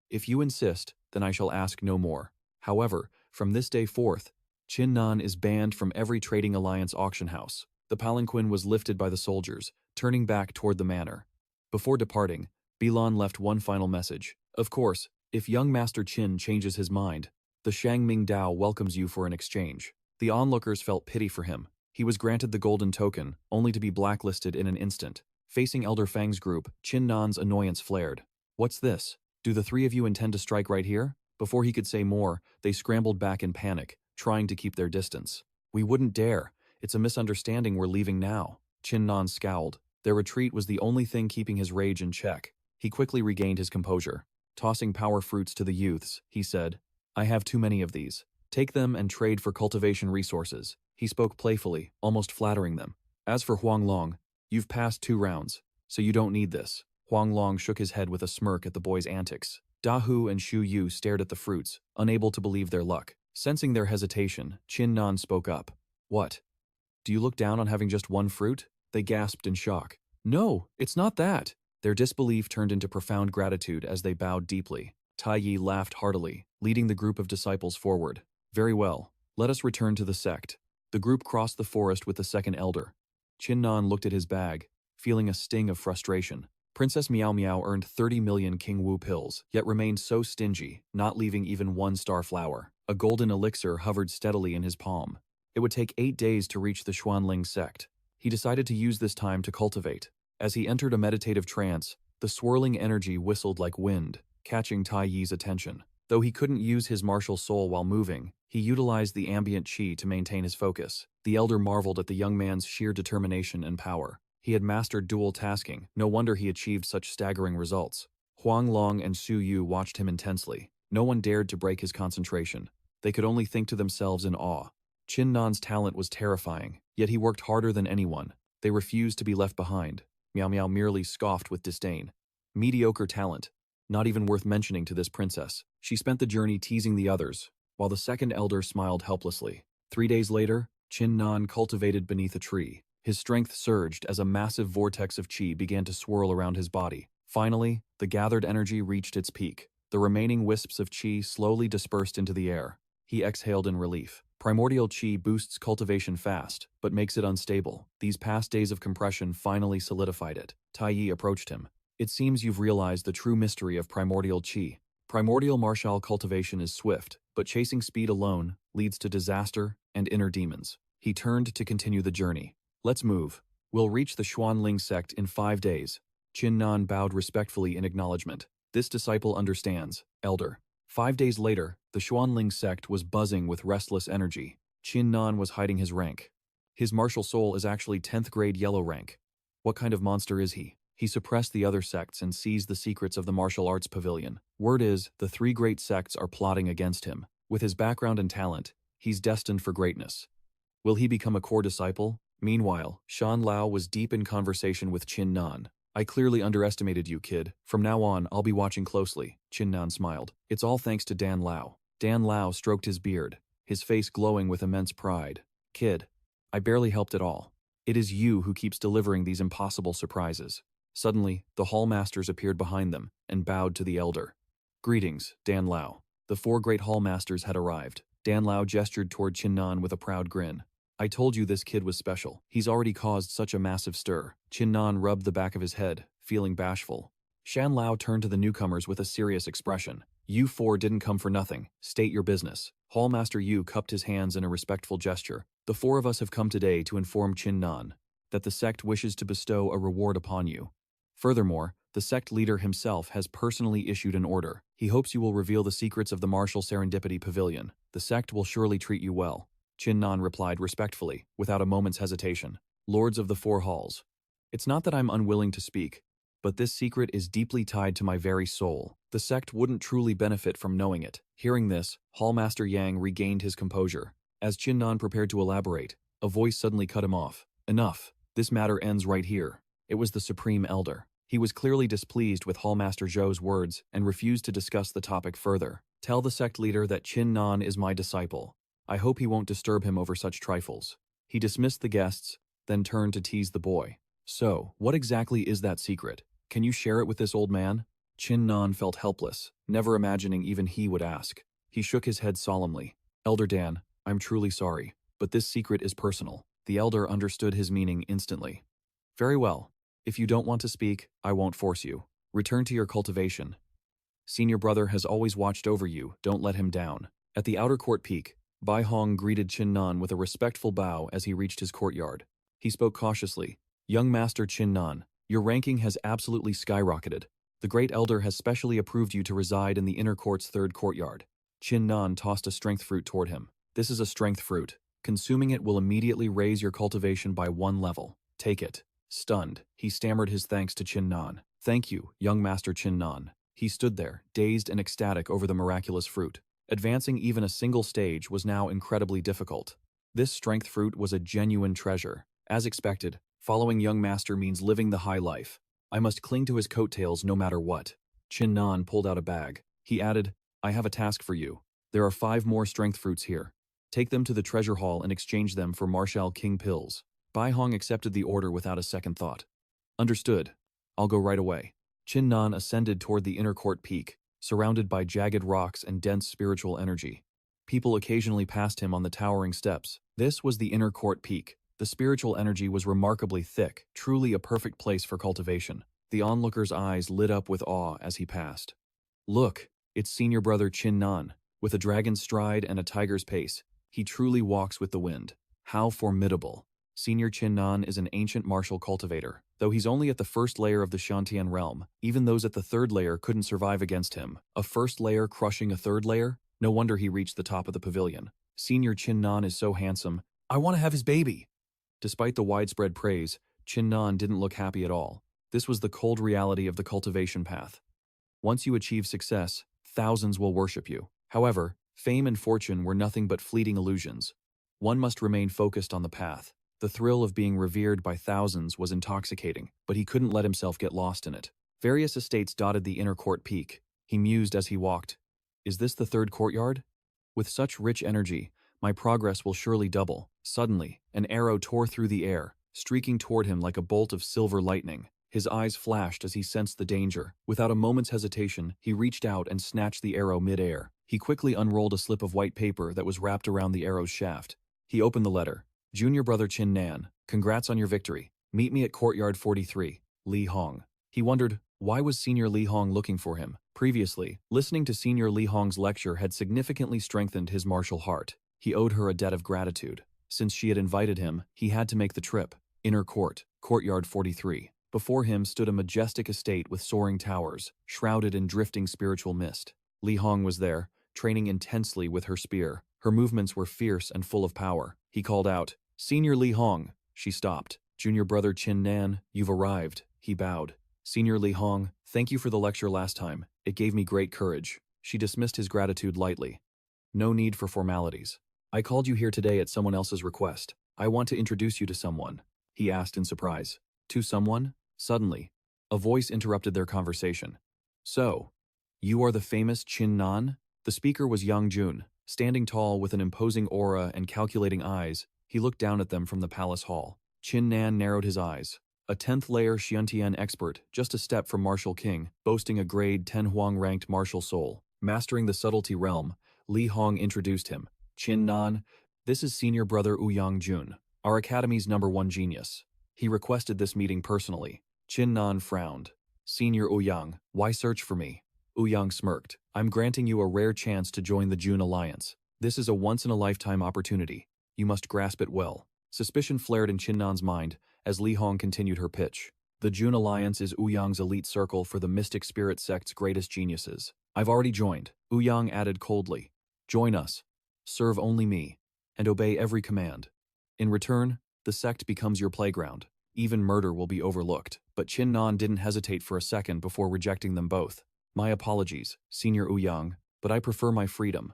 "If you insist, then I shall ask no more. However, from this day forth, Chinnan is banned from every trading alliance auction house." The palanquin was lifted by the soldiers, turning back toward the manor. Before departing, Bilan left one final message. "Of course, if young Master Qin changes his mind, the Shangming Dao welcomes you for an exchange." The onlookers felt pity for him. He was granted the golden token, only to be blacklisted in an instant. Facing Elder Fang's group, Chinnan's annoyance flared. "What's this? Do the three of you intend to strike right here?" Before he could say more, they scrambled back in panic, trying to keep their distance. "We wouldn't dare. It's a misunderstanding, we're leaving now." Chinnan scowled. Their retreat was the only thing keeping his rage in check. He quickly regained his composure. Tossing power fruits to the youths, he said, "I have too many of these. Take them and trade for cultivation resources." He spoke playfully, almost flattering them. "As for Huang Long, you've passed 2 rounds, so you don't need this." Huang Long shook his head with a smirk at the boys' antics. Da Hu and Shu Yu stared at the fruits, unable to believe their luck. Sensing their hesitation, Chinnan spoke up. "What? Do you look down on having just 1 fruit?" They gasped in shock. "No, it's not that." Their disbelief turned into profound gratitude as they bowed deeply. Tai Yi laughed heartily, leading the group of disciples forward. "Very well, let us return to the sect." The group crossed the forest with the second elder. Chinnan looked at his bag, feeling a sting of frustration. Princess Meow Meow earned 30 million King Wu pills, yet remained so stingy, not leaving even 1 star flower. A golden elixir hovered steadily in his palm. It would take 8 days to reach the Xuanling sect. He decided to use this time to cultivate. As he entered a meditative trance, the swirling energy whistled like wind, catching Tai Yi's attention. Though he couldn't use his martial soul while moving, he utilized the ambient qi to maintain his focus. The elder marveled at the young man's sheer determination and power. He had mastered dual tasking, no wonder he achieved such staggering results. Huang Long and Su Yu watched him intensely. No one dared to break his concentration. They could only think to themselves in awe. Chinnan's talent was terrifying, yet he worked harder than anyone. They refused to be left behind. Meow Meow merely scoffed with disdain. Mediocre talent. Not even worth mentioning to this princess. She spent the journey teasing the others, while the second elder smiled helplessly. 3 days later, Chinnan cultivated beneath a tree. His strength surged as a massive vortex of qi began to swirl around his body. Finally, the gathered energy reached its peak. The remaining wisps of qi slowly dispersed into the air. He exhaled in relief. Primordial qi boosts cultivation fast, but makes it unstable. These past days of compression finally solidified it. Tai Yi approached him. "It seems you've realized the true mystery of primordial qi. Primordial martial cultivation is swift, but chasing speed alone leads to disaster and inner demons." He turned to continue the journey. "Let's move. We'll reach the Xuanling sect in 5 days." Chinnan bowed respectfully in acknowledgement. "This disciple understands, elder." 5 days later, the Xuanling sect was buzzing with restless energy. Chinnan was hiding his rank. His martial soul is actually 10th grade yellow rank. What kind of monster is he? He suppressed the other sects and seized the secrets of the martial arts pavilion. Word is, the 3 great sects are plotting against him. With his background and talent, he's destined for greatness. Will he become a core disciple? Meanwhile, Shan Lao was deep in conversation with Chinnan. "I clearly underestimated you, kid. From now on, I'll be watching closely." Chinnan smiled. "It's all thanks to Dan Lao." Dan Lao stroked his beard, his face glowing with immense pride. "Kid, I barely helped at all. It is you who keeps delivering these impossible surprises." Suddenly, the hall masters appeared behind them and bowed to the elder. "Greetings, Dan Lao." The 4 great hall masters had arrived. Dan Lao gestured toward Chinnan with a proud grin. "I told you this kid was special. He's already caused such a massive stir." Chinnan rubbed the back of his head, feeling bashful. Shan Lao turned to the newcomers with a serious expression. "You 4 didn't come for nothing. State your business." Hallmaster Yu cupped his hands in a respectful gesture. "The 4 of us have come today to inform Chinnan that the sect wishes to bestow a reward upon you. Furthermore, the sect leader himself has personally issued an order. He hopes you will reveal the secrets of the Martial Serendipity Pavilion." The sect will surely treat you well. Chin Nan replied respectfully, without a moment's hesitation. Lords of the Four Halls. It's not that I'm unwilling to speak, but this secret is deeply tied to my very soul. The sect wouldn't truly benefit from knowing it. Hearing this, Hallmaster Yang regained his composure. As Chin Nan prepared to elaborate, a voice suddenly cut him off. Enough. This matter ends right here. It was the Supreme Elder. He was clearly displeased with Hallmaster Zhou's words and refused to discuss the topic further. Tell the sect leader that Chin Nan is my disciple. I hope he won't disturb him over such trifles. He dismissed the guests, then turned to tease the boy. So, what exactly is that secret? Can you share it with this old man? Chin Nan felt helpless, never imagining even he would ask. He shook his head solemnly. Elder Dan, I'm truly sorry, but this secret is personal. The elder understood his meaning instantly. Very well. If you don't want to speak, I won't force you. Return to your cultivation. Senior brother has always watched over you, don't let him down. At the outer court peak, Bai Hong greeted Chin Nan with a respectful bow as he reached his courtyard. He spoke cautiously. Young Master Chin Nan, your ranking has absolutely skyrocketed. The Great Elder has specially approved you to reside in the inner court's third courtyard. Chin Nan tossed a strength fruit toward him. This is a strength fruit. Consuming it will immediately raise your cultivation by 1 level. Take it. Stunned, he stammered his thanks to Chin Nan. Thank you, young Master Chin Nan. He stood there, dazed and ecstatic over the miraculous fruit. Advancing even a single stage was now incredibly difficult. This strength fruit was a genuine treasure. As expected, following young master means living the high life. I must cling to his coattails no matter what. Chin Nan pulled out a bag. He added, I have a task for you. There are 5 more strength fruits here. Take them to the treasure hall and exchange them for Marshal King pills. Bai Hong accepted the order without a second thought. Understood. I'll go right away. Chin Nan ascended toward the inner court peak, surrounded by jagged rocks and dense spiritual energy. People occasionally passed him on the towering steps. This was the inner court peak. The spiritual energy was remarkably thick, truly a perfect place for cultivation. The onlooker's eyes lit up with awe as he passed. Look, it's senior brother Chin Nan. With a dragon's stride and a tiger's pace, he truly walks with the wind. How formidable. Senior Chin Nan is an ancient martial cultivator. Though he's only at the first layer of the Shantian realm, even those at the third layer couldn't survive against him. A first layer crushing a third layer? No wonder he reached the top of the pavilion. Senior Chin Nan is so handsome. I want to have his baby. Despite the widespread praise, Chin Nan didn't look happy at all. This was the cold reality of the cultivation path. Once you achieve success, thousands will worship you. However, fame and fortune were nothing but fleeting illusions. One must remain focused on the path. The thrill of being revered by thousands was intoxicating, but he couldn't let himself get lost in it. Various estates dotted the inner court peak. He mused as he walked. Is this the third courtyard? With such rich energy, my progress will surely double. Suddenly, an arrow tore through the air, streaking toward him like a bolt of silver lightning. His eyes flashed as he sensed the danger. Without a moment's hesitation, he reached out and snatched the arrow mid-air. He quickly unrolled a slip of white paper that was wrapped around the arrow's shaft. He opened the letter. Junior brother Chin Nan, congrats on your victory. Meet me at courtyard 43, Li Hong. He wondered, why was Senior Li Hong looking for him? Previously, listening to Senior Li Hong's lecture had significantly strengthened his martial heart. He owed her a debt of gratitude. Since she had invited him, he had to make the trip. Inner court, courtyard 43. Before him stood a majestic estate with soaring towers, shrouded in drifting spiritual mist. Li Hong was there, training intensely with her spear. Her movements were fierce and full of power. He called out, Senior Li Hong. She stopped. Junior brother Chin Nan, you've arrived. He bowed. Senior Li Hong, thank you for the lecture last time. It gave me great courage. She dismissed his gratitude lightly. No need for formalities. I called you here today at someone else's request. I want to introduce you to someone, he asked in surprise. To someone? Suddenly, a voice interrupted their conversation. So, you are the famous Chin Nan? The speaker was Yang Jun. Standing tall with an imposing aura and calculating eyes, he looked down at them from the palace hall. Chin Nan narrowed his eyes. A 10th layer Xiantian expert, just a step from Martial King, boasting a grade 10 Huang-ranked martial soul. Mastering the subtlety realm, Li Hong introduced him. Chin Nan, this is senior brother Yang Jun, our academy's #1 genius. He requested this meeting personally. Chin Nan frowned. Senior Yang, why search for me? Yang smirked. I'm granting you a rare chance to join the Jun Alliance. This is a once-in-a-lifetime opportunity. You must grasp it well. Suspicion flared in Chin Nan's mind as Li Hong continued her pitch. The Jun Alliance is Yang's elite circle for the mystic spirit sect's greatest geniuses. I've already joined, Yang added coldly. Join us. Serve only me, and obey every command. In return, the sect becomes your playground. Even murder will be overlooked. But Qin Nan didn't hesitate for a second before rejecting them both. My apologies, Senior Ouyang, but I prefer my freedom.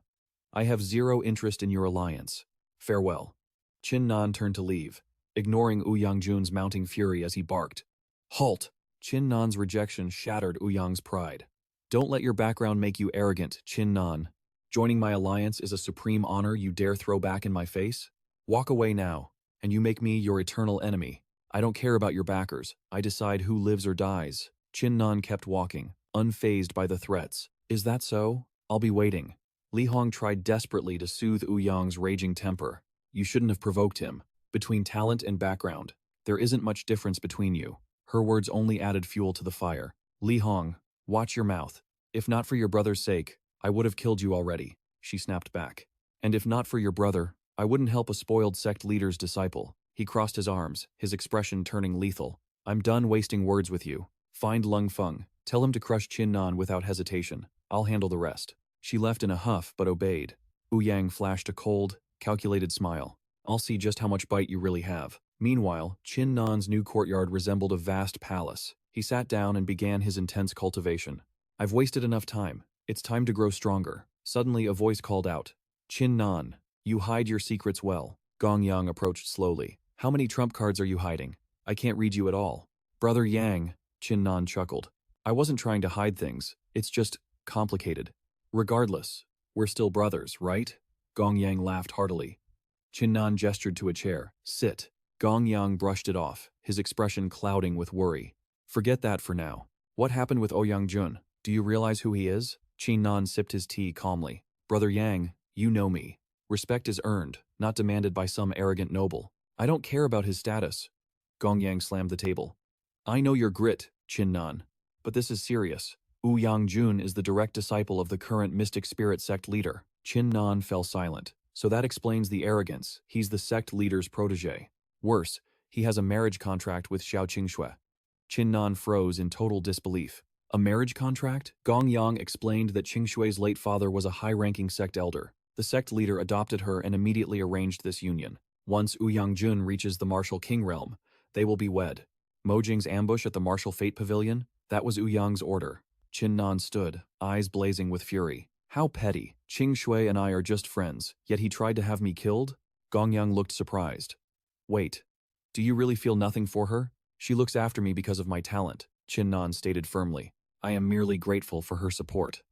I have zero interest in your alliance. Farewell. Qin Nan turned to leave, ignoring Ouyang Jun's mounting fury as he barked. Halt! Qin Nan's rejection shattered Ouyang's pride. Don't let your background make you arrogant, Qin Nan. Joining my alliance is a supreme honor you dare throw back in my face? Walk away now, and you make me your eternal enemy. I don't care about your backers. I decide who lives or dies. Qin Nan kept walking, unfazed by the threats. Is that so? I'll be waiting. Li Hong tried desperately to soothe Ouyang's raging temper. You shouldn't have provoked him. Between talent and background, there isn't much difference between you. Her words only added fuel to the fire. Li Hong, watch your mouth. If not for your brother's sake, I would have killed you already, she snapped back. And if not for your brother, I wouldn't help a spoiled sect leader's disciple. He crossed his arms, his expression turning lethal. I'm done wasting words with you. Find Lung Feng. Tell him to crush Qin Nan without hesitation. I'll handle the rest. She left in a huff but obeyed. Ouyang flashed a cold, calculated smile. I'll see just how much bite you really have. Meanwhile, Qin Nan's new courtyard resembled a vast palace. He sat down and began his intense cultivation. I've wasted enough time. It's time to grow stronger. Suddenly a voice called out. Qin Nan, you hide your secrets well. Gong Yang approached slowly. How many trump cards are you hiding? I can't read you at all. Brother Yang, Qin Nan chuckled. I wasn't trying to hide things. It's just complicated. Regardless, we're still brothers, right? Gong Yang laughed heartily. Qin Nan gestured to a chair. Sit. Gong Yang brushed it off, his expression clouding with worry. Forget that for now. What happened with Ouyang Jun? Do you realize who he is? Qin Nan sipped his tea calmly. Brother Yang, you know me. Respect is earned, not demanded by some arrogant noble. I don't care about his status. Gong Yang slammed the table. I know your grit, Qin Nan. But this is serious. Ouyang Jun is the direct disciple of the current mystic spirit sect leader. Qin Nan fell silent. So that explains the arrogance. He's the sect leader's protege. Worse, he has a marriage contract with Xiao Qingxue. Qin Nan froze in total disbelief. A marriage contract? Gong Yang explained that Qingxue's late father was a high-ranking sect elder. The sect leader adopted her and immediately arranged this union. Once Ouyang Jun reaches the martial king realm, they will be wed. Mojing's ambush at the martial fate pavilion? That was Ouyang's order. Qin Nan stood, eyes blazing with fury. How petty. Qingxue and I are just friends, yet he tried to have me killed? Gong Yang looked surprised. Wait, do you really feel nothing for her? She looks after me because of my talent, Qin Nan stated firmly. I am merely grateful for her support.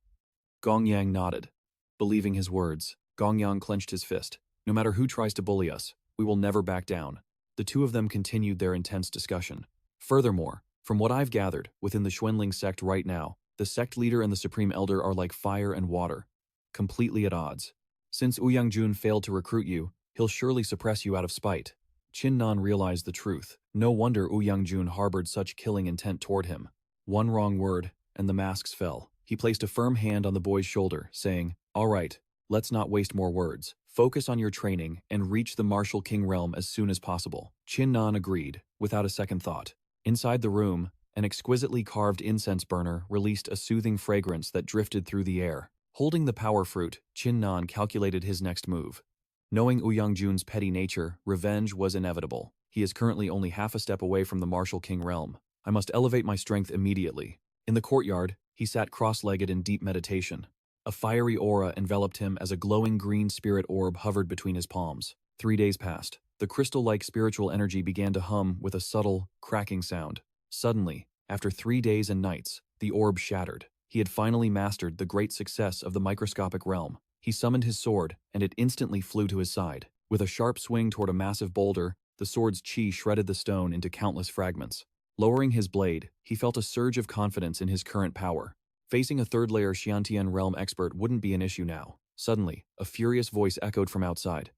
Gong Yang nodded. Believing his words, Gong Yang clenched his fist. No matter who tries to bully us, we will never back down. The two of them continued their intense discussion. Furthermore, from what I've gathered, within the Xuanling sect right now, the sect leader and the supreme elder are like fire and water, completely at odds. Since Ouyang Jun failed to recruit you, he'll surely suppress you out of spite. Qin Nan realized the truth. No wonder Ouyang Jun harbored such killing intent toward him. One wrong word, and the masks fell. He placed a firm hand on the boy's shoulder, saying, All right, let's not waste more words. Focus on your training and reach the martial king realm as soon as possible. Qin Nan agreed, without a second thought. Inside the room, an exquisitely carved incense burner released a soothing fragrance that drifted through the air. Holding the power fruit, Qin Nan calculated his next move. Knowing Ouyang Jun's petty nature, revenge was inevitable. He is currently only half a step away from the martial king realm. I must elevate my strength immediately. In the courtyard, he sat cross-legged in deep meditation. A fiery aura enveloped him as a glowing green spirit orb hovered between his palms. 3 days passed. The crystal-like spiritual energy began to hum with a subtle, cracking sound. Suddenly, after 3 days and nights, the orb shattered. He had finally mastered the great success of the microscopic realm. He summoned his sword, and it instantly flew to his side. With a sharp swing toward a massive boulder, the sword's chi shredded the stone into countless fragments. Lowering his blade, he felt a surge of confidence in his current power. Facing a third-layer Xiantian realm expert wouldn't be an issue now. Suddenly, a furious voice echoed from outside.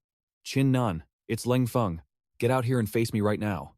Qin Nan, it's Leng Feng. Get out here and face me right now.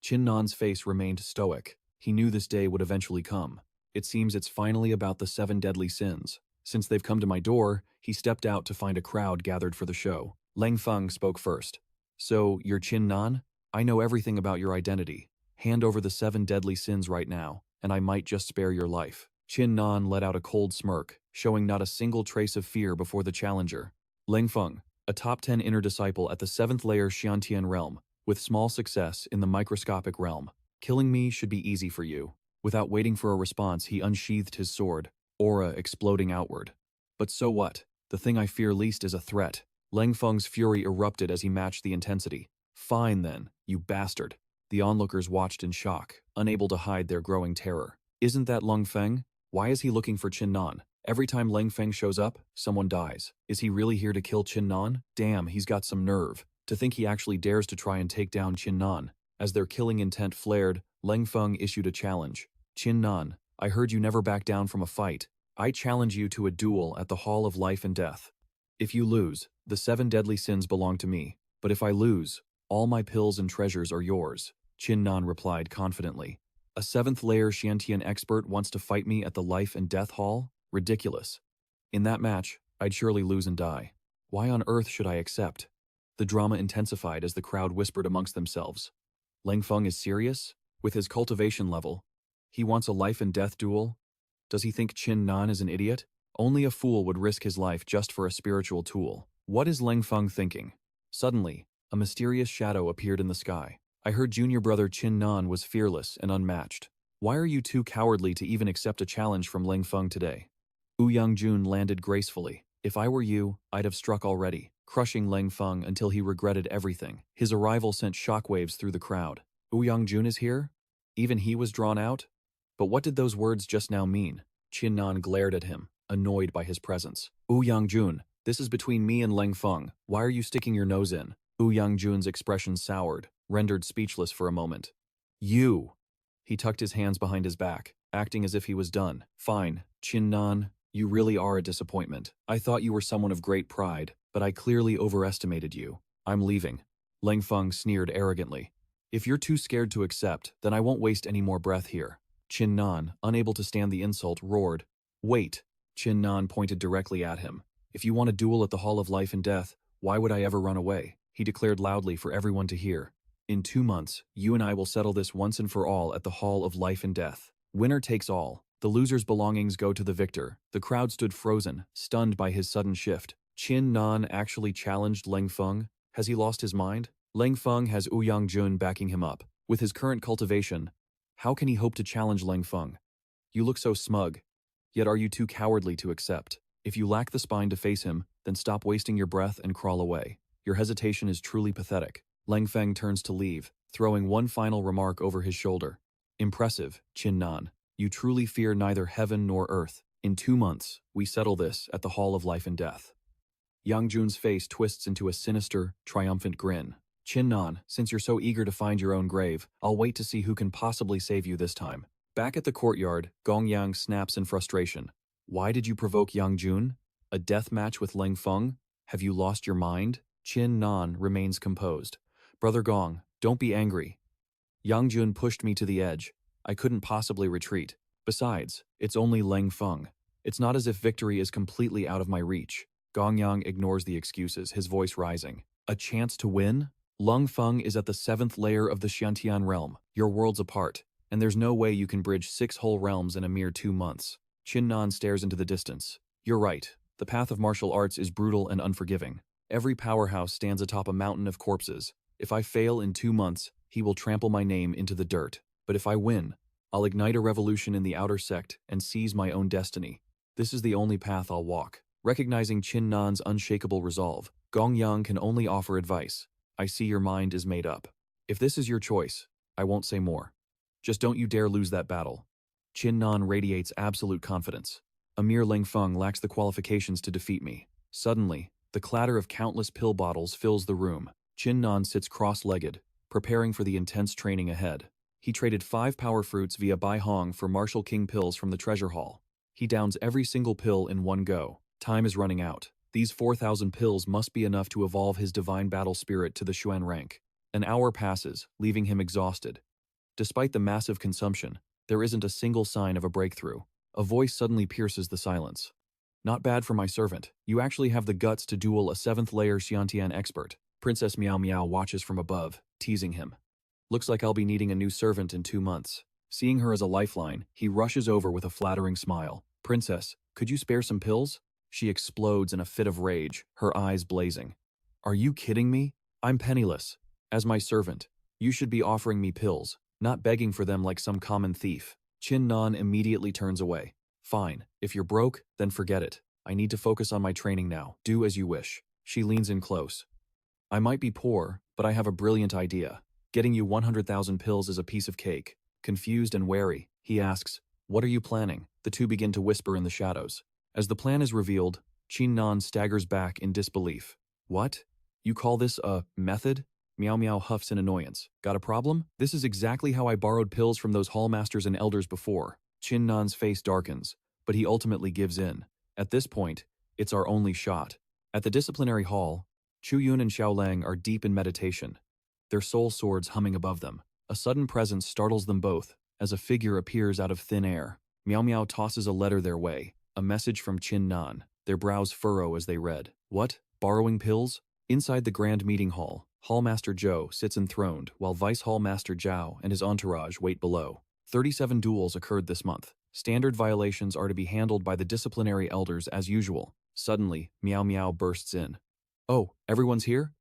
Qin Nan's face remained stoic. He knew this day would eventually come. It seems it's finally about the 7 deadly sins. Since they've come to my door, he stepped out to find a crowd gathered for the show. Leng Feng spoke first. So, you're Qin Nan? I know everything about your identity. Hand over the 7 deadly sins right now, and I might just spare your life. Qin Nan let out a cold smirk, showing not a single trace of fear before the challenger. Leng Feng, a top 10 inner disciple at the 7th layer Xiantian realm, with small success in the microscopic realm. Killing me should be easy for you. Without waiting for a response, he unsheathed his sword, aura exploding outward. But so what? The thing I fear least is a threat. Leng Feng's fury erupted as he matched the intensity. Fine then, you bastard. The onlookers watched in shock, unable to hide their growing terror. Isn't that Leng Feng? Why is he looking for Qin Nan? Every time Leng Feng shows up, someone dies. Is he really here to kill Qin Nan? Damn, he's got some nerve. To think he actually dares to try and take down Qin Nan. As their killing intent flared, Leng Feng issued a challenge. Qin Nan, I heard you never back down from a fight. I challenge you to a duel at the Hall of Life and Death. If you lose, the 7 deadly sins belong to me. But if I lose, all my pills and treasures are yours, Qin Nan replied confidently. A 7th layer Xiantian expert wants to fight me at the Life and Death Hall? Ridiculous. In that match, I'd surely lose and die. Why on earth should I accept? The drama intensified as the crowd whispered amongst themselves. Leng Feng is serious? With his cultivation level, he wants a life and death duel? Does he think Qin Nan is an idiot? Only a fool would risk his life just for a spiritual tool. What is Leng Feng thinking? Suddenly, a mysterious shadow appeared in the sky. I heard junior brother Qin Nan was fearless and unmatched. Why are you too cowardly to even accept a challenge from Leng Feng today? Ouyang Jun landed gracefully. If I were you, I'd have struck already, crushing Leng Feng until he regretted everything. His arrival sent shockwaves through the crowd. Ouyang Jun is here? Even he was drawn out? But what did those words just now mean? Qin Nan glared at him, annoyed by his presence. Ouyang Jun, this is between me and Leng Feng. Why are you sticking your nose in? Ouyang Jun's expression soured, rendered speechless for a moment. You! He tucked his hands behind his back, acting as if he was done. Fine, Qin Nan, you really are a disappointment. I thought you were someone of great pride, but I clearly overestimated you. I'm leaving. Leng Feng sneered arrogantly. If you're too scared to accept, then I won't waste any more breath here. Qin Nan, unable to stand the insult, roared. Wait! Qin Nan pointed directly at him. If you want a duel at the Hall of Life and Death, why would I ever run away? He declared loudly for everyone to hear. In 2 months, you and I will settle this once and for all at the Hall of Life and Death. Winner takes all. The loser's belongings go to the victor. The crowd stood frozen, stunned by his sudden shift. Qin Nan actually challenged Leng Feng? Has he lost his mind? Leng Feng has Ouyang Jun backing him up. With his current cultivation, how can he hope to challenge Leng Feng? You look so smug. Yet are you too cowardly to accept? If you lack the spine to face him, then stop wasting your breath and crawl away. Your hesitation is truly pathetic. Leng Feng turns to leave, throwing one final remark over his shoulder. Impressive, Qin Nan. You truly fear neither heaven nor earth. In 2 months, we settle this at the Hall of Life and Death. Yang Jun's face twists into a sinister, triumphant grin. Qin Nan, since you're so eager to find your own grave, I'll wait to see who can possibly save you this time. Back at the courtyard, Gong Yang snaps in frustration. Why did you provoke Yang Jun? A death match with Leng Feng? Have you lost your mind? Qin Nan remains composed. Brother Gong, don't be angry. Yang Jun pushed me to the edge. I couldn't possibly retreat. Besides, it's only Leng Feng. It's not as if victory is completely out of my reach. Gong Yang ignores the excuses, his voice rising. A chance to win? Leng Feng is at the 7th layer of the Xiantian realm. You're worlds apart, and there's no way you can bridge 6 whole realms in a mere 2 months. Qin Nan stares into the distance. You're right. The path of martial arts is brutal and unforgiving. Every powerhouse stands atop a mountain of corpses. If I fail in 2 months, he will trample my name into the dirt. But if I win, I'll ignite a revolution in the outer sect and seize my own destiny. This is the only path I'll walk. Recognizing Qin Nan's unshakable resolve, Gong Yang can only offer advice. I see your mind is made up. If this is your choice, I won't say more. Just don't you dare lose that battle. Qin Nan radiates absolute confidence. A mere Leng Feng lacks the qualifications to defeat me. Suddenly, the clatter of countless pill bottles fills the room. Qin Nan sits cross-legged, preparing for the intense training ahead. He traded 5 power fruits via Bai Hong for Martial King pills from the treasure hall. He downs every single pill in one go. Time is running out. These 4,000 pills must be enough to evolve his divine battle spirit to the Xuan rank. An hour passes, leaving him exhausted. Despite the massive consumption, there isn't a single sign of a breakthrough. A voice suddenly pierces the silence. Not bad for my servant. You actually have the guts to duel a 7th layer Xiantian expert. Princess Meow Meow watches from above, teasing him. Looks like I'll be needing a new servant in 2 months. Seeing her as a lifeline, he rushes over with a flattering smile. Princess, could you spare some pills? She explodes in a fit of rage, her eyes blazing. Are you kidding me? I'm penniless. As my servant, you should be offering me pills, not begging for them like some common thief. Chin Nan immediately turns away. Fine, if you're broke, then forget it. I need to focus on my training now. Do as you wish. She leans in close. I might be poor, but I have a brilliant idea. Getting you 100,000 pills is a piece of cake. Confused and wary, he asks, what are you planning? The two begin to whisper in the shadows. As the plan is revealed, Chin Nan staggers back in disbelief. What? You call this a method? Meow Meow huffs in annoyance. Got a problem? This is exactly how I borrowed pills from those hallmasters and elders before. Chin Nan's face darkens, but he ultimately gives in. At this point, it's our only shot. At the disciplinary hall, Chu Yun and Xiao Lang are deep in meditation, their soul swords humming above them. A sudden presence startles them both, as a figure appears out of thin air. Meow Meow tosses a letter their way, a message from Chin Nan. Their brows furrow as they read. What? Borrowing pills? Inside the grand meeting hall, Hallmaster Zhou sits enthroned, while Vice Hallmaster Zhao and his entourage wait below. 37 duels occurred this month. Standard violations are to be handled by the disciplinary elders as usual. Suddenly, Meow Meow bursts in. Oh, everyone's here?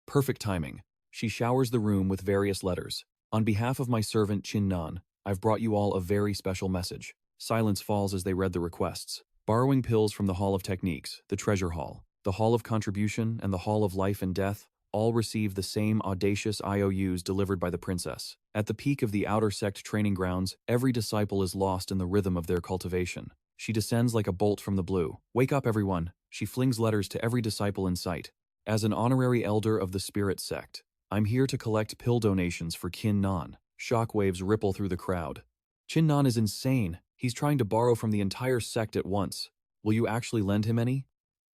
Perfect timing. She showers the room with various letters. On behalf of my servant Chin Nan, I've brought you all a very special message. Silence falls as they read the requests. Borrowing pills from the Hall of Techniques, the Treasure Hall, the Hall of Contribution, and the Hall of Life and Death all receive the same audacious IOUs delivered by the princess. At the peak of the outer sect training grounds, every disciple is lost in the rhythm of their cultivation. She descends like a bolt from the blue. Wake up, everyone. She flings letters to every disciple in sight. As an honorary elder of the spirit sect, I'm here to collect pill donations for Chin Nan. Shockwaves ripple through the crowd. Chin Nan is insane. He's trying to borrow from the entire sect at once. Will you actually lend him any?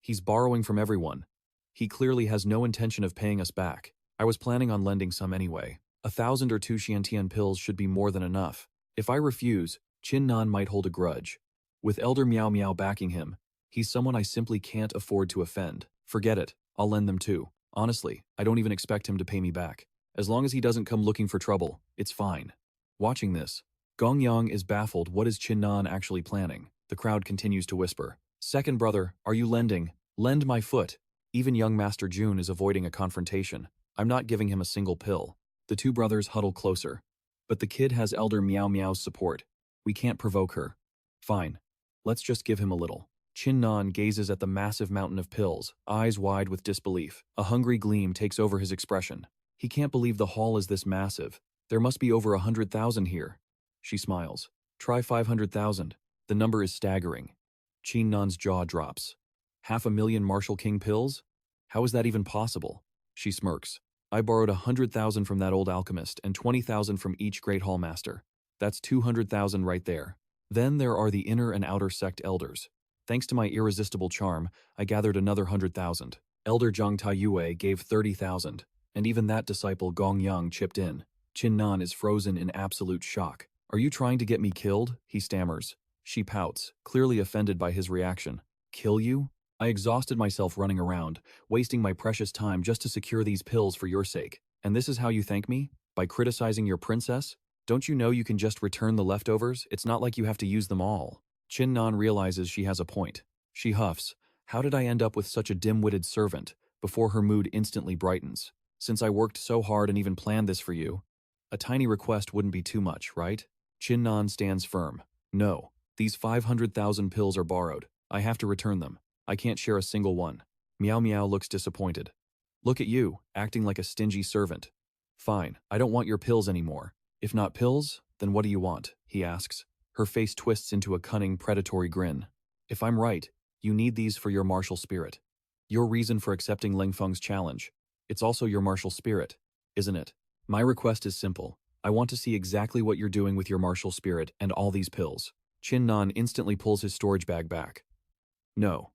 He's borrowing from everyone. He clearly has no intention of paying us back. I was planning on lending some anyway. 1,000 or 2 Xiantian pills should be more than enough. If I refuse, Chin Nan might hold a grudge. With Elder Meow Meow backing him, he's someone I simply can't afford to offend. Forget it. I'll lend them too. Honestly, I don't even expect him to pay me back. As long as he doesn't come looking for trouble, it's fine. Watching this, Gong Yang is baffled. What is Chin Nan actually planning? The crowd continues to whisper. Second brother, are you lending? Lend my foot. Even young Master Jun is avoiding a confrontation. I'm not giving him a single pill. The two brothers huddle closer. But the kid has Elder Meow Meow's support. We can't provoke her. Fine. Let's just give him a little. Chin Nan gazes at the massive mountain of pills, eyes wide with disbelief. A hungry gleam takes over his expression. He can't believe the hall is this massive. There must be over 100,000 here. She smiles. Try 500,000. The number is staggering. Chin Nan's jaw drops. 500,000 Marshall King pills? How is that even possible? She smirks. I borrowed 100,000 from that old alchemist and 20,000 from each great hallmaster. That's 200,000 right there. Then there are the inner and outer sect elders. Thanks to my irresistible charm, I gathered another 100,000. Elder Zhang Taiyue gave 30,000, and even that disciple Gong Yang chipped in. Chin Nan is frozen in absolute shock. Are you trying to get me killed? He stammers. She pouts, clearly offended by his reaction. Kill you? I exhausted myself running around, wasting my precious time just to secure these pills for your sake. And this is how you thank me? By criticizing your princess? Don't you know you can just return the leftovers? It's not like you have to use them all. Chin Nan realizes she has a point. She huffs. How did I end up with such a dim-witted servant? Before her mood instantly brightens. Since I worked so hard and even planned this for you, a tiny request wouldn't be too much, right? Chin Nan stands firm. No, these 500,000 pills are borrowed. I have to return them. I can't share a single one. Meow Meow looks disappointed. Look at you, acting like a stingy servant. Fine, I don't want your pills anymore. If not pills, then what do you want? He asks. Her face twists into a cunning, predatory grin. If I'm right, you need these for your martial spirit. Your reason for accepting Ling Feng's challenge. It's also your martial spirit, isn't it? My request is simple. I want to see exactly what you're doing with your martial spirit and all these pills. Chin Nan instantly pulls his storage bag back. No.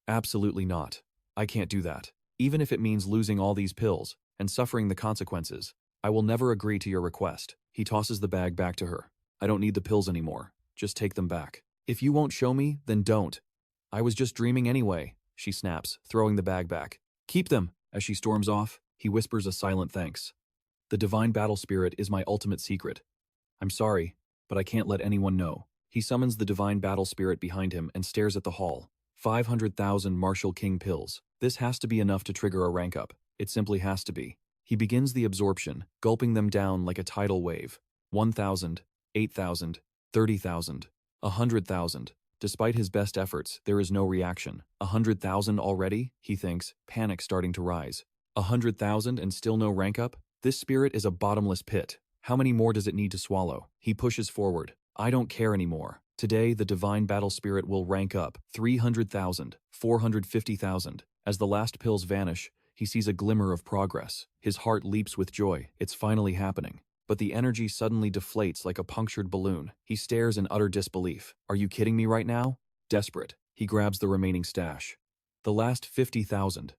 Absolutely not. I can't do that. Even if it means losing all these pills and suffering the consequences, I will never agree to your request. He tosses the bag back to her. I don't need the pills anymore. Just take them back. If you won't show me, then don't. I was just dreaming anyway, she snaps, throwing the bag back. Keep them. As she storms off, he whispers a silent thanks. The divine battle spirit is my ultimate secret. I'm sorry, but I can't let anyone know. He summons the divine battle spirit behind him and stares at the hall. 500,000 Martial King pills. This has to be enough to trigger a rank up. It simply has to be. He begins the absorption, gulping them down like a tidal wave. 1,000, 8,000, 30,000, 100,000. Despite his best efforts, there is no reaction. 100,000 already, he thinks, panic starting to rise. 100,000 and still no rank up? This spirit is a bottomless pit. How many more does it need to swallow? He pushes forward. I don't care anymore. Today, the divine battle spirit will rank up 300,000, 450,000. As the last pills vanish, he sees a glimmer of progress. His heart leaps with joy. It's finally happening. But the energy suddenly deflates like a punctured balloon. He stares in utter disbelief. Are you kidding me right now? Desperate, he grabs the remaining stash. The last 50,000.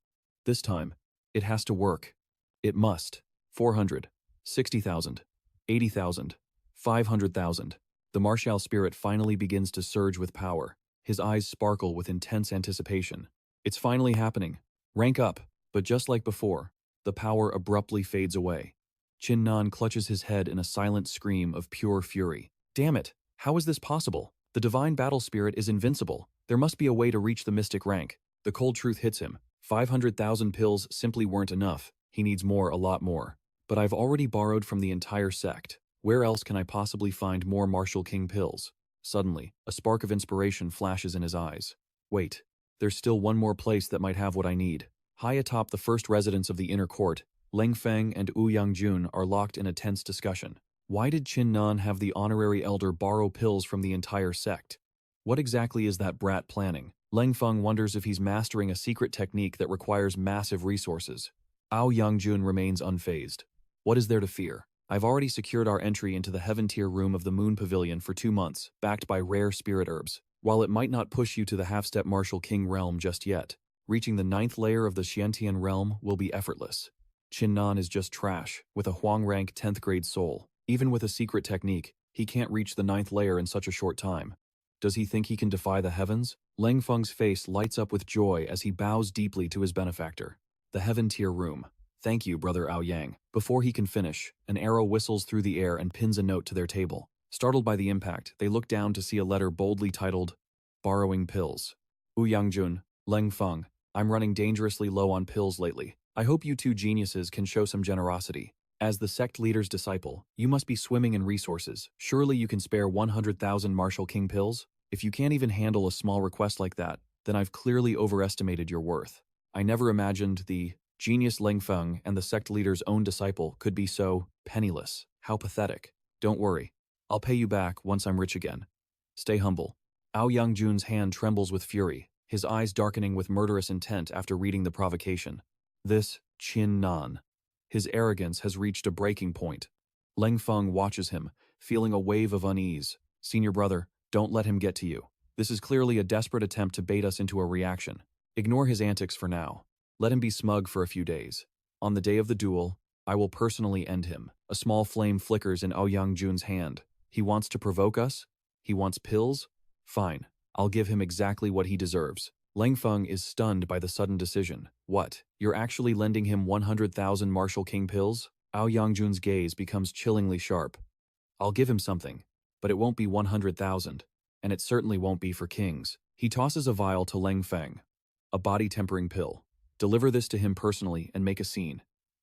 This time, it has to work. It must. 400, 60,000, 80,000, 500,000. The martial spirit finally begins to surge with power. His eyes sparkle with intense anticipation. It's finally happening. Rank up. But just like before, the power abruptly fades away. Chin Nan clutches his head in a silent scream of pure fury. Damn it! How is this possible? The divine battle spirit is invincible. There must be a way to reach the mystic rank. The cold truth hits him. 500,000 pills simply weren't enough. He needs more, a lot more. But I've already borrowed from the entire sect. Where else can I possibly find more Martial King pills? Suddenly, a spark of inspiration flashes in his eyes. Wait, there's still one more place that might have what I need. High atop the first residence of the inner court, Leng Feng and Wu Yangjun are locked in a tense discussion. Why did Qin Nan have the honorary elder borrow pills from the entire sect? What exactly is that brat planning? Leng Feng wonders if he's mastering a secret technique that requires massive resources. Ao Yangjun remains unfazed. What is there to fear? I've already secured our entry into the heaven tier room of the Moon Pavilion for 2 months, backed by rare spirit herbs. While it might not push you to the half-step Martial King realm just yet, reaching the 9th layer of the Xiantian realm will be effortless. Qin Nan is just trash, with a Huang rank 10th grade soul. Even with a secret technique, he can't reach the 9th layer in such a short time. Does he think he can defy the heavens? Leng Feng's face lights up with joy as he bows deeply to his benefactor. The heaven tier room. Thank you, brother Ao Yang. Before he can finish, an arrow whistles through the air and pins a note to their table. Startled by the impact, they look down to see a letter boldly titled, Borrowing Pills. Wu Yangjun, Leng Feng, I'm running dangerously low on pills lately. I hope you two geniuses can show some generosity. As the sect leader's disciple, you must be swimming in resources. Surely you can spare 100,000 Martial King pills? If you can't even handle a small request like that, then I've clearly overestimated your worth. I never imagined the genius Leng Feng and the sect leader's own disciple could be so penniless. How pathetic. Don't worry. I'll pay you back once I'm rich again. Stay humble. Ao Yangjun's hand trembles with fury, his eyes darkening with murderous intent after reading the provocation. This Qin Nan. His arrogance has reached a breaking point. Leng Feng watches him, feeling a wave of unease. Senior brother, don't let him get to you. This is clearly a desperate attempt to bait us into a reaction. Ignore his antics for now. Let him be smug for a few days. On the day of the duel, I will personally end him. A small flame flickers in Ao Yangjun's hand. He wants to provoke us? He wants pills? Fine. I'll give him exactly what he deserves. Leng Feng is stunned by the sudden decision. What? You're actually lending him 100,000 Martial King pills? Ao Yangjun's gaze becomes chillingly sharp. I'll give him something, but it won't be 100,000, and it certainly won't be for kings. He tosses a vial to Leng Feng. A body-tempering pill. Deliver this to him personally and make a scene.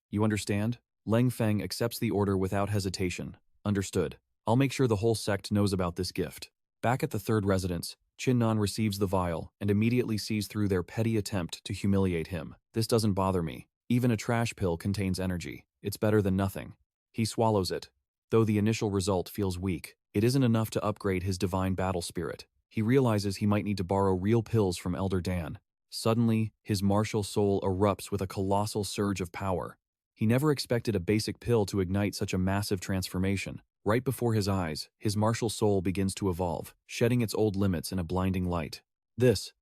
You understand? Leng Feng accepts the order without hesitation. Understood. I'll make sure the whole sect knows about this gift. Back at the third residence, Qin Nan receives the vial and immediately sees through their petty attempt to humiliate him. This doesn't bother me. Even a trash pill contains energy. It's better than nothing. He swallows it. Though the initial result feels weak, it isn't enough to upgrade his divine battle spirit. He realizes he might need to borrow real pills from Elder Dan. Suddenly, his martial soul erupts with a colossal surge of power. He never expected a basic pill to ignite such a massive transformation. Right before his eyes, his martial soul begins to evolve, shedding its old limits in a blinding light. It's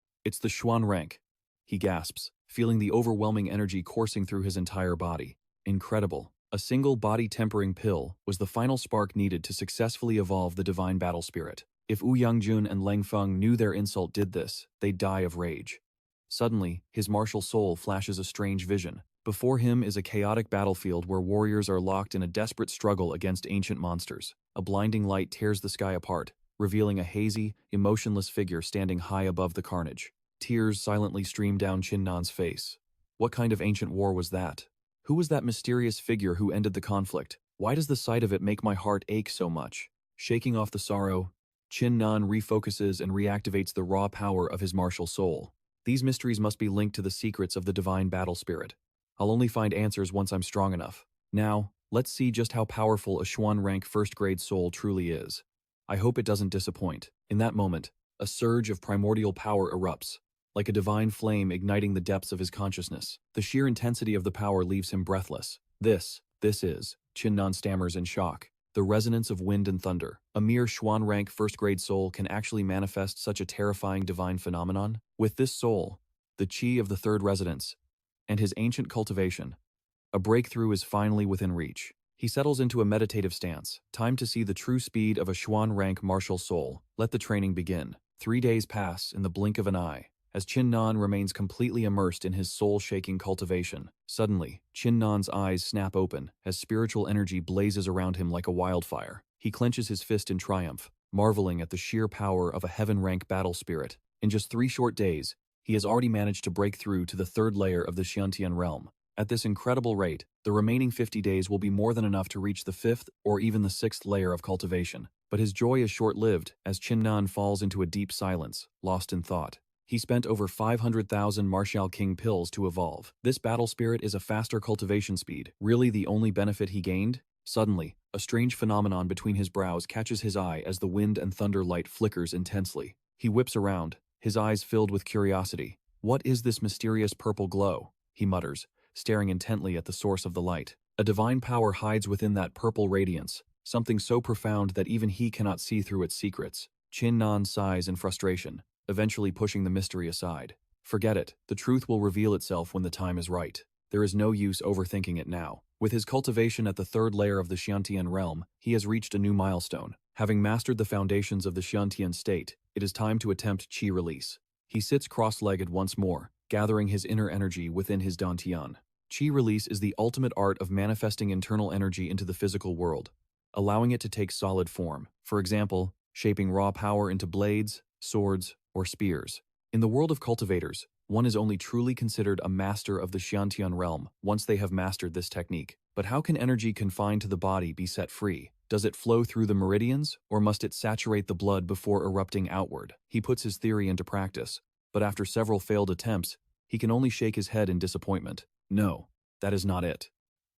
the Xuan rank. He gasps, feeling the overwhelming energy coursing through his entire body. Incredible. A single body-tempering pill was the final spark needed to successfully evolve the divine battle spirit. If Wu Yangjun and Leng Feng knew their insult did this, they'd die of rage. Suddenly, his martial soul flashes a strange vision. Before him is a chaotic battlefield where warriors are locked in a desperate struggle against ancient monsters. A blinding light tears the sky apart, revealing a hazy, emotionless figure standing high above the carnage. Tears silently streamed down Chinnan's face. What kind of ancient war was that? Who was that mysterious figure who ended the conflict? Why does the sight of it make my heart ache so much? Shaking off the sorrow, Chinnan refocuses and reactivates the raw power of his martial soul. These mysteries must be linked to the secrets of the divine battle spirit. I'll only find answers once I'm strong enough. Now, let's see just how powerful a Xuan rank first grade soul truly is. I hope it doesn't disappoint. In that moment, a surge of primordial power erupts, like a divine flame igniting the depths of his consciousness. The sheer intensity of the power leaves him breathless. This is, Chinnan stammers in shock. The resonance of wind and thunder. A mere Xuan rank first grade soul can actually manifest such a terrifying divine phenomenon? With this soul, the chi of the third residence, and his ancient cultivation, a breakthrough is finally within reach. He settles into a meditative stance. Time to see the true speed of a Xuan rank martial soul. Let the training begin. 3 days pass in the blink of an eye, as Chinnan remains completely immersed in his soul-shaking cultivation. Suddenly, Chinnan's eyes snap open as spiritual energy blazes around him like a wildfire. He clenches his fist in triumph, marveling at the sheer power of a heaven-rank battle spirit. In just 3 short days, he has already managed to break through to the third layer of the Xiantian realm. At this incredible rate, the remaining 50 days will be more than enough to reach the 5th or even the 6th layer of cultivation. But his joy is short-lived as Chinnan falls into a deep silence, lost in thought. He spent over 500,000 Martial King pills to evolve. This battle spirit is a faster cultivation speed. Really the only benefit he gained? Suddenly, a strange phenomenon between his brows catches his eye as the wind and thunder light flickers intensely. He whips around, his eyes filled with curiosity. What is this mysterious purple glow? He mutters, staring intently at the source of the light. A divine power hides within that purple radiance, something so profound that even he cannot see through its secrets. Chinnan sighs in frustration, eventually pushing the mystery aside. Forget it, the truth will reveal itself when the time is right. There is no use overthinking it now. With his cultivation at the third layer of the Xiantian realm, he has reached a new milestone. Having mastered the foundations of the Xiantian state, it is time to attempt qi release. He sits cross-legged once more, gathering his inner energy within his dantian. Qi release is the ultimate art of manifesting internal energy into the physical world, allowing it to take solid form. For example, shaping raw power into blades, swords, or spears. In the world of cultivators, one is only truly considered a master of the Xiantian realm once they have mastered this technique. But how can energy confined to the body be set free? Does it flow through the meridians, or must it saturate the blood before erupting outward? He puts his theory into practice, but after several failed attempts, he can only shake his head in disappointment. No, that is not it.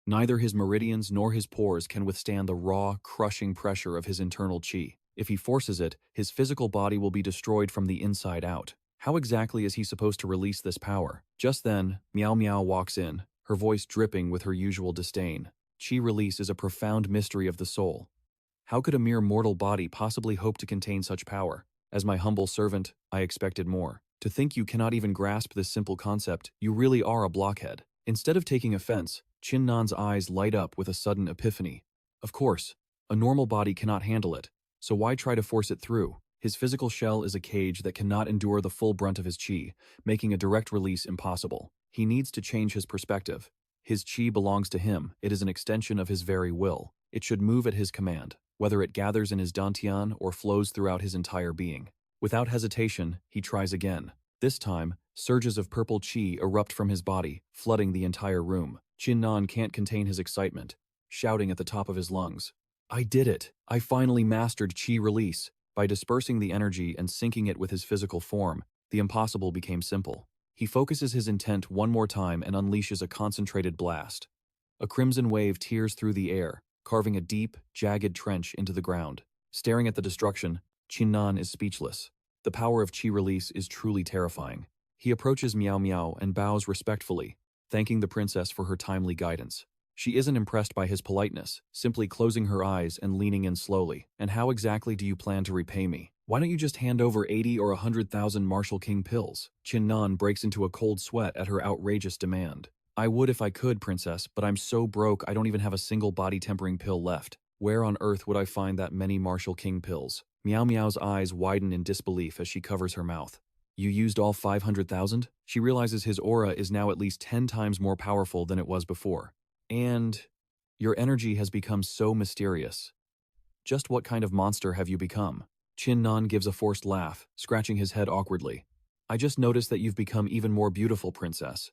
Neither his meridians nor his pores can withstand the raw, crushing pressure of his internal qi. If he forces it, his physical body will be destroyed from the inside out. How exactly is he supposed to release this power? Just then, Meow Meow walks in, her voice dripping with her usual disdain. Qi release is a profound mystery of the soul. How could a mere mortal body possibly hope to contain such power? As my humble servant, I expected more. To think you cannot even grasp this simple concept, you really are a blockhead. Instead of taking offense, Chinnan's eyes light up with a sudden epiphany. Of course, a normal body cannot handle it, so why try to force it through? His physical shell is a cage that cannot endure the full brunt of his qi, making a direct release impossible. He needs to change his perspective. His qi belongs to him, it is an extension of his very will. It should move at his command, whether it gathers in his dantian or flows throughout his entire being. Without hesitation, he tries again. This time, surges of purple qi erupt from his body, flooding the entire room. Chinnan can't contain his excitement, shouting at the top of his lungs. I did it! I finally mastered qi release. By dispersing the energy and syncing it with his physical form, the impossible became simple. He focuses his intent one more time and unleashes a concentrated blast. A crimson wave tears through the air, carving a deep, jagged trench into the ground. Staring at the destruction, Chinnan is speechless. The power of qi release is truly terrifying. He approaches Meow Meow and bows respectfully, thanking the princess for her timely guidance. She isn't impressed by his politeness, simply closing her eyes and leaning in slowly. And how exactly do you plan to repay me? Why don't you just hand over 80 or 100,000 Martial King pills? Chinnan breaks into a cold sweat at her outrageous demand. I would if I could, princess, but I'm so broke I don't even have a single body-tempering pill left. Where on earth would I find that many Martial King pills? Meow Meow's eyes widen in disbelief as she covers her mouth. You used all 500,000? She realizes his aura is now at least 10 times more powerful than it was before. And your energy has become so mysterious. Just what kind of monster have you become? Chinnan gives a forced laugh, scratching his head awkwardly. I just noticed that you've become even more beautiful, princess.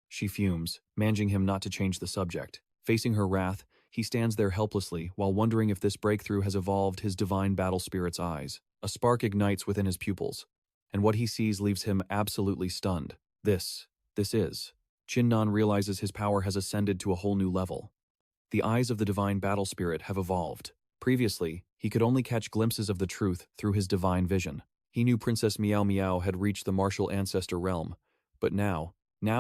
She fumes, managing him not to change the subject. Facing her wrath, he stands there helplessly while wondering if this breakthrough has evolved his divine battle spirit's eyes. A spark ignites within his pupils, and what he sees leaves him absolutely stunned. This is. Chinnan realizes his power has ascended to a whole new level. The eyes of the divine battle spirit have evolved. Previously, he could only catch glimpses of the truth through his divine vision. He knew Princess Meow Meow had reached the martial ancestor realm, but now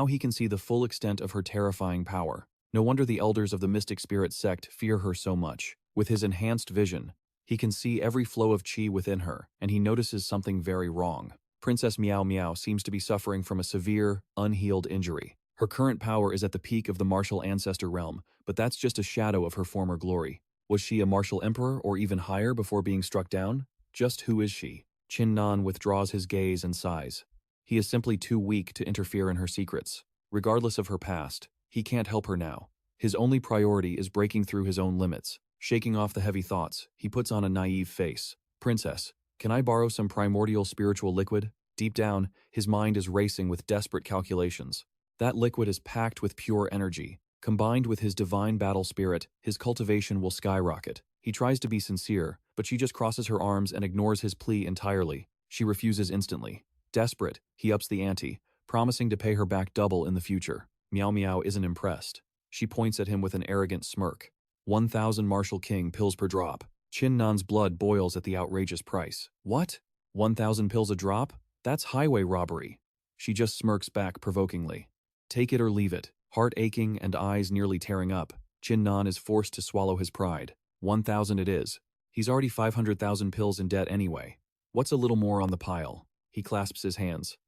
he can see the full extent of her terrifying power. No wonder the elders of the mystic spirit sect fear her so much. With his enhanced vision, he can see every flow of chi within her, and he notices something very wrong. Princess Meow Meow seems to be suffering from a severe, unhealed injury. Her current power is at the peak of the martial ancestor realm, but that's just a shadow of her former glory. Was she a martial emperor or even higher before being struck down? Just who is she? Chinnan withdraws his gaze and sighs. He is simply too weak to interfere in her secrets. Regardless of her past, he can't help her now. His only priority is breaking through his own limits. Shaking off the heavy thoughts, he puts on a naive face. Princess, can I borrow some primordial spiritual liquid? Deep down, his mind is racing with desperate calculations. That liquid is packed with pure energy. Combined with his divine battle spirit, his cultivation will skyrocket. He tries to be sincere, but she just crosses her arms and ignores his plea entirely. She refuses instantly. Desperate, he ups the ante, promising to pay her back double in the future. Meow Meow isn't impressed. She points at him with an arrogant smirk. 1,000 Martial King pills per drop. Chinnan's blood boils at the outrageous price. What? 1,000 pills a drop? That's highway robbery. She just smirks back provokingly. Take it or leave it. Heart aching and eyes nearly tearing up, Chinnan is forced to swallow his pride. 1,000 it is. He's already 500,000 pills in debt anyway. What's a little more on the pile? He clasps his hands.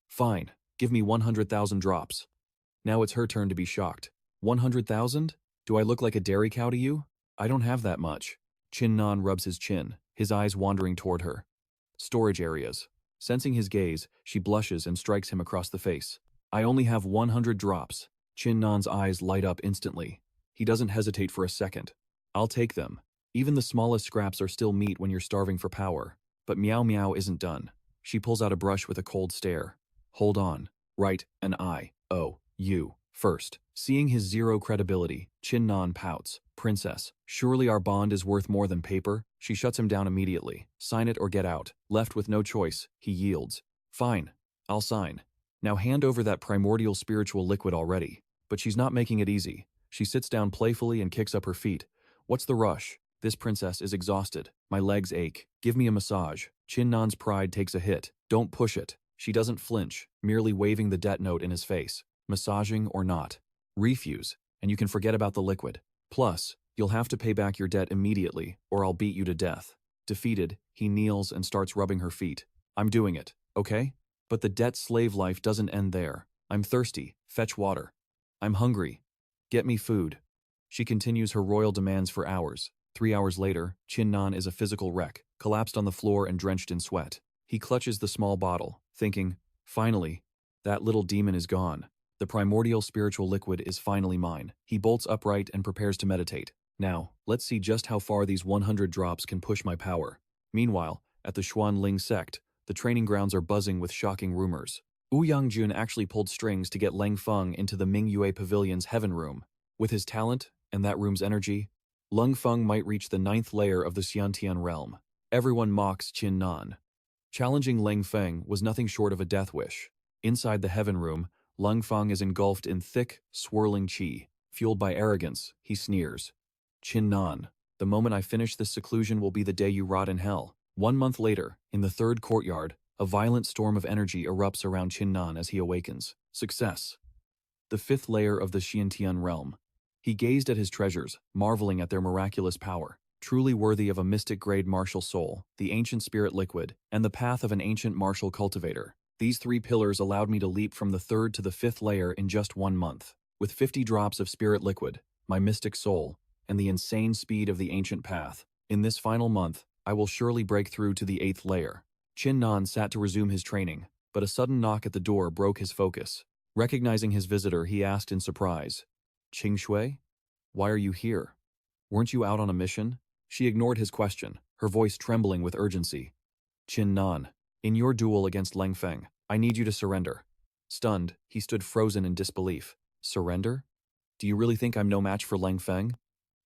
Fine, give me 100,000 drops. Now it's her turn to be shocked. 100,000? Do I look like a dairy cow to you? I don't have that much. Chinnan rubs his chin, his eyes wandering toward her. Storage areas. Sensing his gaze, she blushes and strikes him across the face. I only have 100 drops. Chinnan's eyes light up instantly. He doesn't hesitate for a second. I'll take them. Even the smallest scraps are still meat when you're starving for power. But Meow Meow isn't done. She pulls out a brush with a cold stare. Hold on. Right, an I. Oh, you. First. Seeing his zero credibility, Chinnan pouts. Princess, surely our bond is worth more than paper? She shuts him down immediately. Sign it or get out. Left with no choice, he yields. Fine. I'll sign. Now hand over that primordial spiritual liquid already. But she's not making it easy. She sits down playfully and kicks up her feet. What's the rush? This princess is exhausted. My legs ache. Give me a massage. Chinnan's pride takes a hit. Don't push it. She doesn't flinch, merely waving the debt note in his face. Massaging or not. Refuse, and you can forget about the liquid. Plus, you'll have to pay back your debt immediately, or I'll beat you to death. Defeated, he kneels and starts rubbing her feet. I'm doing it, okay? But the debt slave life doesn't end there. I'm thirsty. Fetch water. I'm hungry. Get me food. She continues her royal demands for hours. 3 hours later, Chinnan is a physical wreck, collapsed on the floor and drenched in sweat. He clutches the small bottle, thinking, finally, that little demon is gone. The primordial spiritual liquid is finally mine. He bolts upright and prepares to meditate. Now, let's see just how far these 100 drops can push my power. Meanwhile, at the Xuanling sect, the training grounds are buzzing with shocking rumors. Wu Yangjun actually pulled strings to get Leng Feng into the Mingyue Pavilion's heaven room. With his talent, and that room's energy, Leng Feng might reach the 9th layer of the Xiantian realm. Everyone mocks Chinnan. Challenging Leng Feng was nothing short of a death wish. Inside the heaven room, Leng Feng is engulfed in thick, swirling qi. Fueled by arrogance, he sneers. Chinnan, the moment I finish this seclusion will be the day you rot in hell. 1 month later, in the 3rd courtyard, a violent storm of energy erupts around Chinnan as he awakens. Success. The 5th layer of the Xiantian realm. He gazed at his treasures, marveling at their miraculous power. Truly worthy of a mystic-grade martial soul, the ancient spirit liquid, and the path of an ancient martial cultivator. These 3 pillars allowed me to leap from the 3rd to the 5th layer in just 1 month. With 50 drops of spirit liquid, my mystic soul, and the insane speed of the ancient path, in this final month, I will surely break through to the 8th layer. Chinnan sat to resume his training, but a sudden knock at the door broke his focus. Recognizing his visitor, he asked in surprise, Qingshui? Why are you here? Weren't you out on a mission? She ignored his question, her voice trembling with urgency. Chinnan, in your duel against Leng Feng, I need you to surrender. Stunned, he stood frozen in disbelief. Surrender? Do you really think I'm no match for Lang Feng?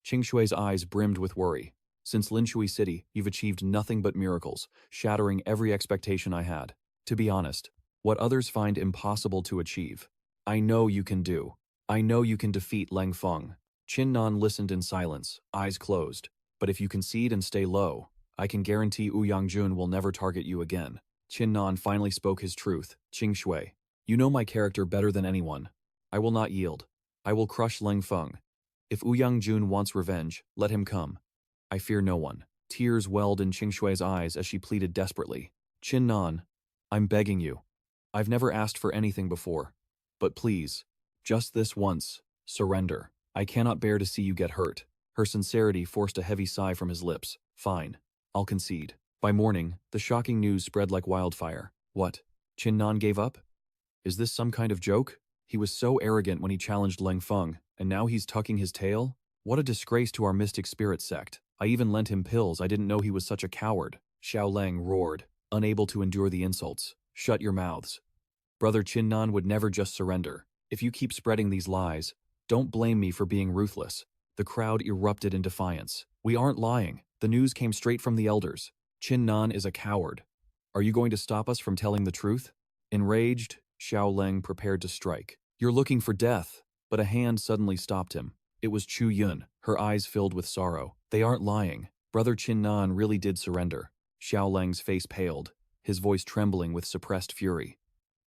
Qing Shui's eyes brimmed with worry. Since Linshui City, you've achieved nothing but miracles, shattering every expectation I had. To be honest, what others find impossible to achieve, I know you can do. I know you can defeat Lang Feng. Qin Nan listened in silence, eyes closed. But if you concede and stay low, I can guarantee Wu Yangjun will never target you again. Qin Nan finally spoke his truth. Qing Shui, you know my character better than anyone. I will not yield. I will crush Lang Feng. If Wu Yangjun wants revenge, let him come. I fear no one. Tears welled in Qing Shui's eyes as she pleaded desperately. Qin Nan, I'm begging you. I've never asked for anything before. But please, just this once, surrender. I cannot bear to see you get hurt. Her sincerity forced a heavy sigh from his lips. Fine, I'll concede. By morning, the shocking news spread like wildfire. What? Qin Nan gave up? Is this some kind of joke? He was so arrogant when he challenged Lang Feng, and now he's tucking his tail? What a disgrace to our mystic spirit sect. I even lent him pills. I didn't know he was such a coward. Xiao Lang roared, unable to endure the insults. Shut your mouths. Brother Qin Nan would never just surrender. If you keep spreading these lies, don't blame me for being ruthless. The crowd erupted in defiance. We aren't lying. The news came straight from the elders. Qin Nan is a coward. Are you going to stop us from telling the truth? Enraged, Xiao Lang prepared to strike. You're looking for death. But a hand suddenly stopped him. It was Chu Yun, her eyes filled with sorrow. They aren't lying. Brother Qin Nan really did surrender. Xiao Lang's face paled, his voice trembling with suppressed fury.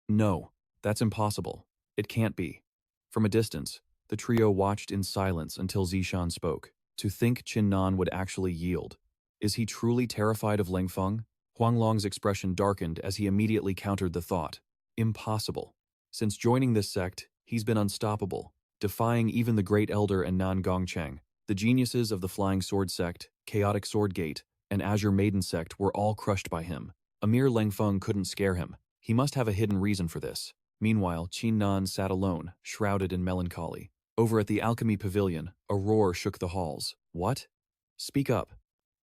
No, that's impossible. It can't be. From a distance, the trio watched in silence until Zishan spoke. To think Qin Nan would actually yield. Is he truly terrified of Lang Feng? Huang Long's expression darkened as he immediately countered the thought. Impossible. Since joining this sect, he's been unstoppable, defying even the Great Elder and Nan Gongcheng. The geniuses of the Flying Sword Sect, Chaotic Sword Gate, and Azure Maiden Sect were all crushed by him. A mere Lang Feng couldn't scare him. He must have a hidden reason for this. Meanwhile, Qin Nan sat alone, shrouded in melancholy. Over at the Alchemy Pavilion, a roar shook the halls. What? Speak up.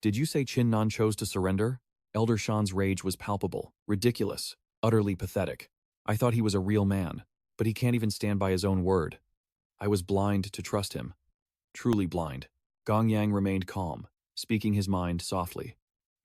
Did you say Qin Nan chose to surrender? Elder Shan's rage was palpable, ridiculous, utterly pathetic. I thought he was a real man, but he can't even stand by his own word. I was blind to trust him. Truly blind. Gong Yang remained calm, speaking his mind softly.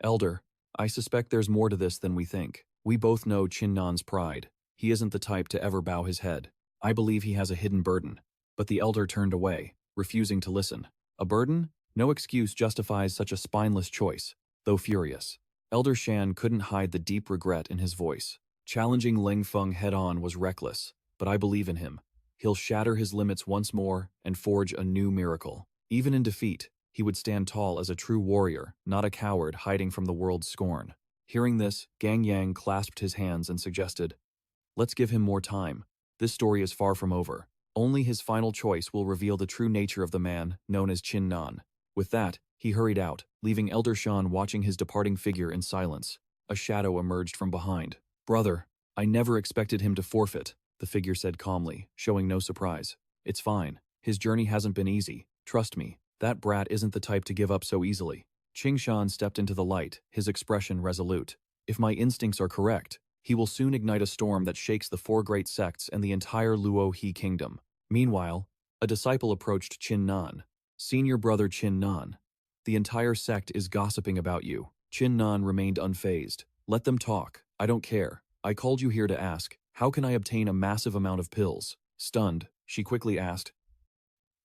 Elder, I suspect there's more to this than we think. We both know Qin Nan's pride. He isn't the type to ever bow his head. I believe he has a hidden burden. But the elder turned away, refusing to listen. A burden? No excuse justifies such a spineless choice, though furious. Elder Shan couldn't hide the deep regret in his voice. Challenging Lang Feng head-on was reckless, but I believe in him. He'll shatter his limits once more and forge a new miracle. Even in defeat, he would stand tall as a true warrior, not a coward hiding from the world's scorn. Hearing this, Gang Yang clasped his hands and suggested, let's give him more time. This story is far from over. Only his final choice will reveal the true nature of the man known as Qin Nan. With that, he hurried out, leaving Elder Shan watching his departing figure in silence. A shadow emerged from behind. Brother, I never expected him to forfeit, the figure said calmly, showing no surprise. It's fine. His journey hasn't been easy. Trust me, that brat isn't the type to give up so easily. Qing Shan stepped into the light, his expression resolute. If my instincts are correct, he will soon ignite a storm that shakes the four great sects and the entire Luo He kingdom. Meanwhile, a disciple approached Qin Nan. Senior brother Qin Nan. The entire sect is gossiping about you. Qin Nan remained unfazed. Let them talk. I don't care. I called you here to ask, how can I obtain a massive amount of pills? Stunned, she quickly asked,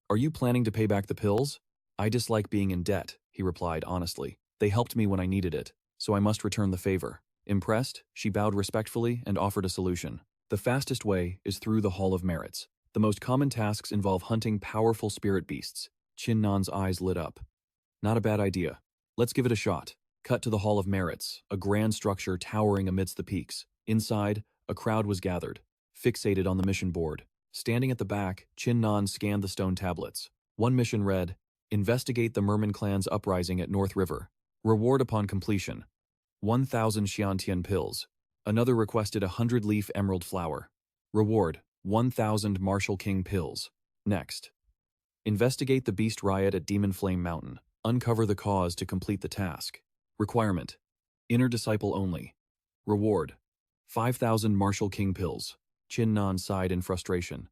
are you planning to pay back the pills? I dislike being in debt, he replied honestly. They helped me when I needed it, so I must return the favor. Impressed, she bowed respectfully and offered a solution. The fastest way is through the Hall of Merits. The most common tasks involve hunting powerful spirit beasts. Qin Nan's eyes lit up. Not a bad idea. Let's give it a shot. Cut to the Hall of Merits, a grand structure towering amidst the peaks. Inside, a crowd was gathered, fixated on the mission board. Standing at the back, Qin Nan scanned the stone tablets. One mission read, investigate the Merman clan's uprising at North River. Reward upon completion, 1,000 Xiantian pills. Another requested a 100-leaf emerald flower. Reward, 1,000 Martial King pills. Next. Investigate the beast riot at Demon Flame Mountain. Uncover the cause to complete the task. Requirement. Inner disciple only. Reward. 5,000 Marshall King pills. Chin Nan sighed in frustration.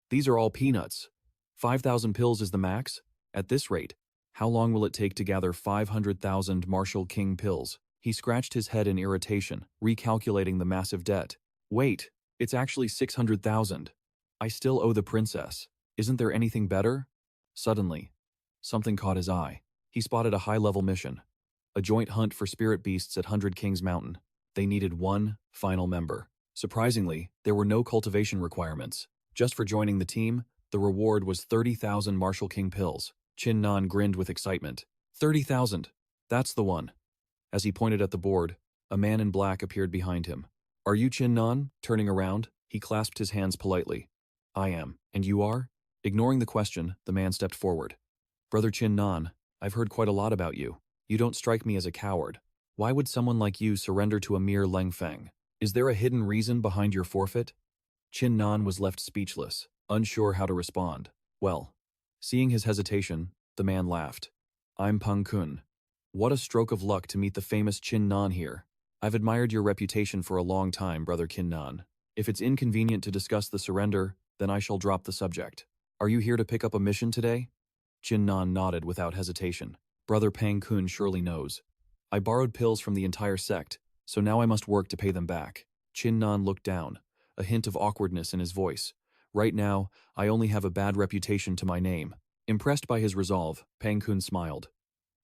These are all peanuts. 5,000 pills is the max? At this rate, how long will it take to gather 500,000 Marshall King pills? He scratched his head in irritation, recalculating the massive debt. Wait, it's actually 600,000. I still owe the princess. Isn't there anything better? Suddenly, something caught his eye. He spotted a high-level mission. A joint hunt for spirit beasts at 100 Kings Mountain. They needed one final member. Surprisingly, there were no cultivation requirements. Just for joining the team, the reward was 30,000 Marshall King pills. Chin Nan grinned with excitement. 30,000. That's the one. As he pointed at the board, a man in black appeared behind him. Are you Chin Nan? Turning around, he clasped his hands politely. I am. And you are? Ignoring the question, the man stepped forward. Brother Chin Nan, I've heard quite a lot about you. You don't strike me as a coward. Why would someone like you surrender to a mere Leng Feng? Is there a hidden reason behind your forfeit? Chin Nan was left speechless, unsure how to respond. Well, seeing his hesitation, the man laughed. I'm Pang Kun. What a stroke of luck to meet the famous Chin Nan here. I've admired your reputation for a long time, Brother Chin Nan. If it's inconvenient to discuss the surrender, then I shall drop the subject. Are you here to pick up a mission today? Chin Nan nodded without hesitation. Brother Pang Kun surely knows. I borrowed pills from the entire sect, so now I must work to pay them back. Chin Nan looked down, a hint of awkwardness in his voice. Right now, I only have a bad reputation to my name. Impressed by his resolve, Pang Kun smiled.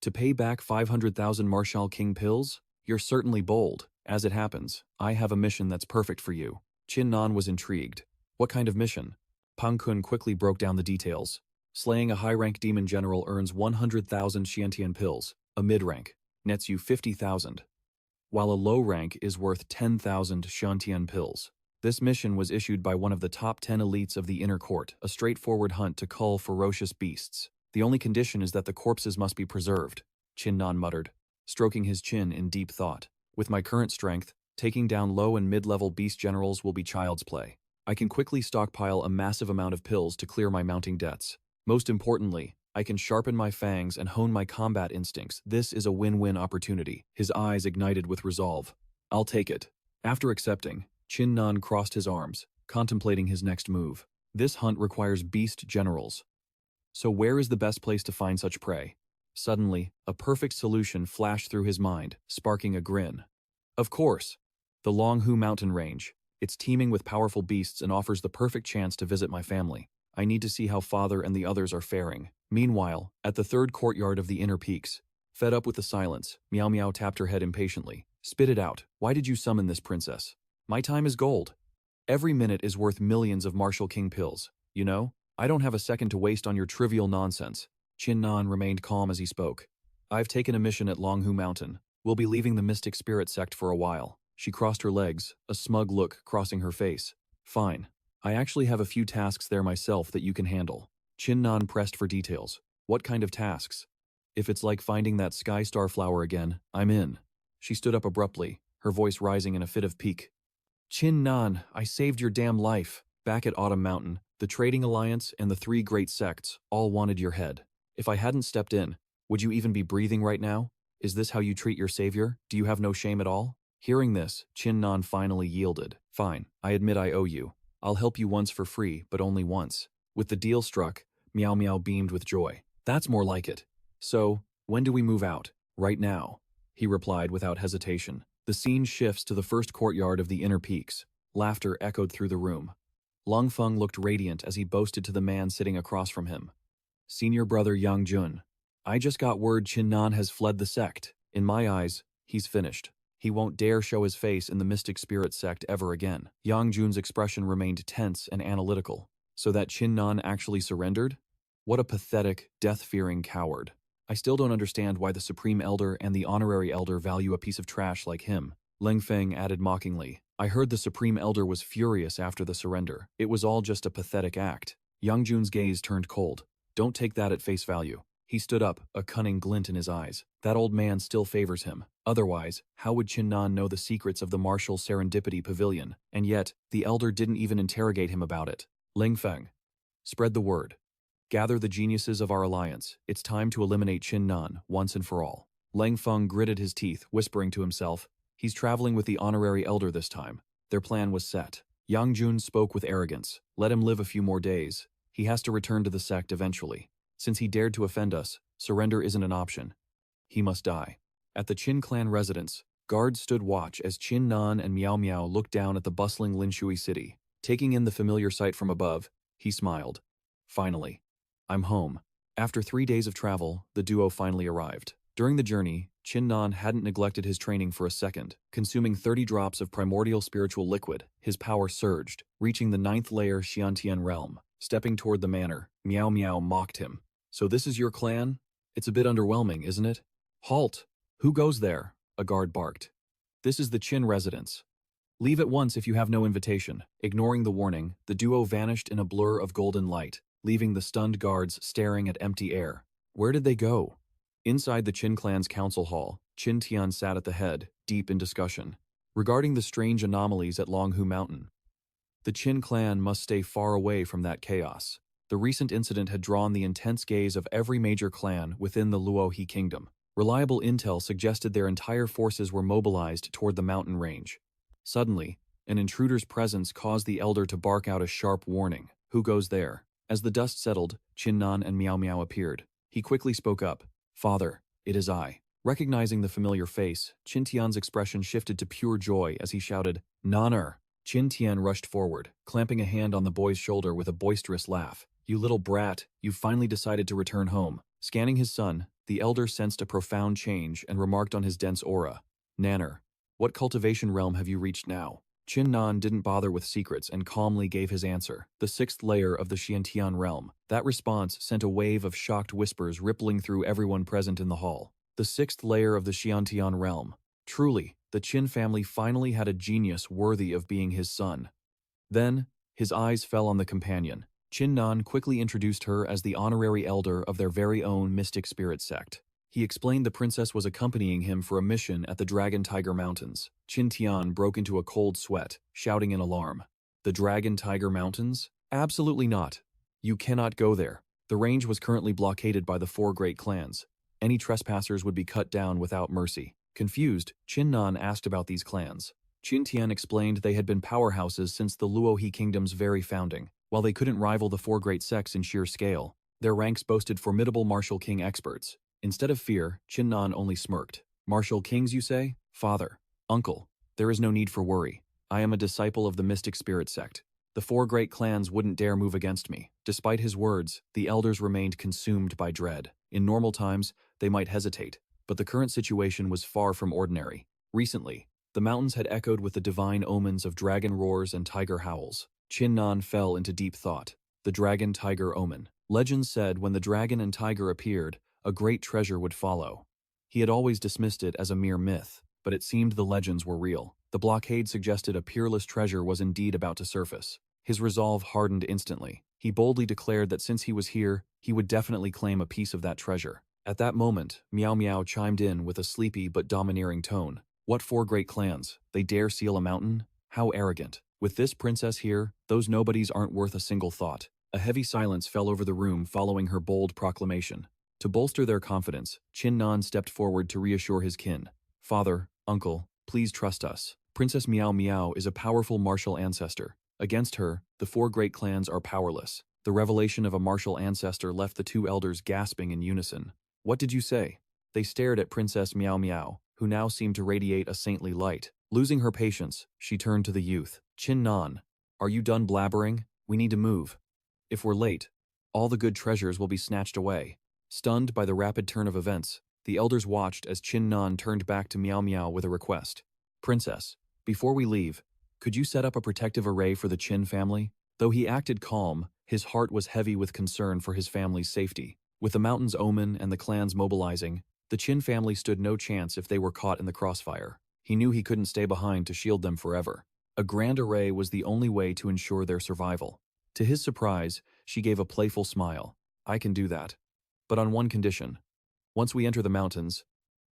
To pay back 500,000 Marshall King pills? You're certainly bold. As it happens, I have a mission that's perfect for you. Chin Nan was intrigued. What kind of mission? Pang Kun quickly broke down the details. Slaying a high-rank demon general earns 100,000 Xiantian pills. A mid-rank nets you 50,000, while a low rank is worth 10,000 Xiantian pills. This mission was issued by one of the top 10 elites of the inner court, a straightforward hunt to cull ferocious beasts. The only condition is that the corpses must be preserved, Chin Nan muttered, stroking his chin in deep thought. With my current strength, taking down low and mid-level beast generals will be child's play. I can quickly stockpile a massive amount of pills to clear my mounting debts. Most importantly, I can sharpen my fangs and hone my combat instincts. This is a win-win opportunity. His eyes ignited with resolve. I'll take it. After accepting, Chin Nan crossed his arms, contemplating his next move. This hunt requires beast generals. So where is the best place to find such prey? Suddenly, a perfect solution flashed through his mind, sparking a grin. Of course, the Longhu mountain range. It's teeming with powerful beasts and offers the perfect chance to visit my family. I need to see how father and the others are faring. Meanwhile, at the third courtyard of the inner peaks, fed up with the silence, Meow Meow tapped her head impatiently. Spit it out. Why did you summon this princess? My time is gold. Every minute is worth millions of Marshall King pills. You know, I don't have a second to waste on your trivial nonsense. Chin Nan remained calm as he spoke. I've taken a mission at Longhu Mountain. We'll be leaving the Mystic Spirit sect for a while. She crossed her legs, a smug look crossing her face. Fine. I actually have a few tasks there myself that you can handle. Chin Nan pressed for details. What kind of tasks? If it's like finding that sky star flower again, I'm in. She stood up abruptly, her voice rising in a fit of pique. Chin Nan, I saved your damn life. Back at Autumn Mountain, the Trading Alliance and the three great sects all wanted your head. If I hadn't stepped in, would you even be breathing right now? Is this how you treat your savior? Do you have no shame at all? Hearing this, Chin Nan finally yielded. Fine, I admit I owe you. I'll help you once for free, but only once. With the deal struck, Meow Meow beamed with joy. That's more like it. So, when do we move out? Right now, he replied without hesitation. The scene shifts to the first courtyard of the inner peaks. Laughter echoed through the room. Lung Feng looked radiant as he boasted to the man sitting across from him. Senior brother Yang Jun. I just got word Chin Nan has fled the sect. In my eyes, he's finished. He won't dare show his face in the Mystic Spirit sect ever again. Yang Jun's expression remained tense and analytical. So that Chin Nan actually surrendered? What a pathetic, death-fearing coward. I still don't understand why the Supreme Elder and the Honorary Elder value a piece of trash like him. Leng Feng added mockingly. I heard the Supreme Elder was furious after the surrender. It was all just a pathetic act. Yang Jun's gaze turned cold. Don't take that at face value. He stood up, a cunning glint in his eyes. That old man still favors him. Otherwise, how would Chin Nan know the secrets of the Martial Serendipity Pavilion? And yet, the Elder didn't even interrogate him about it. Leng Feng, spread the word. Gather the geniuses of our alliance. It's time to eliminate Chin Nan, once and for all. Leng Feng gritted his teeth, whispering to himself, he's traveling with the Honorary Elder this time. Their plan was set. Yang Jun spoke with arrogance. Let him live a few more days. He has to return to the sect eventually. Since he dared to offend us, surrender isn't an option. He must die. At the Qin clan residence, guards stood watch as Qin Nan and Miao Miao looked down at the bustling Linshui city. Taking in the familiar sight from above, he smiled. Finally. I'm home. After 3 days of travel, the duo finally arrived. During the journey, Qin Nan hadn't neglected his training for a second. Consuming 30 drops of primordial spiritual liquid, his power surged, reaching the 9th layer Xiantian realm. Stepping toward the manor, Miao Miao mocked him. So this is your clan? It's a bit underwhelming, isn't it? Halt! Who goes there? A guard barked. This is the Qin residence. Leave at once if you have no invitation. Ignoring the warning, the duo vanished in a blur of golden light, leaving the stunned guards staring at empty air. Where did they go? Inside the Qin clan's council hall, Qin Tian sat at the head, deep in discussion. Regarding the strange anomalies at Longhu Mountain, the Qin clan must stay far away from that chaos. The recent incident had drawn the intense gaze of every major clan within the Luohe kingdom. Reliable intel suggested their entire forces were mobilized toward the mountain range. Suddenly, an intruder's presence caused the elder to bark out a sharp warning. Who goes there? As the dust settled, Qin Nan and Miao Miao appeared. He quickly spoke up. Father, it is I. Recognizing the familiar face, Qin Tian's expression shifted to pure joy as he shouted, Nanner! Qin Tian rushed forward, clamping a hand on the boy's shoulder with a boisterous laugh. You little brat, you've finally decided to return home. Scanning his son, the elder sensed a profound change and remarked on his dense aura. Nanner, what cultivation realm have you reached now? Qin Nan didn't bother with secrets and calmly gave his answer, the 6th layer of the Xiantian realm. That response sent a wave of shocked whispers rippling through everyone present in the hall. The 6th layer of the Xiantian realm. Truly, the Qin family finally had a genius worthy of being his son. Then, his eyes fell on the companion. Qin Nan quickly introduced her as the honorary elder of their very own mystic spirit sect. He explained the princess was accompanying him for a mission at the Dragon Tiger Mountains. Qin Tian broke into a cold sweat, shouting in alarm. The Dragon Tiger Mountains? Absolutely not. You cannot go there. The range was currently blockaded by the 4 great clans. Any trespassers would be cut down without mercy. Confused, Qin Nan asked about these clans. Qin Tian explained they had been powerhouses since the Luohe kingdom's very founding. While they couldn't rival the 4 great sects in sheer scale, their ranks boasted formidable martial king experts. Instead of fear, Qin Nan only smirked. Martial kings, you say? Father, uncle, there is no need for worry. I am a disciple of the mystic spirit sect. The 4 great clans wouldn't dare move against me. Despite his words, the elders remained consumed by dread. In normal times, they might hesitate, but the current situation was far from ordinary. Recently, the mountains had echoed with the divine omens of dragon roars and tiger howls. Qin Nan fell into deep thought. The dragon-tiger omen. Legend said when the dragon and tiger appeared, a great treasure would follow. He had always dismissed it as a mere myth, but it seemed the legends were real. The blockade suggested a peerless treasure was indeed about to surface. His resolve hardened instantly. He boldly declared that since he was here, he would definitely claim a piece of that treasure. At that moment, Miao Miao chimed in with a sleepy but domineering tone. What 4 great clans? They dare seal a mountain? How arrogant. With this princess here, those nobodies aren't worth a single thought. A heavy silence fell over the room following her bold proclamation. To bolster their confidence, Qin Nan stepped forward to reassure his kin. Father, uncle, please trust us. Princess Miao Miao is a powerful martial ancestor. Against her, the 4 great clans are powerless. The revelation of a martial ancestor left the 2 elders gasping in unison. What did you say? They stared at Princess Miao Miao, who now seemed to radiate a saintly light. Losing her patience, she turned to the youth. Qin Nan, are you done blabbering? We need to move. If we're late, all the good treasures will be snatched away. Stunned by the rapid turn of events, the elders watched as Qin Nan turned back to Miao Miao with a request. Princess, before we leave, could you set up a protective array for the Qin family? Though he acted calm, his heart was heavy with concern for his family's safety. With the mountain's omen and the clans mobilizing, the Qin family stood no chance if they were caught in the crossfire. He knew he couldn't stay behind to shield them forever. A grand array was the only way to ensure their survival. To his surprise, she gave a playful smile. I can do that. But on one condition. Once we enter the mountains,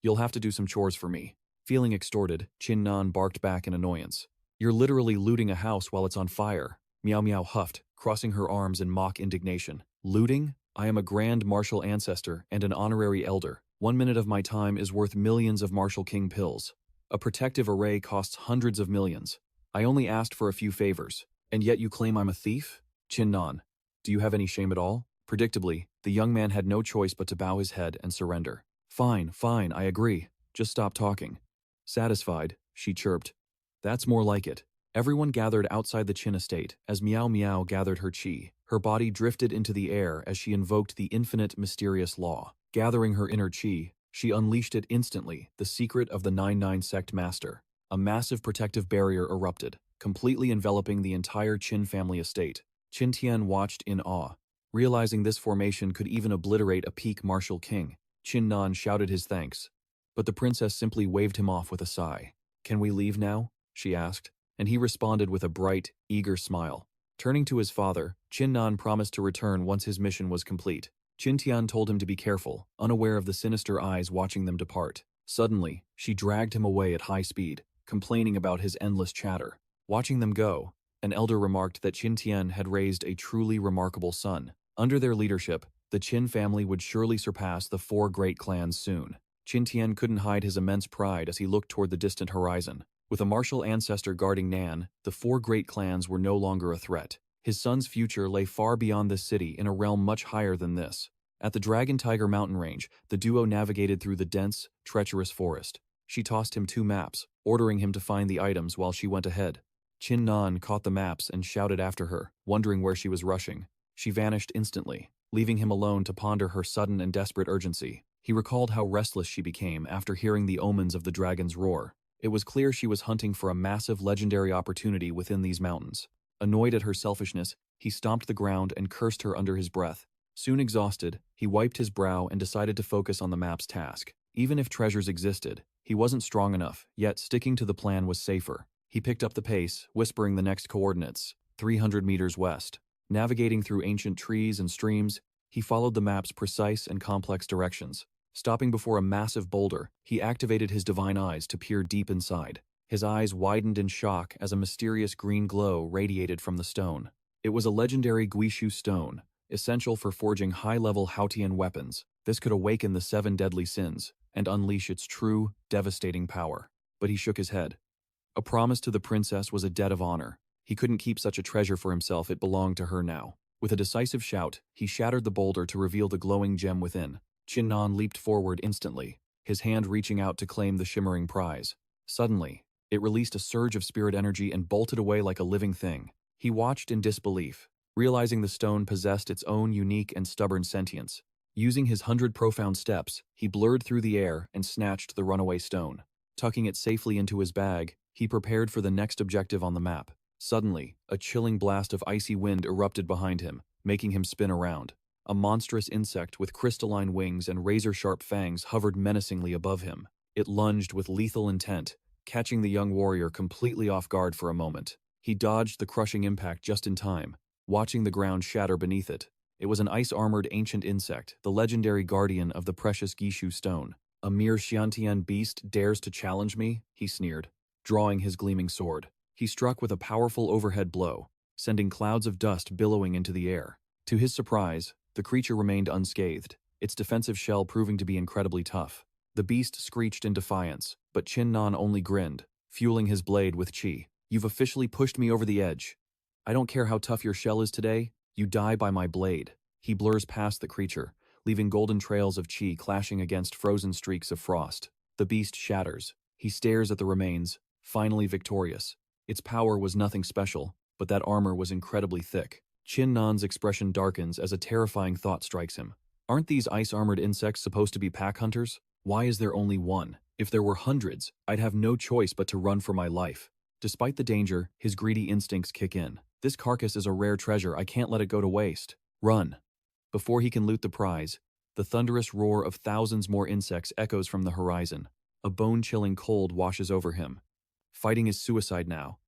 you'll have to do some chores for me. Feeling extorted, Qin Nan barked back in annoyance. You're literally looting a house while it's on fire. Miao Miao huffed, crossing her arms in mock indignation. Looting? I am a grand martial ancestor and an honorary elder. 1 minute of my time is worth millions of martial king pills. A protective array costs hundreds of millions. I only asked for a few favors. And yet you claim I'm a thief? Qin Nan, do you have any shame at all? Predictably, the young man had no choice but to bow his head and surrender. Fine, fine, I agree. Just stop talking. Satisfied, she chirped. That's more like it. Everyone gathered outside the Qin estate as Miao Miao gathered her qi. Her body drifted into the air as she invoked the infinite mysterious law. Gathering her inner qi, she unleashed it instantly, the secret of the 99 sect master. A massive protective barrier erupted, completely enveloping the entire Qin family estate. Qin Tian watched in awe. Realizing this formation could even obliterate a peak martial king, Qin Nan shouted his thanks. But the princess simply waved him off with a sigh. Can we leave now? She asked, and he responded with a bright, eager smile. Turning to his father, Qin Nan promised to return once his mission was complete. Qin Tian told him to be careful, unaware of the sinister eyes watching them depart. Suddenly, she dragged him away at high speed, complaining about his endless chatter. Watching them go, an elder remarked that Qin Tian had raised a truly remarkable son. Under their leadership, the Qin family would surely surpass the 4 great clans soon. Qin Tian couldn't hide his immense pride as he looked toward the distant horizon. With a martial ancestor guarding Nan, the 4 great clans were no longer a threat. His son's future lay far beyond this city in a realm much higher than this. At the Dragon Tiger mountain range, the duo navigated through the dense, treacherous forest. She tossed him 2 maps, ordering him to find the items while she went ahead. Qin Nan caught the maps and shouted after her, wondering where she was rushing. She vanished instantly, leaving him alone to ponder her sudden and desperate urgency. He recalled how restless she became after hearing the omens of the dragon's roar. It was clear she was hunting for a massive legendary opportunity within these mountains. Annoyed at her selfishness, he stomped the ground and cursed her under his breath. Soon exhausted, he wiped his brow and decided to focus on the map's task. Even if treasures existed, he wasn't strong enough, yet sticking to the plan was safer. He picked up the pace, whispering the next coordinates, 300 meters west. Navigating through ancient trees and streams, he followed the map's precise and complex directions. Stopping before a massive boulder, he activated his divine eyes to peer deep inside. His eyes widened in shock as a mysterious green glow radiated from the stone. It was a legendary Guishu stone, essential for forging high-level Haotian weapons. This could awaken the 7 deadly sins and unleash its true, devastating power. But he shook his head. A promise to the princess was a debt of honor. He couldn't keep such a treasure for himself, it belonged to her now. With a decisive shout, he shattered the boulder to reveal the glowing gem within. Qin Nan leaped forward instantly, his hand reaching out to claim the shimmering prize. Suddenly, it released a surge of spirit energy and bolted away like a living thing. He watched in disbelief, realizing the stone possessed its own unique and stubborn sentience. Using his 100 profound steps, he blurred through the air and snatched the runaway stone. Tucking it safely into his bag, he prepared for the next objective on the map. Suddenly, a chilling blast of icy wind erupted behind him, making him spin around. A monstrous insect with crystalline wings and razor-sharp fangs hovered menacingly above him. It lunged with lethal intent, catching the young warrior completely off guard for a moment. He dodged the crushing impact just in time, watching the ground shatter beneath it. It was an ice-armored ancient insect, the legendary guardian of the precious Guishu stone. A mere Xiantian beast dares to challenge me? He sneered, drawing his gleaming sword. He struck with a powerful overhead blow, sending clouds of dust billowing into the air. To his surprise, the creature remained unscathed, its defensive shell proving to be incredibly tough. The beast screeched in defiance, but Qin Nan only grinned, fueling his blade with qi. You've officially pushed me over the edge. I don't care how tough your shell is today, you die by my blade. He blurs past the creature, leaving golden trails of qi clashing against frozen streaks of frost. The beast shatters. He stares at the remains, finally victorious. Its power was nothing special, but that armor was incredibly thick. Qin Nan's expression darkens as a terrifying thought strikes him. Aren't these ice-armored insects supposed to be pack hunters? Why is there only one? If there were hundreds, I'd have no choice but to run for my life. Despite the danger, his greedy instincts kick in. This carcass is a rare treasure, I can't let it go to waste. Run. Before he can loot the prize, the thunderous roar of thousands more insects echoes from the horizon. A bone-chilling cold washes over him. Fighting is suicide now.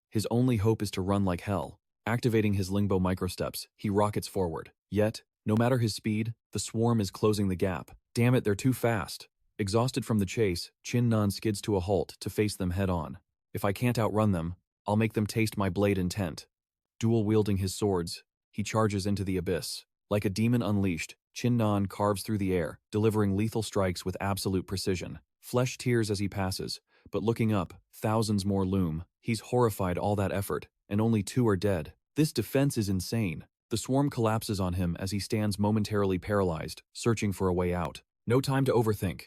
His only hope is to run like hell. Activating his Lingbo microsteps, he rockets forward. Yet, no matter his speed, the swarm is closing the gap. Damn it, they're too fast. Exhausted from the chase, Qin Nan skids to a halt to face them head-on. If I can't outrun them, I'll make them taste my blade intent. Dual-wielding his swords, he charges into the abyss. Like a demon unleashed, Qin Nan carves through the air, delivering lethal strikes with absolute precision. Flesh tears as he passes, but looking up, thousands more loom. He's horrified all that effort, and only 2 are dead. This defense is insane. The swarm collapses on him as he stands momentarily paralyzed, searching for a way out. No time to overthink.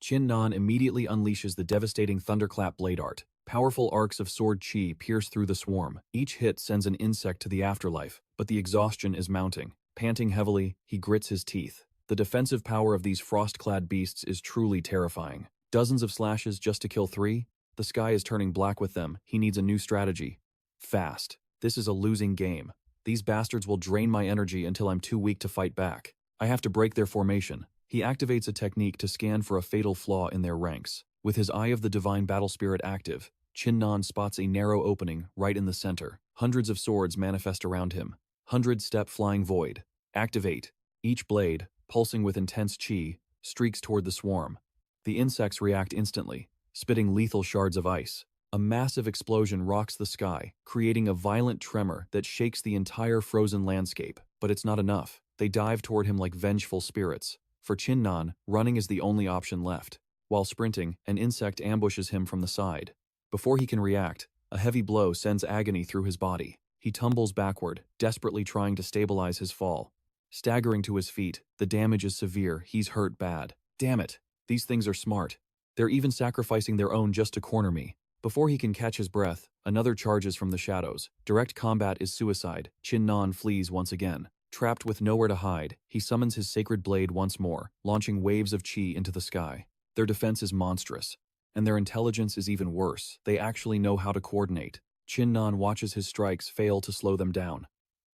Qin Nan immediately unleashes the devastating thunderclap blade art. Powerful arcs of sword chi pierce through the swarm. Each hit sends an insect to the afterlife, but the exhaustion is mounting. Panting heavily, he grits his teeth. The defensive power of these frost-clad beasts is truly terrifying. Dozens of slashes just to kill 3? The sky is turning black with them. He needs a new strategy. Fast. This is a losing game. These bastards will drain my energy until I'm too weak to fight back. I have to break their formation. He activates a technique to scan for a fatal flaw in their ranks. With his Eye of the Divine Battle Spirit active, Qin Nan spots a narrow opening right in the center. Hundreds of swords manifest around him. 100-step flying void. Activate. Each blade, pulsing with intense chi, streaks toward the swarm. The insects react instantly, spitting lethal shards of ice. A massive explosion rocks the sky, creating a violent tremor that shakes the entire frozen landscape. But it's not enough. They dive toward him like vengeful spirits. For Qin Nan, running is the only option left. While sprinting, an insect ambushes him from the side. Before he can react, a heavy blow sends agony through his body. He tumbles backward, desperately trying to stabilize his fall. Staggering to his feet, the damage is severe, he's hurt bad. Damn it, these things are smart. They're even sacrificing their own just to corner me. Before he can catch his breath, another charges from the shadows. Direct combat is suicide. Qin Nan flees once again. Trapped with nowhere to hide, he summons his sacred blade once more, launching waves of chi into the sky. Their defense is monstrous, and their intelligence is even worse. They actually know how to coordinate. Qin Nan watches his strikes fail to slow them down.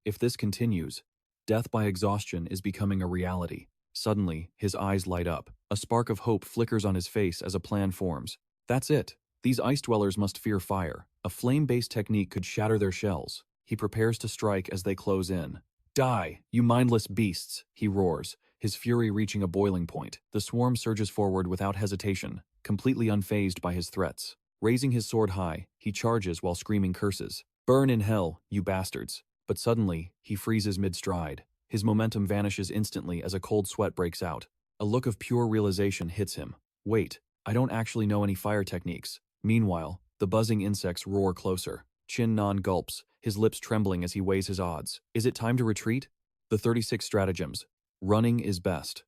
If this continues, death by exhaustion is becoming a reality. Suddenly, his eyes light up. A spark of hope flickers on his face as a plan forms. That's it. These ice dwellers must fear fire. A flame-based technique could shatter their shells. He prepares to strike as they close in. Die, you mindless beasts, he roars, his fury reaching a boiling point. The swarm surges forward without hesitation, completely unfazed by his threats. Raising his sword high, he charges while screaming curses. Burn in hell, you bastards. But suddenly, he freezes mid-stride. His momentum vanishes instantly as a cold sweat breaks out. A look of pure realization hits him. Wait, I don't actually know any fire techniques. Meanwhile, the buzzing insects roar closer. Qin Nan gulps, his lips trembling as he weighs his odds. Is it time to retreat? The 36 stratagems. Running is best.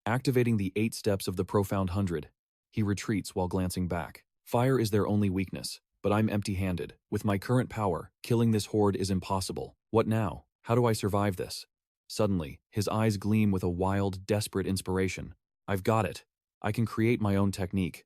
Activating the 8 steps of the Profound 100, he retreats while glancing back. Fire is their only weakness, but I'm empty-handed. With my current power, killing this horde is impossible. What now? How do I survive this? Suddenly, his eyes gleam with a wild, desperate inspiration. I've got it. I can create my own technique.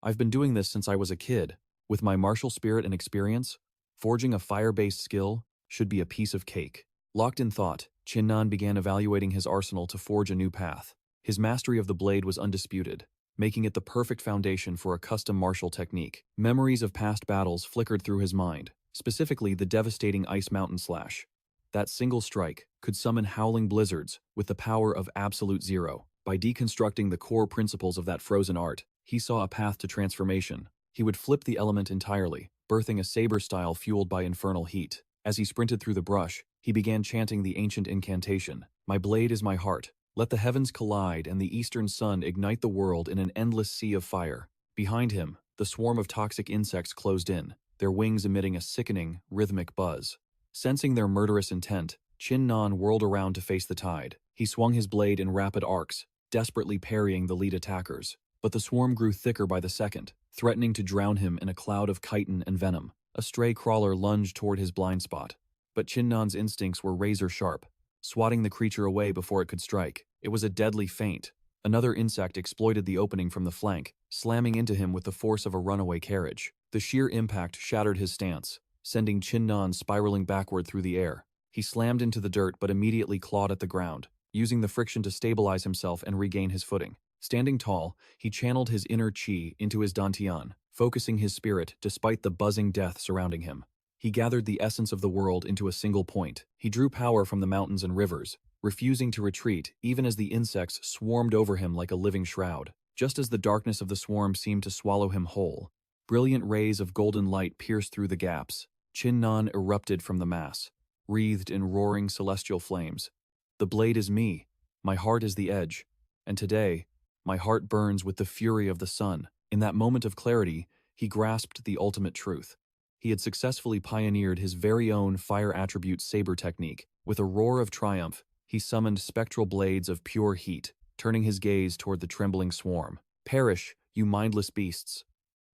I've been doing this since I was a kid. With my martial spirit and experience, forging a fire-based skill should be a piece of cake. Locked in thought, Qin Nan began evaluating his arsenal to forge a new path. His mastery of the blade was undisputed, making it the perfect foundation for a custom martial technique. Memories of past battles flickered through his mind, specifically the devastating Ice Mountain Slash. That single strike could summon howling blizzards with the power of absolute zero. By deconstructing the core principles of that frozen art, he saw a path to transformation. He would flip the element entirely, birthing a saber style fueled by infernal heat. As he sprinted through the brush, he began chanting the ancient incantation. My blade is my heart. Let the heavens collide and the eastern sun ignite the world in an endless sea of fire. Behind him, the swarm of toxic insects closed in, their wings emitting a sickening, rhythmic buzz. Sensing their murderous intent, Qin Nan whirled around to face the tide. He swung his blade in rapid arcs, desperately parrying the lead attackers. But the swarm grew thicker by the second, threatening to drown him in a cloud of chitin and venom. A stray crawler lunged toward his blind spot, but Qin Nan's instincts were razor-sharp, swatting the creature away before it could strike. It was a deadly feint. Another insect exploited the opening from the flank, slamming into him with the force of a runaway carriage. The sheer impact shattered his stance, sending Qin Nan spiraling backward through the air. He slammed into the dirt but immediately clawed at the ground, using the friction to stabilize himself and regain his footing. Standing tall, he channeled his inner chi into his dantian, focusing his spirit despite the buzzing death surrounding him. He gathered the essence of the world into a single point. He drew power from the mountains and rivers, refusing to retreat even as the insects swarmed over him like a living shroud. Just as the darkness of the swarm seemed to swallow him whole, brilliant rays of golden light pierced through the gaps. Qin Nan erupted from the mass, wreathed in roaring celestial flames. The blade is me, my heart is the edge, and today, my heart burns with the fury of the sun. In that moment of clarity, he grasped the ultimate truth. He had successfully pioneered his very own fire attribute saber technique. With a roar of triumph, he summoned spectral blades of pure heat, turning his gaze toward the trembling swarm. "Perish, you mindless beasts!"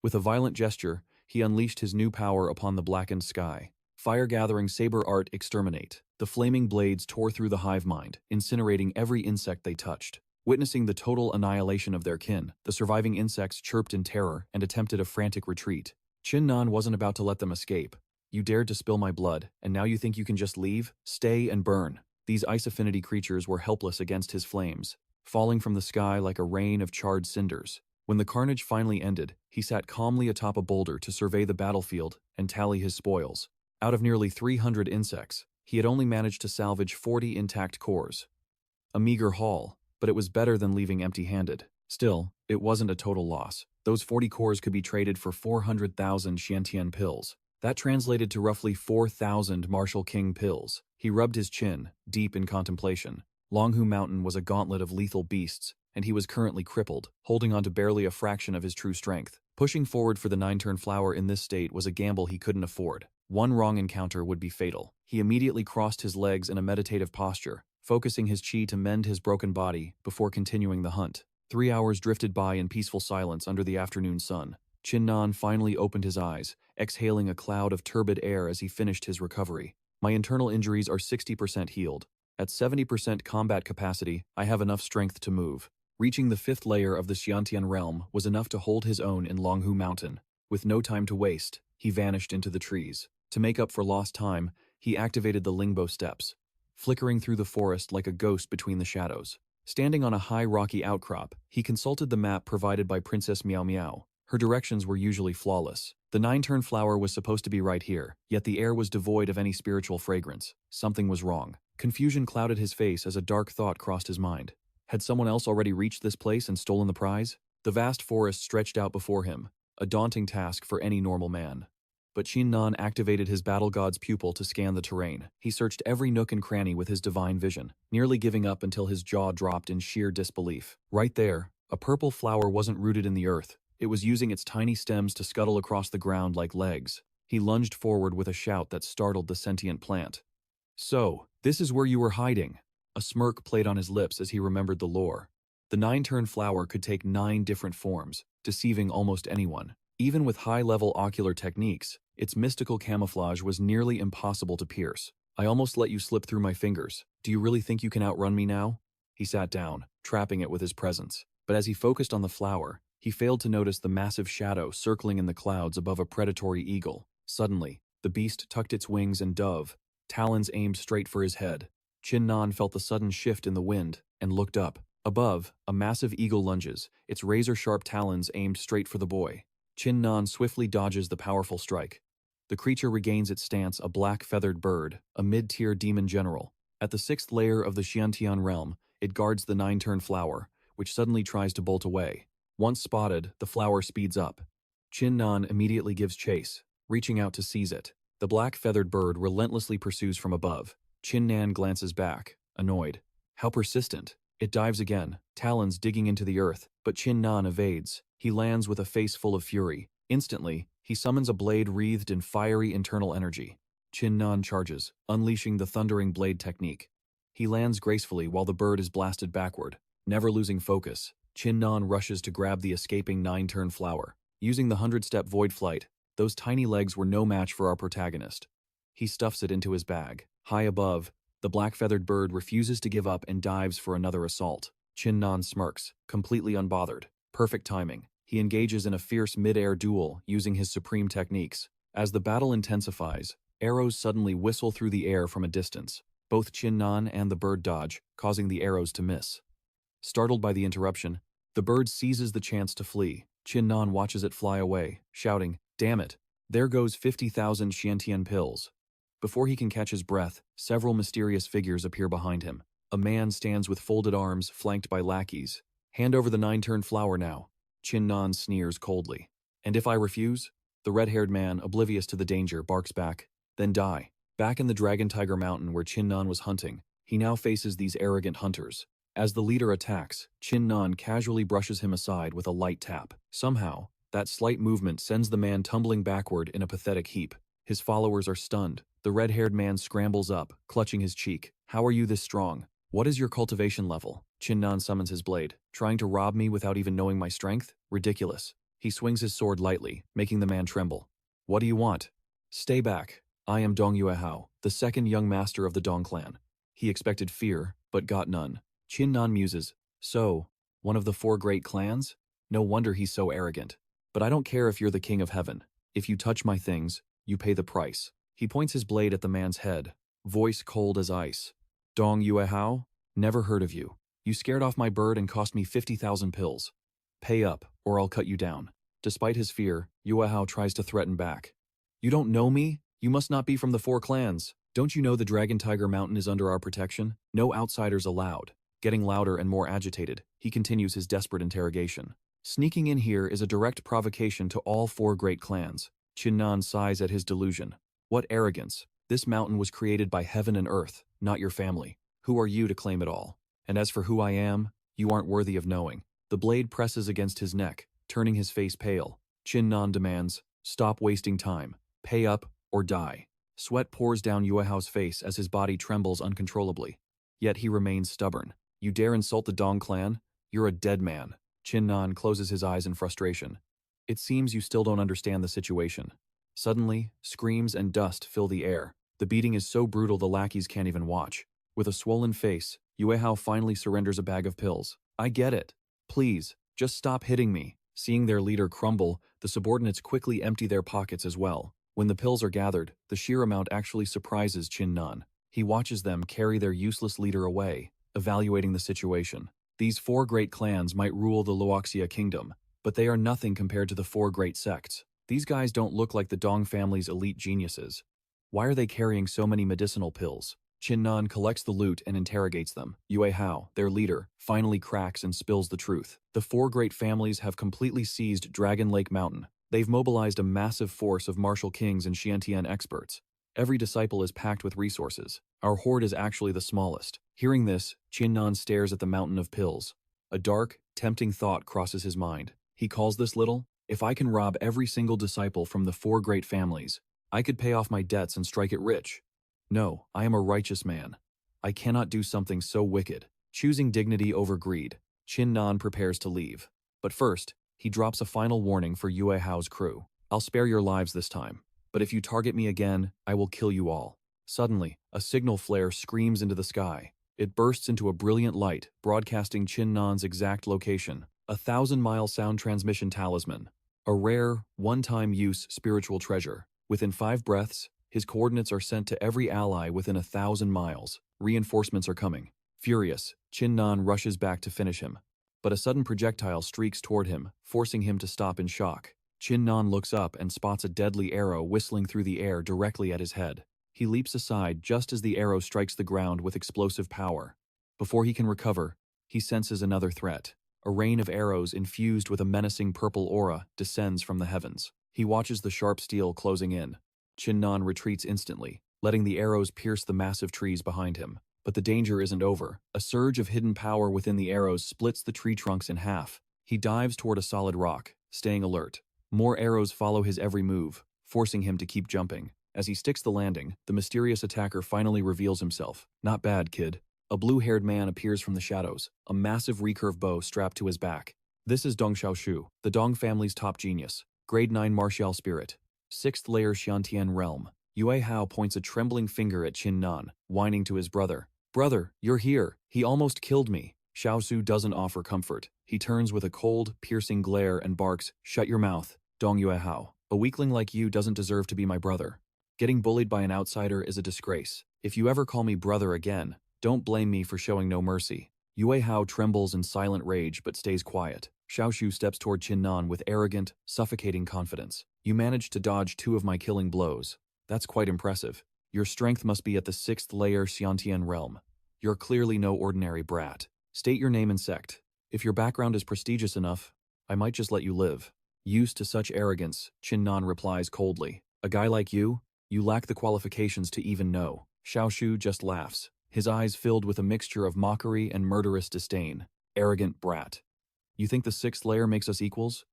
With a violent gesture, he unleashed his new power upon the blackened sky. Fire-gathering saber art exterminate. The flaming blades tore through the hive mind, incinerating every insect they touched. Witnessing the total annihilation of their kin, the surviving insects chirped in terror and attempted a frantic retreat. Chin-nan wasn't about to let them escape. "You dared to spill my blood, and now you think you can just leave? Stay and burn." These ice-affinity creatures were helpless against his flames, falling from the sky like a rain of charred cinders. When the carnage finally ended, he sat calmly atop a boulder to survey the battlefield and tally his spoils. Out of nearly 300 insects, he had only managed to salvage 40 intact cores. A meager haul, but it was better than leaving empty-handed. Still, it wasn't a total loss. Those 40 cores could be traded for 400,000 Xiantian pills. That translated to roughly 4,000 Martial King pills. He rubbed his chin, deep in contemplation. Longhu Mountain was a gauntlet of lethal beasts, and he was currently crippled, holding on to barely a fraction of his true strength. Pushing forward for the nine-turn flower in this state was a gamble he couldn't afford. One wrong encounter would be fatal. He immediately crossed his legs in a meditative posture, focusing his chi to mend his broken body before continuing the hunt. 3 hours drifted by in peaceful silence under the afternoon sun. Chin-nan finally opened his eyes, exhaling a cloud of turbid air as he finished his recovery. "My internal injuries are 60% healed. At 70% combat capacity, I have enough strength to move." Reaching the 5th layer of the Xiantian realm was enough to hold his own in Longhu Mountain. With no time to waste, he vanished into the trees. To make up for lost time, he activated the Lingbo steps, flickering through the forest like a ghost between the shadows. Standing on a high rocky outcrop, he consulted the map provided by Princess Meow Meow. Her directions were usually flawless. The nine-turn flower was supposed to be right here, yet the air was devoid of any spiritual fragrance. Something was wrong. Confusion clouded his face as a dark thought crossed his mind. Had someone else already reached this place and stolen the prize? The vast forest stretched out before him, a daunting task for any normal man. But Chin-nan activated his battle god's pupil to scan the terrain. He searched every nook and cranny with his divine vision, nearly giving up until his jaw dropped in sheer disbelief. Right there, a purple flower wasn't rooted in the earth. It was using its tiny stems to scuttle across the ground like legs. He lunged forward with a shout that startled the sentient plant. "So, this is where you were hiding." A smirk played on his lips as he remembered the lore. The nine-turn flower could take 9 different forms, deceiving almost anyone. Even with high-level ocular techniques, its mystical camouflage was nearly impossible to pierce. "I almost let you slip through my fingers. Do you really think you can outrun me now?" He sat down, trapping it with his presence. But as he focused on the flower, he failed to notice the massive shadow circling in the clouds above a predatory eagle. Suddenly, the beast tucked its wings and dove, talons aimed straight for his head. Chin-nan felt the sudden shift in the wind and looked up. Above, a massive eagle lunges, its razor-sharp talons aimed straight for the boy. Chin-nan swiftly dodges the powerful strike. The creature regains its stance, a black-feathered bird, a mid-tier demon general. At the 6th layer of the Xiantian realm, it guards the nine-turn flower, which suddenly tries to bolt away. Once spotted, the flower speeds up. Chin-nan immediately gives chase, reaching out to seize it. The black-feathered bird relentlessly pursues from above. Chin-nan glances back, annoyed. How persistent. It dives again, talons digging into the earth, but Chin-nan evades. He lands with a face full of fury. Instantly, he summons a blade wreathed in fiery internal energy. Chin-nan charges, unleashing the thundering blade technique. He lands gracefully while the bird is blasted backward. Never losing focus, Chin-nan rushes to grab the escaping nine-turn flower. Using the 100-step void flight, those tiny legs were no match for our protagonist. He stuffs it into his bag. High above, the black-feathered bird refuses to give up and dives for another assault. Chin-nan smirks, completely unbothered. Perfect timing. He engages in a fierce mid-air duel using his supreme techniques. As the battle intensifies, arrows suddenly whistle through the air from a distance. Both Chin-nan and the bird dodge, causing the arrows to miss. Startled by the interruption, the bird seizes the chance to flee. Chin-nan watches it fly away, shouting, "Damn it, there goes 50,000 Xiantian pills." Before he can catch his breath, several mysterious figures appear behind him. A man stands with folded arms, flanked by lackeys. "Hand over the nine-turn flower now." Chin-nan sneers coldly. "And if I refuse?" The red-haired man, oblivious to the danger, barks back, "Then die." Back in the Dragon Tiger Mountain where Chin-nan was hunting, he now faces these arrogant hunters. As the leader attacks, Chin-nan casually brushes him aside with a light tap. Somehow, That slight movement sends the man tumbling backward in a pathetic heap. His followers are stunned. The red-haired man scrambles up, clutching his cheek. How are you this strong? What is your cultivation level? Chinnan summons his blade. Trying to rob me without even knowing my strength? Ridiculous. He swings his sword lightly, making the man tremble. What do you want? Stay back. I am Dong Yuehao, the second young master of the Dong clan. He expected fear, but got none. Chinnan muses. So, one of the 4 great clans? No wonder he's so arrogant. But I don't care if you're the king of heaven. If you touch my things, you pay the price. He points his blade at the man's head, voice cold as ice. Dong Yuehao? Never heard of you. You scared off my bird and cost me 50,000 pills. Pay up, or I'll cut you down. Despite his fear, Yuehao tries to threaten back. You don't know me? You must not be from the 4 clans. Don't you know the Dragon Tiger Mountain is under our protection? No outsiders allowed. Getting louder and more agitated, he continues his desperate interrogation. Sneaking in here is a direct provocation to all 4 great clans. Chinnan sighs at his delusion. What arrogance. This mountain was created by heaven and earth, not your family. Who are you to claim it all? And as for who I am, you aren't worthy of knowing. The blade presses against his neck, turning his face pale. Chinnan demands, stop wasting time. Pay up or die. Sweat pours down Yuehao's face as his body trembles uncontrollably. Yet he remains stubborn. You dare insult the Dong clan? You're a dead man. Chinnan closes his eyes in frustration. It seems you still don't understand the situation. Suddenly, screams and dust fill the air. The beating is so brutal the lackeys can't even watch. With a swollen face, Yuehao finally surrenders a bag of pills. I get it. Please, just stop hitting me. Seeing their leader crumble, the subordinates quickly empty their pockets as well. When the pills are gathered, the sheer amount actually surprises Chinnan. He watches them carry their useless leader away, evaluating the situation. These 4 great clans might rule the Luoxia kingdom, but they are nothing compared to the 4 great sects. These guys don't look like the Dong family's elite geniuses. Why are they carrying so many medicinal pills? Chinnan collects the loot and interrogates them. Yuehao, their leader, finally cracks and spills the truth. The 4 great families have completely seized Dragon Lake Mountain. They've mobilized a massive force of martial kings and Xiantian experts. Every disciple is packed with resources. Our horde is actually the smallest. Hearing this, Chinnan stares at the mountain of pills. A dark, tempting thought crosses his mind. He calls this little, if I can rob every single disciple from the 4 great families, I could pay off my debts and strike it rich. No, I am a righteous man. I cannot do something so wicked. Choosing dignity over greed, Chinnan prepares to leave. But first, he drops a final warning for Yuehao's crew. I'll spare your lives this time, but if you target me again, I will kill you all. Suddenly, a signal flare screams into the sky. It bursts into a brilliant light, broadcasting Chinnan's exact location. A 1,000-mile sound transmission talisman. A rare, one-time use spiritual treasure. Within 5 breaths, his coordinates are sent to every ally within 1,000 miles. Reinforcements are coming. Furious, Chinnan rushes back to finish him. But a sudden projectile streaks toward him, forcing him to stop in shock. Chinnan looks up and spots a deadly arrow whistling through the air directly at his head. He leaps aside just as the arrow strikes the ground with explosive power. Before he can recover, he senses another threat. A rain of arrows infused with a menacing purple aura descends from the heavens. He watches the sharp steel closing in. Chinnan retreats instantly, letting the arrows pierce the massive trees behind him. But the danger isn't over. A surge of hidden power within the arrows splits the tree trunks in half. He dives toward a solid rock, staying alert. More arrows follow his every move, forcing him to keep jumping. As he sticks the landing, the mysterious attacker finally reveals himself. Not bad, kid. A blue-haired man appears from the shadows, a massive recurve bow strapped to his back. This is Dong Xiaoshu, the Dong family's top genius. Grade 9 martial spirit. 6th layer Xiantian realm. Yuehao points a trembling finger at Chinnan, whining to his brother. Brother, you're here. He almost killed me. Xiaoshu doesn't offer comfort. He turns with a cold, piercing glare and barks, Shut your mouth, Dong Yuehao. A weakling like you doesn't deserve to be my brother. Getting bullied by an outsider is a disgrace. If you ever call me brother again, don't blame me for showing no mercy. Yuehao trembles in silent rage but stays quiet. Xiaoshu steps toward Chinnan with arrogant, suffocating confidence. You managed to dodge 2 of my killing blows. That's quite impressive. Your strength must be at the 6th layer Xiantian realm. You're clearly no ordinary brat. State your name and sect. If your background is prestigious enough, I might just let you live. Used to such arrogance, Chinnan replies coldly. A guy like you? You lack the qualifications to even know. Xiaoshu just laughs, his eyes filled with a mixture of mockery and murderous disdain. Arrogant brat. You think the 6th layer makes us equals?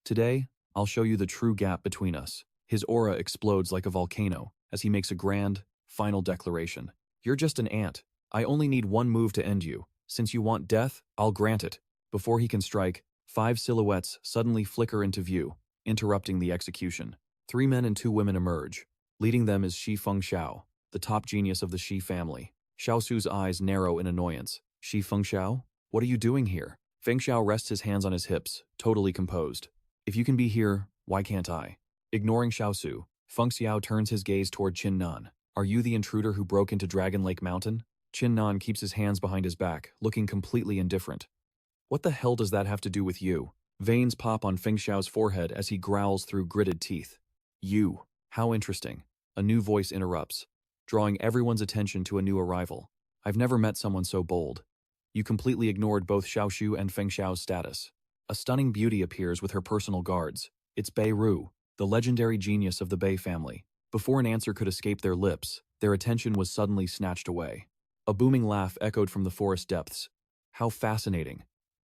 Today, I'll show you the true gap between us. His aura explodes like a volcano as he makes a grand, final declaration. You're just an ant. I only need one move to end you. Since you want death, I'll grant it. Before he can strike, 5 silhouettes suddenly flicker into view, interrupting the execution. 3 men and 2 women emerge. Leading them is Shi Fengxiao, the top genius of the Shi family. Xiaosu's eyes narrow in annoyance. Shi Fengxiao? What are you doing here? Fengxiao rests his hands on his hips, totally composed. If you can be here, why can't I? Ignoring Xiaosu, Fengxiao turns his gaze toward Qin Nan. Are you the intruder who broke into Dragon Lake Mountain? Qin Nan keeps his hands behind his back, looking completely indifferent. What the hell does that have to do with you? Veins pop on Fengxiao's forehead as he growls through gritted teeth. You. How interesting. A new voice interrupts, drawing everyone's attention to a new arrival. I've never met someone so bold. You completely ignored both Xiaoshu and Fengxiao's status. A stunning beauty appears with her personal guards. It's Bei Ru, the legendary genius of the Bei family. Before an answer could escape their lips, their attention was suddenly snatched away. A booming laugh echoed from the forest depths. How fascinating.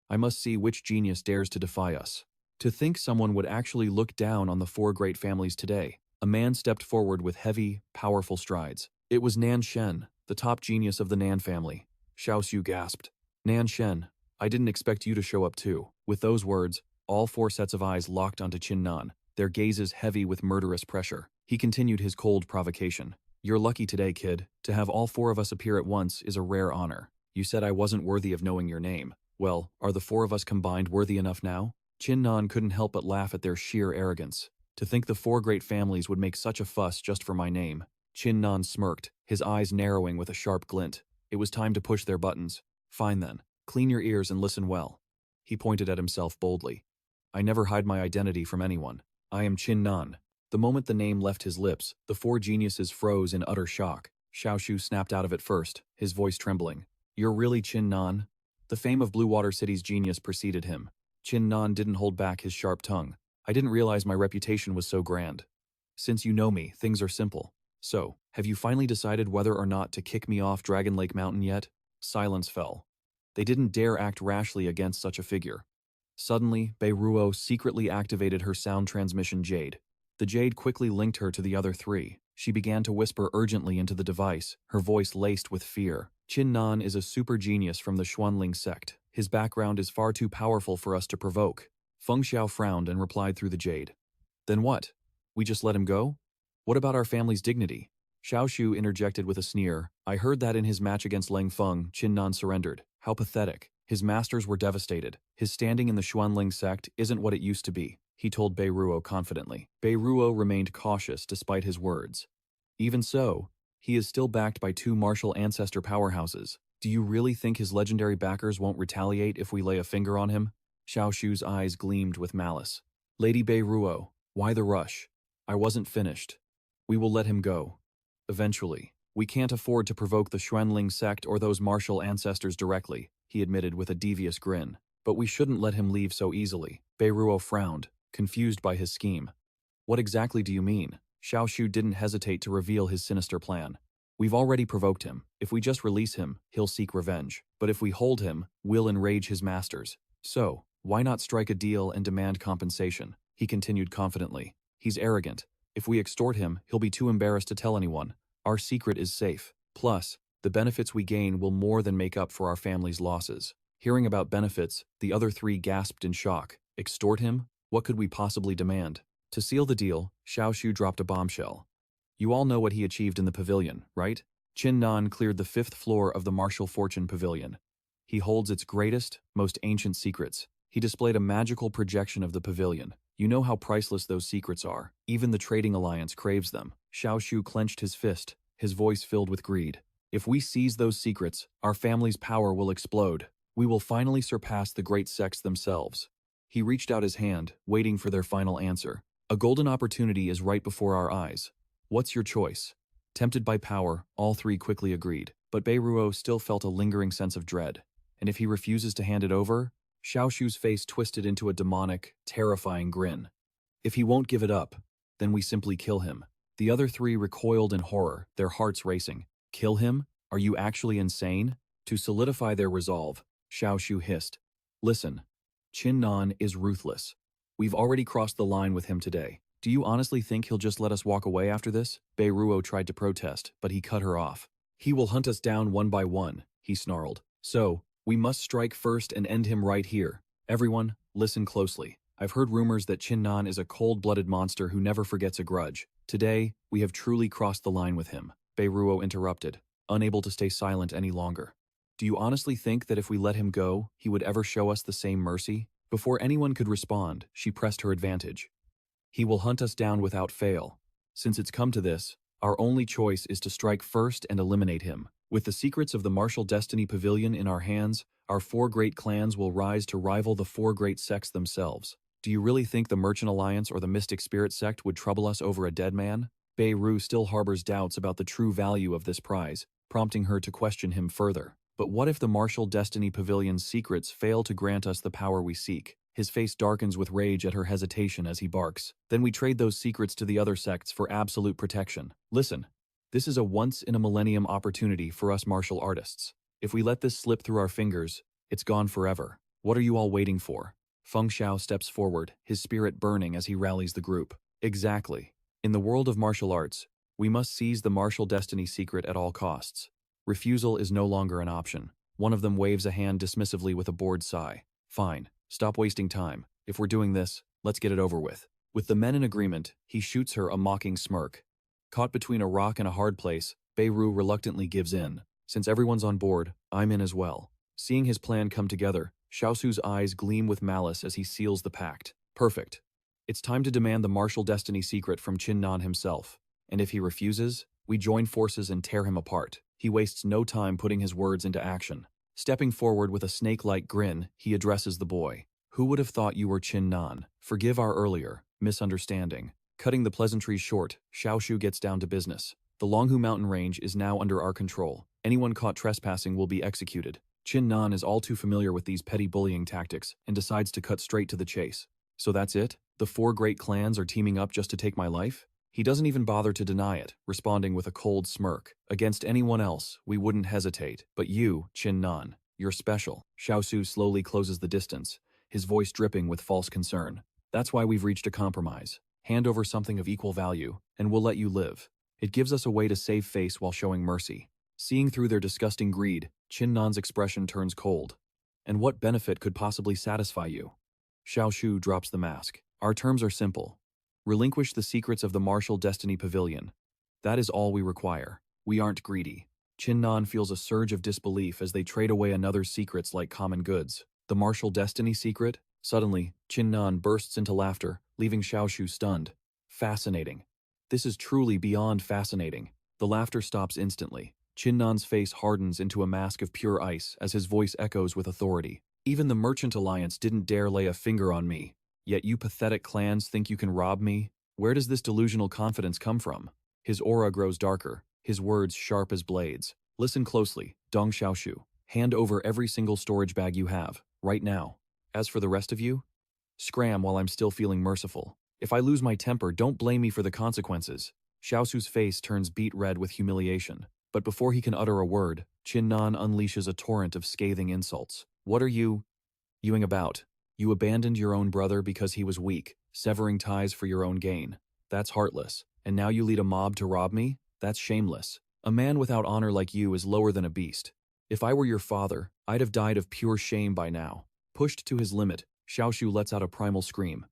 I must see which genius dares to defy us. To think someone would actually look down on the 4 great families today. A man stepped forward with heavy, powerful strides. It was Nan Shen, the top genius of the Nan family. Xiaosu gasped. Nan Shen, I didn't expect you to show up too. With those words, all 4 sets of eyes locked onto Qin Nan, their gazes heavy with murderous pressure. He continued his cold provocation. You're lucky today, kid. To have all 4 of us appear at once is a rare honor. You said I wasn't worthy of knowing your name. Well, are the 4 of us combined worthy enough now? Qin Nan couldn't help but laugh at their sheer arrogance. To think the 4 great families would make such a fuss just for my name. Qin Nan smirked, his eyes narrowing with a sharp glint. It was time to push their buttons. Fine then. Clean your ears and listen well. He pointed at himself boldly. I never hide my identity from anyone. I am Qin Nan. The moment the name left his lips, the 4 geniuses froze in utter shock. Xiaoshu snapped out of it first, his voice trembling. You're really Qin Nan? The fame of Blue Water City's genius preceded him. Qin Nan didn't hold back his sharp tongue. I didn't realize my reputation was so grand. Since you know me, things are simple. So, have you finally decided whether or not to kick me off Dragon Lake Mountain yet? Silence fell. They didn't dare act rashly against such a figure. Suddenly, Bei Ruo secretly activated her sound transmission jade. The jade quickly linked her to the other 3. She began to whisper urgently into the device, her voice laced with fear. Qin Nan is a super genius from the Xuanling sect. His background is far too powerful for us to provoke. Fengxiao frowned and replied through the jade. Then what? We just let him go? What about our family's dignity? Xiaoshu interjected with a sneer. I heard that in his match against Lang Feng, Qin Nan surrendered. How pathetic. His masters were devastated. His standing in the Xuanling sect isn't what it used to be, he told Bei Ruo confidently. Bei Ruo remained cautious despite his words. Even so, he is still backed by 2 martial ancestor powerhouses. Do you really think his legendary backers won't retaliate if we lay a finger on him? Xiaoshu's eyes gleamed with malice. Lady Bei Ruo, why the rush? I wasn't finished. We will let him go. Eventually. We can't afford to provoke the Xuanling sect or those martial ancestors directly, he admitted with a devious grin. But we shouldn't let him leave so easily. Bei Ruo frowned, confused by his scheme. What exactly do you mean? Xiaoshu didn't hesitate to reveal his sinister plan. We've already provoked him. If we just release him, he'll seek revenge. But if we hold him, we'll enrage his masters. So, why not strike a deal and demand compensation? He continued confidently. He's arrogant. If we extort him, he'll be too embarrassed to tell anyone. Our secret is safe. Plus, the benefits we gain will more than make up for our family's losses. Hearing about benefits, the other 3 gasped in shock. Extort him? What could we possibly demand? To seal the deal, Xiaoshu dropped a bombshell. You all know what he achieved in the pavilion, right? Qin Nan cleared the 5th floor of the Martial Fortune Pavilion. He holds its greatest, most ancient secrets. He displayed a magical projection of the pavilion. You know how priceless those secrets are. Even the Trading Alliance craves them. Xiaoshu clenched his fist, his voice filled with greed. If we seize those secrets, our family's power will explode. We will finally surpass the great sects themselves. He reached out his hand, waiting for their final answer. A golden opportunity is right before our eyes. What's your choice? Tempted by power, all 3 quickly agreed. But Bei Ruo still felt a lingering sense of dread. And if he refuses to hand it over? Xiaoshu's face twisted into a demonic, terrifying grin. If he won't give it up, then we simply kill him. The other 3 recoiled in horror, their hearts racing. Kill him? Are you actually insane? To solidify their resolve, Xiaoshu hissed. Listen, Qin Nan is ruthless. We've already crossed the line with him today. Do you honestly think he'll just let us walk away after this? Beiruo tried to protest, but he cut her off. He will hunt us down one by one, he snarled. So, we must strike first and end him right here. Everyone, listen closely. I've heard rumors that Chinnan is a cold-blooded monster who never forgets a grudge. Today, we have truly crossed the line with him. Beiruo interrupted, unable to stay silent any longer. Do you honestly think that if we let him go, he would ever show us the same mercy? Before anyone could respond, she pressed her advantage. He will hunt us down without fail. Since it's come to this, our only choice is to strike first and eliminate him. With the secrets of the martial destiny pavilion in our hands, our 4 great clans will rise to rival the 4 great sects themselves. Do you really think the Merchant Alliance or the Mystic Spirit sect would trouble us over a dead man? Beiru still harbors doubts about the true value of this prize, prompting her to question him further. But what if the martial destiny pavilion's secrets fail to grant us the power we seek? His face darkens with rage at her hesitation as he barks. Then we trade those secrets to the other sects for absolute protection. Listen, this is a once-in-a-millennium opportunity for us martial artists. If we let this slip through our fingers, it's gone forever. What are you all waiting for? Feng Xiao steps forward, his spirit burning as he rallies the group. Exactly. In the world of martial arts, we must seize the martial destiny secret at all costs. Refusal is no longer an option. One of them waves a hand dismissively with a bored sigh. Fine. Stop wasting time. If we're doing this, let's get it over with. With the men in agreement, he shoots her a mocking smirk. Caught between a rock and a hard place, Beiru reluctantly gives in. Since everyone's on board, I'm in as well. Seeing his plan come together, Xiaosu's eyes gleam with malice as he seals the pact. Perfect. It's time to demand the martial destiny secret from Chinnan himself. And if he refuses, we join forces and tear him apart. He wastes no time putting his words into action. Stepping forward with a snake-like grin, he addresses the boy. Who would have thought you were Chinnan? Forgive our earlier misunderstanding. Cutting the pleasantries short, Xiaoshu gets down to business. The Longhu mountain range is now under our control. Anyone caught trespassing will be executed. Chinnan is all too familiar with these petty bullying tactics and decides to cut straight to the chase. So that's it? The 4 great clans are teaming up just to take my life? He doesn't even bother to deny it, responding with a cold smirk. Against anyone else, we wouldn't hesitate. But you, Chinnan, you're special. Xiaosu slowly closes the distance, his voice dripping with false concern. That's why we've reached a compromise. Hand over something of equal value, and we'll let you live. It gives us a way to save face while showing mercy. Seeing through their disgusting greed, Chinnan's expression turns cold. And what benefit could possibly satisfy you? Xiaoshu drops the mask. Our terms are simple. Relinquish the secrets of the martial destiny pavilion. That is all we require. We aren't greedy. Chinnan feels a surge of disbelief as they trade away another's secrets like common goods. The martial destiny secret? Suddenly, Chinnan bursts into laughter, leaving Xiaoshu stunned. Fascinating. This is truly beyond fascinating. The laughter stops instantly. Chinnan's face hardens into a mask of pure ice as his voice echoes with authority. Even the Merchant Alliance didn't dare lay a finger on me. Yet you pathetic clans think you can rob me? Where does this delusional confidence come from? His aura grows darker, his words sharp as blades. Listen closely, Dong Xiaoshu. Hand over every single storage bag you have, right now. As for the rest of you, scram while I'm still feeling merciful. If I lose my temper, don't blame me for the consequences. Xiaosu's face turns beet red with humiliation. But before he can utter a word, Chinnan unleashes a torrent of scathing insults. What are you ing about? You abandoned your own brother because he was weak, severing ties for your own gain. That's heartless. And now you lead a mob to rob me? That's shameless. A man without honor like you is lower than a beast. If I were your father, I'd have died of pure shame by now. Pushed to his limit, Xiaoshu lets out a primal scream.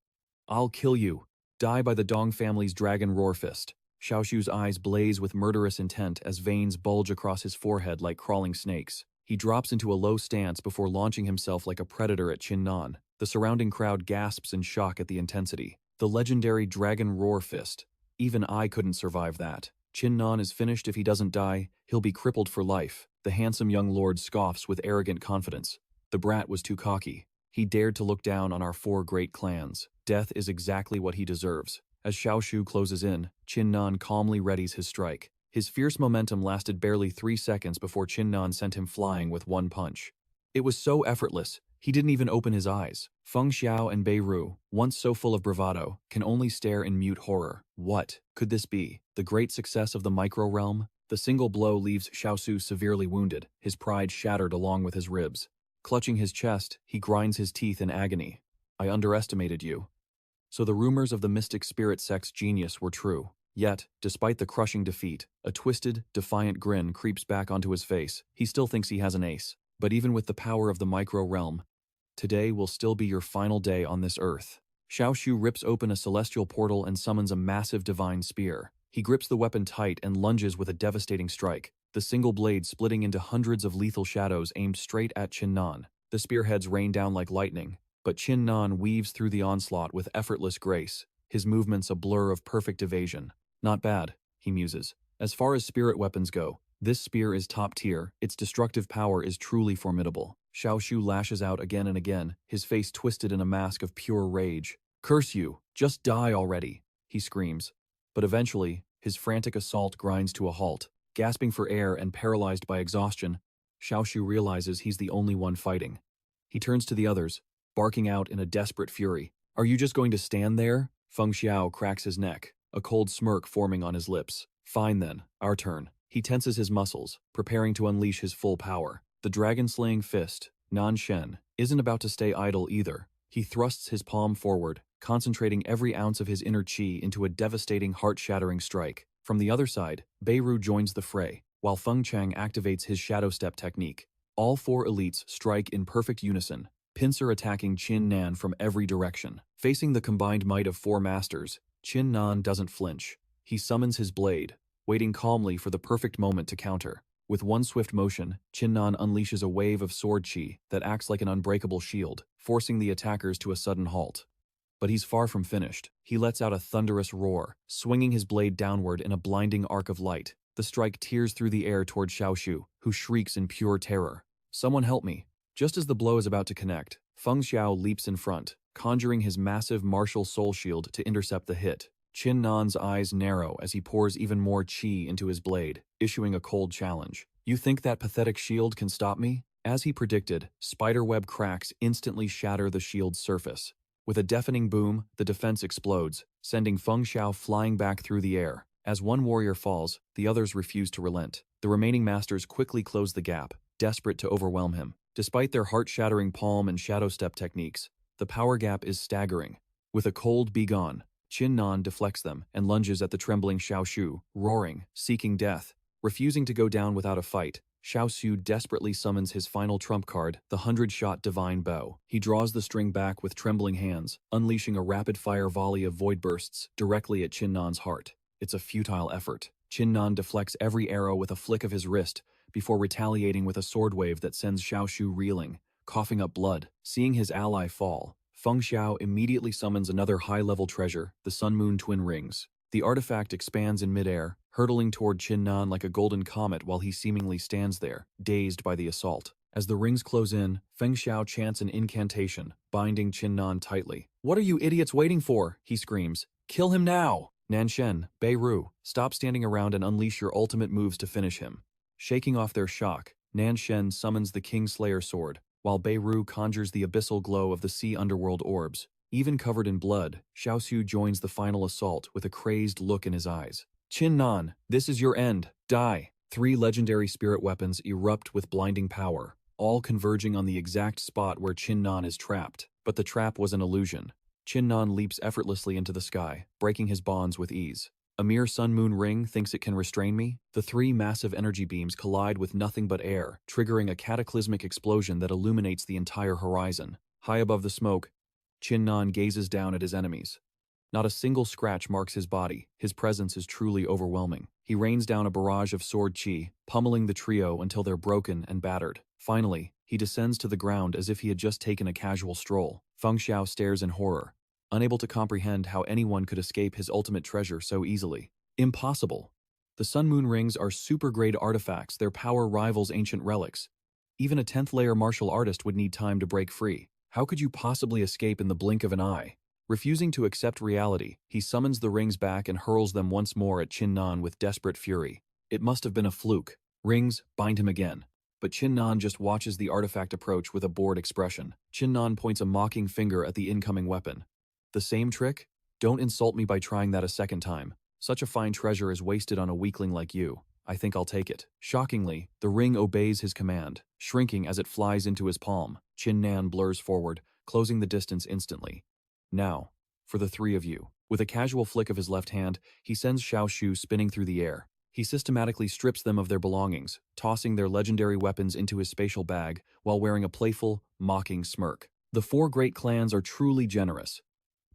I'll kill you. Die by the Dong family's dragon roar fist. Xiaoshu's eyes blaze with murderous intent as veins bulge across his forehead like crawling snakes. He drops into a low stance before launching himself like a predator at Chinnan. The surrounding crowd gasps in shock at the intensity. The legendary dragon roar fist. Even I couldn't survive that. Chinnan is finished. If he doesn't die, he'll be crippled for life. The handsome young lord scoffs with arrogant confidence. The brat was too cocky. He dared to look down on our 4 great clans. Death is exactly what he deserves. As Xiaoshu closes in, Chinnan calmly readies his strike. His fierce momentum lasted barely 3 seconds before Chinnan sent him flying with one punch. It was so effortless, he didn't even open his eyes. Feng Xiao and Beiru, once so full of bravado, can only stare in mute horror. What could this be? The great success of the micro-realm? The single blow leaves Xiaosu severely wounded, his pride shattered along with his ribs. Clutching his chest, he grinds his teeth in agony. I underestimated you. So the rumors of the mystic spirit sex genius were true. Yet, despite the crushing defeat, a twisted, defiant grin creeps back onto his face. He still thinks he has an ace. But even with the power of the micro-realm, today will still be your final day on this earth. Xiao Shu rips open a celestial portal and summons a massive divine spear. He grips the weapon tight and lunges with a devastating strike, the single blade splitting into hundreds of lethal shadows aimed straight at Qin Nan. The spearheads rain down like lightning, but Qin Nan weaves through the onslaught with effortless grace, his movements a blur of perfect evasion. Not bad, he muses. As far as spirit weapons go, this spear is top tier, its destructive power is truly formidable. Xiao Shu lashes out again and again, his face twisted in a mask of pure rage. Curse you, just die already, he screams. But eventually, his frantic assault grinds to a halt. Gasping for air and paralyzed by exhaustion, Xiao Shu realizes he's the only one fighting. He turns to the others, barking out in a desperate fury. Are you just going to stand there? Feng Xiao cracks his neck, a cold smirk forming on his lips. Fine then, our turn. He tenses his muscles, preparing to unleash his full power. The dragon-slaying fist, Nan Shen, isn't about to stay idle either. He thrusts his palm forward, concentrating every ounce of his inner chi into a devastating, heart-shattering strike. From the other side, Beiru joins the fray, while Feng Chang activates his shadow step technique. All four elites strike in perfect unison, pincer attacking Qin Nan from every direction. Facing the combined might of four masters, Qin Nan doesn't flinch. He summons his blade, waiting calmly for the perfect moment to counter. With one swift motion, Qin Nan unleashes a wave of sword chi that acts like an unbreakable shield, forcing the attackers to a sudden halt. But he's far from finished. He lets out a thunderous roar, swinging his blade downward in a blinding arc of light. The strike tears through the air toward Xiao Shu, who shrieks in pure terror. Someone help me. Just as the blow is about to connect, Feng Xiao leaps in front, conjuring his massive martial soul shield to intercept the hit. Qin Nan's eyes narrow as he pours even more chi into his blade, issuing a cold challenge. You think that pathetic shield can stop me? As he predicted, spiderweb cracks instantly shatter the shield's surface. With a deafening boom, the defense explodes, sending Feng Xiao flying back through the air. As one warrior falls, the others refuse to relent. The remaining masters quickly close the gap, desperate to overwhelm him. Despite their heart-shattering palm and shadow step techniques, the power gap is staggering. With a cold "begone," Qin Nan deflects them and lunges at the trembling Xiao Shu, roaring, seeking death. Refusing to go down without a fight, Xiao Shu desperately summons his final trump card, the 100-shot divine bow. He draws the string back with trembling hands, unleashing a rapid-fire volley of void bursts directly at Qin Nan's heart. It's a futile effort. Qin Nan deflects every arrow with a flick of his wrist, before retaliating with a sword wave that sends Xiao Shu reeling, coughing up blood. Seeing his ally fall, Feng Xiao immediately summons another high-level treasure, the Sun Moon Twin Rings. The artifact expands in midair, hurtling toward Qin Nan like a golden comet while he seemingly stands there, dazed by the assault. As the rings close in, Feng Xiao chants an incantation, binding Qin Nan tightly. What are you idiots waiting for? He screams. Kill him now! Nanshen, Beiru, stop standing around and unleash your ultimate moves to finish him. Shaking off their shock, Nanshen summons the Kingslayer sword, while Beiru conjures the abyssal glow of the sea underworld orbs. Even covered in blood, Xiao Shu joins the final assault with a crazed look in his eyes. Qin Nan, this is your end. Die! 3 legendary spirit weapons erupt with blinding power, all converging on the exact spot where Qin Nan is trapped. But the trap was an illusion. Qin Nan leaps effortlessly into the sky, breaking his bonds with ease. A mere sun-moon ring thinks it can restrain me? The 3 massive energy beams collide with nothing but air, triggering a cataclysmic explosion that illuminates the entire horizon. High above the smoke, Qin Nan gazes down at his enemies. Not a single scratch marks his body. His presence is truly overwhelming. He rains down a barrage of sword chi, pummeling the trio until they're broken and battered. Finally, he descends to the ground as if he had just taken a casual stroll. Feng Xiao stares in horror, unable to comprehend how anyone could escape his ultimate treasure so easily. Impossible. The Sun Moon Rings are super-grade artifacts. Their power rivals ancient relics. Even a 10th-layer martial artist would need time to break free. How could you possibly escape in the blink of an eye? Refusing to accept reality, he summons the rings back and hurls them once more at Qin Nan with desperate fury. It must have been a fluke. Rings, bind him again. But Qin Nan just watches the artifact approach with a bored expression. Qin Nan points a mocking finger at the incoming weapon. The same trick? Don't insult me by trying that a second time. Such a fine treasure is wasted on a weakling like you. I think I'll take it. Shockingly, the ring obeys his command, shrinking as it flies into his palm. Qin Nan blurs forward, closing the distance instantly. Now, for the three of you. With a casual flick of his left hand, he sends Xiao Shu spinning through the air. He systematically strips them of their belongings, tossing their legendary weapons into his spatial bag while wearing a playful, mocking smirk. The four great clans are truly generous.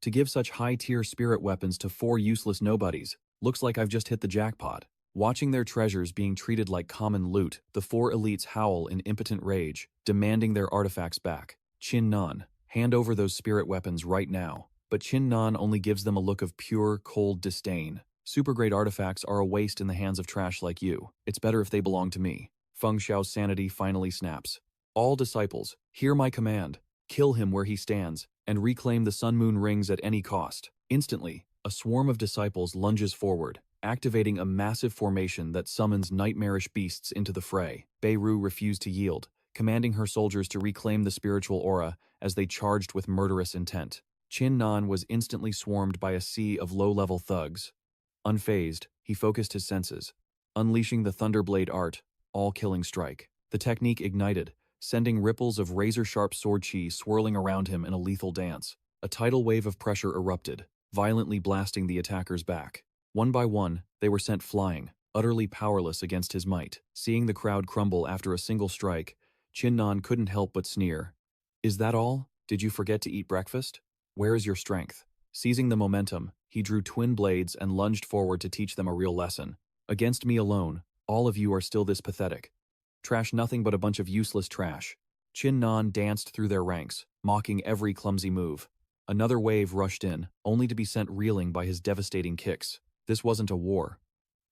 To give such high-tier spirit weapons to four useless nobodies, looks like I've just hit the jackpot. Watching their treasures being treated like common loot, the four elites howl in impotent rage, demanding their artifacts back. Qin Nan, hand over those spirit weapons right now. But Qin Nan only gives them a look of pure, cold disdain. Super great artifacts are a waste in the hands of trash like you. It's better if they belong to me. Feng Xiao's sanity finally snaps. All disciples, hear my command. Kill him where he stands, and reclaim the Sun Moon rings at any cost. Instantly, a swarm of disciples lunges forward, activating a massive formation that summons nightmarish beasts into the fray. Beirut refused to yield, commanding her soldiers to reclaim the spiritual aura as they charged with murderous intent. Qin Nan was instantly swarmed by a sea of low-level thugs. Unfazed, he focused his senses, unleashing the Thunderblade art, all-killing strike. The technique ignited, sending ripples of razor-sharp sword chi swirling around him in a lethal dance. A tidal wave of pressure erupted, violently blasting the attackers back. One by one, they were sent flying, utterly powerless against his might. Seeing the crowd crumble after a single strike, Qin Nan couldn't help but sneer. Is that all? Did you forget to eat breakfast? Where is your strength? Seizing the momentum, he drew twin blades and lunged forward to teach them a real lesson. Against me alone, all of you are still this pathetic. Trash nothing but a bunch of useless trash. Qin Nan danced through their ranks, mocking every clumsy move. Another wave rushed in, only to be sent reeling by his devastating kicks. This wasn't a war.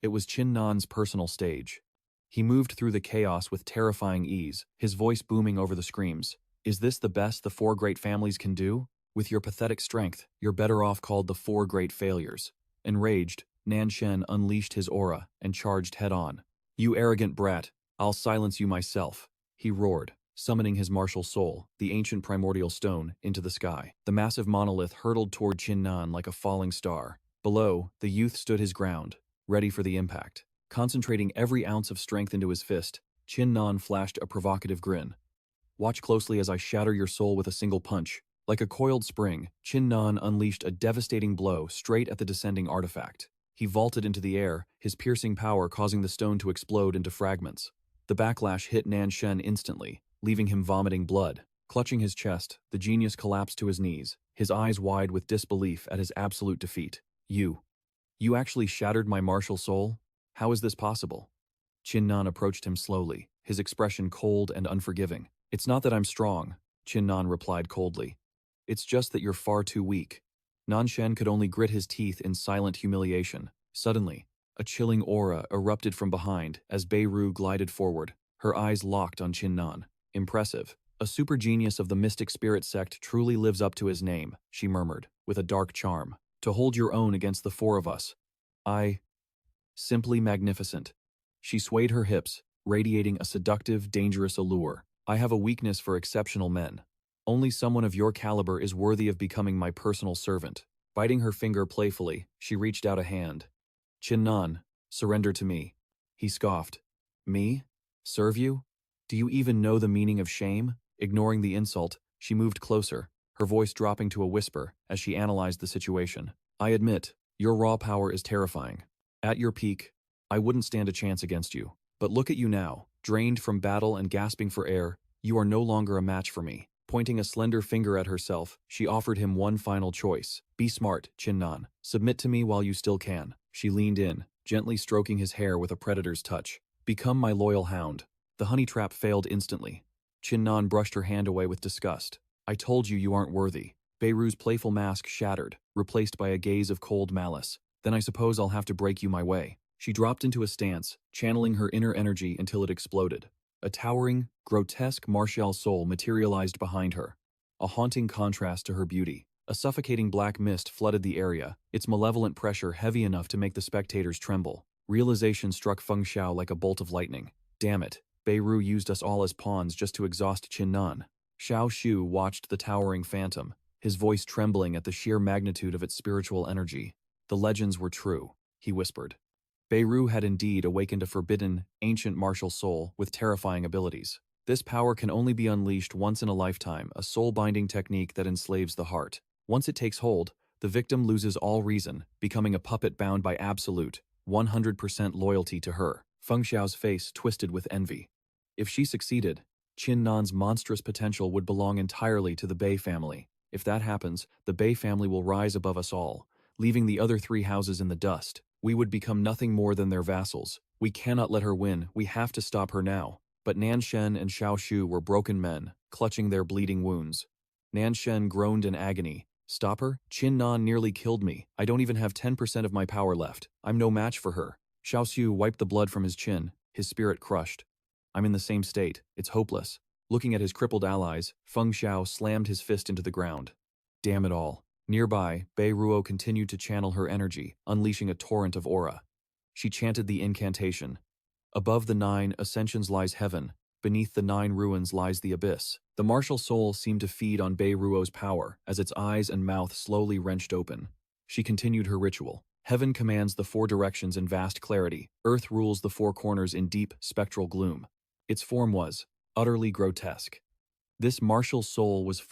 It was Qin Nan's personal stage. He moved through the chaos with terrifying ease, his voice booming over the screams. Is this the best the four great families can do? With your pathetic strength, you're better off called the four great failures. Enraged, Nanshen unleashed his aura and charged head-on. You arrogant brat, I'll silence you myself, he roared, summoning his martial soul, the ancient primordial stone, into the sky. The massive monolith hurtled toward Qin Nan like a falling star. Below, the youth stood his ground, ready for the impact. Concentrating every ounce of strength into his fist, Qin Nan flashed a provocative grin. Watch closely as I shatter your soul with a single punch. Like a coiled spring, Qin Nan unleashed a devastating blow straight at the descending artifact. He vaulted into the air, his piercing power causing the stone to explode into fragments. The backlash hit Nanshen instantly, leaving him vomiting blood. Clutching his chest, the genius collapsed to his knees, his eyes wide with disbelief at his absolute defeat. You actually shattered my martial soul? How is this possible? Qin Nan approached him slowly, his expression cold and unforgiving. It's not that I'm strong, Qin Nan replied coldly. It's just that you're far too weak. Nanshen could only grit his teeth in silent humiliation. Suddenly, a chilling aura erupted from behind as Beirut glided forward, her eyes locked on Qin Nan. Impressive. A super genius of the mystic spirit sect truly lives up to his name, she murmured, with a dark charm. To hold your own against the four of us. Simply magnificent. She swayed her hips, radiating a seductive, dangerous allure. I have a weakness for exceptional men. Only someone of your caliber is worthy of becoming my personal servant. Biting her finger playfully, she reached out a hand. Qin Nan, surrender to me. He scoffed. Me? Serve you? Do you even know the meaning of shame? Ignoring the insult, she moved closer, her voice dropping to a whisper as she analyzed the situation. I admit, your raw power is terrifying. At your peak, I wouldn't stand a chance against you. But look at you now, drained from battle and gasping for air, you are no longer a match for me. Pointing a slender finger at herself, she offered him one final choice. Be smart, Qin Nan. Submit to me while you still can. She leaned in, gently stroking his hair with a predator's touch. Become my loyal hound. The honey trap failed instantly. Qin Nan brushed her hand away with disgust. I told you you aren't worthy. Beirut's playful mask shattered, replaced by a gaze of cold malice. Then I suppose I'll have to break you my way. She dropped into a stance, channeling her inner energy until it exploded. A towering, grotesque martial soul materialized behind her, a haunting contrast to her beauty. A suffocating black mist flooded the area, its malevolent pressure heavy enough to make the spectators tremble. Realization struck Feng Xiao like a bolt of lightning. Damn it, Beirut used us all as pawns just to exhaust Qin Nan. Xiao Shu watched the towering phantom, his voice trembling at the sheer magnitude of its spiritual energy. The legends were true, he whispered. Beirut had indeed awakened a forbidden, ancient martial soul with terrifying abilities. This power can only be unleashed once in a lifetime, a soul-binding technique that enslaves the heart. Once it takes hold, The victim loses all reason, becoming a puppet bound by absolute, 100% loyalty to her. Feng Xiao's face twisted with envy. If she succeeded, Qin Nan's monstrous potential would belong entirely to the Bei family. If that happens, the Bei family will rise above us all, leaving the other three houses in the dust. We would become nothing more than their vassals. We cannot let her win, we have to stop her now. But Nan Shen and Xiao Shu were broken men, clutching their bleeding wounds. Nan Shen groaned in agony. Stop her? Qin Nan nearly killed me. I don't even have 10% of my power left. I'm no match for her. Xiao Shu wiped the blood from his chin, his spirit crushed. I'm in the same state. It's hopeless. Looking at his crippled allies, Feng Xiao slammed his fist into the ground. Damn it all. Nearby, Bei Ruo continued to channel her energy, unleashing a torrent of aura. She chanted the incantation. Above the 9 ascensions lies heaven. Beneath the 9 ruins lies the abyss. The martial soul seemed to feed on Bei Ruo's power as its eyes and mouth slowly wrenched open. She continued her ritual. Heaven commands the 4 directions in vast clarity. Earth rules the 4 corners in deep, spectral gloom. Its form was utterly grotesque. This martial soul was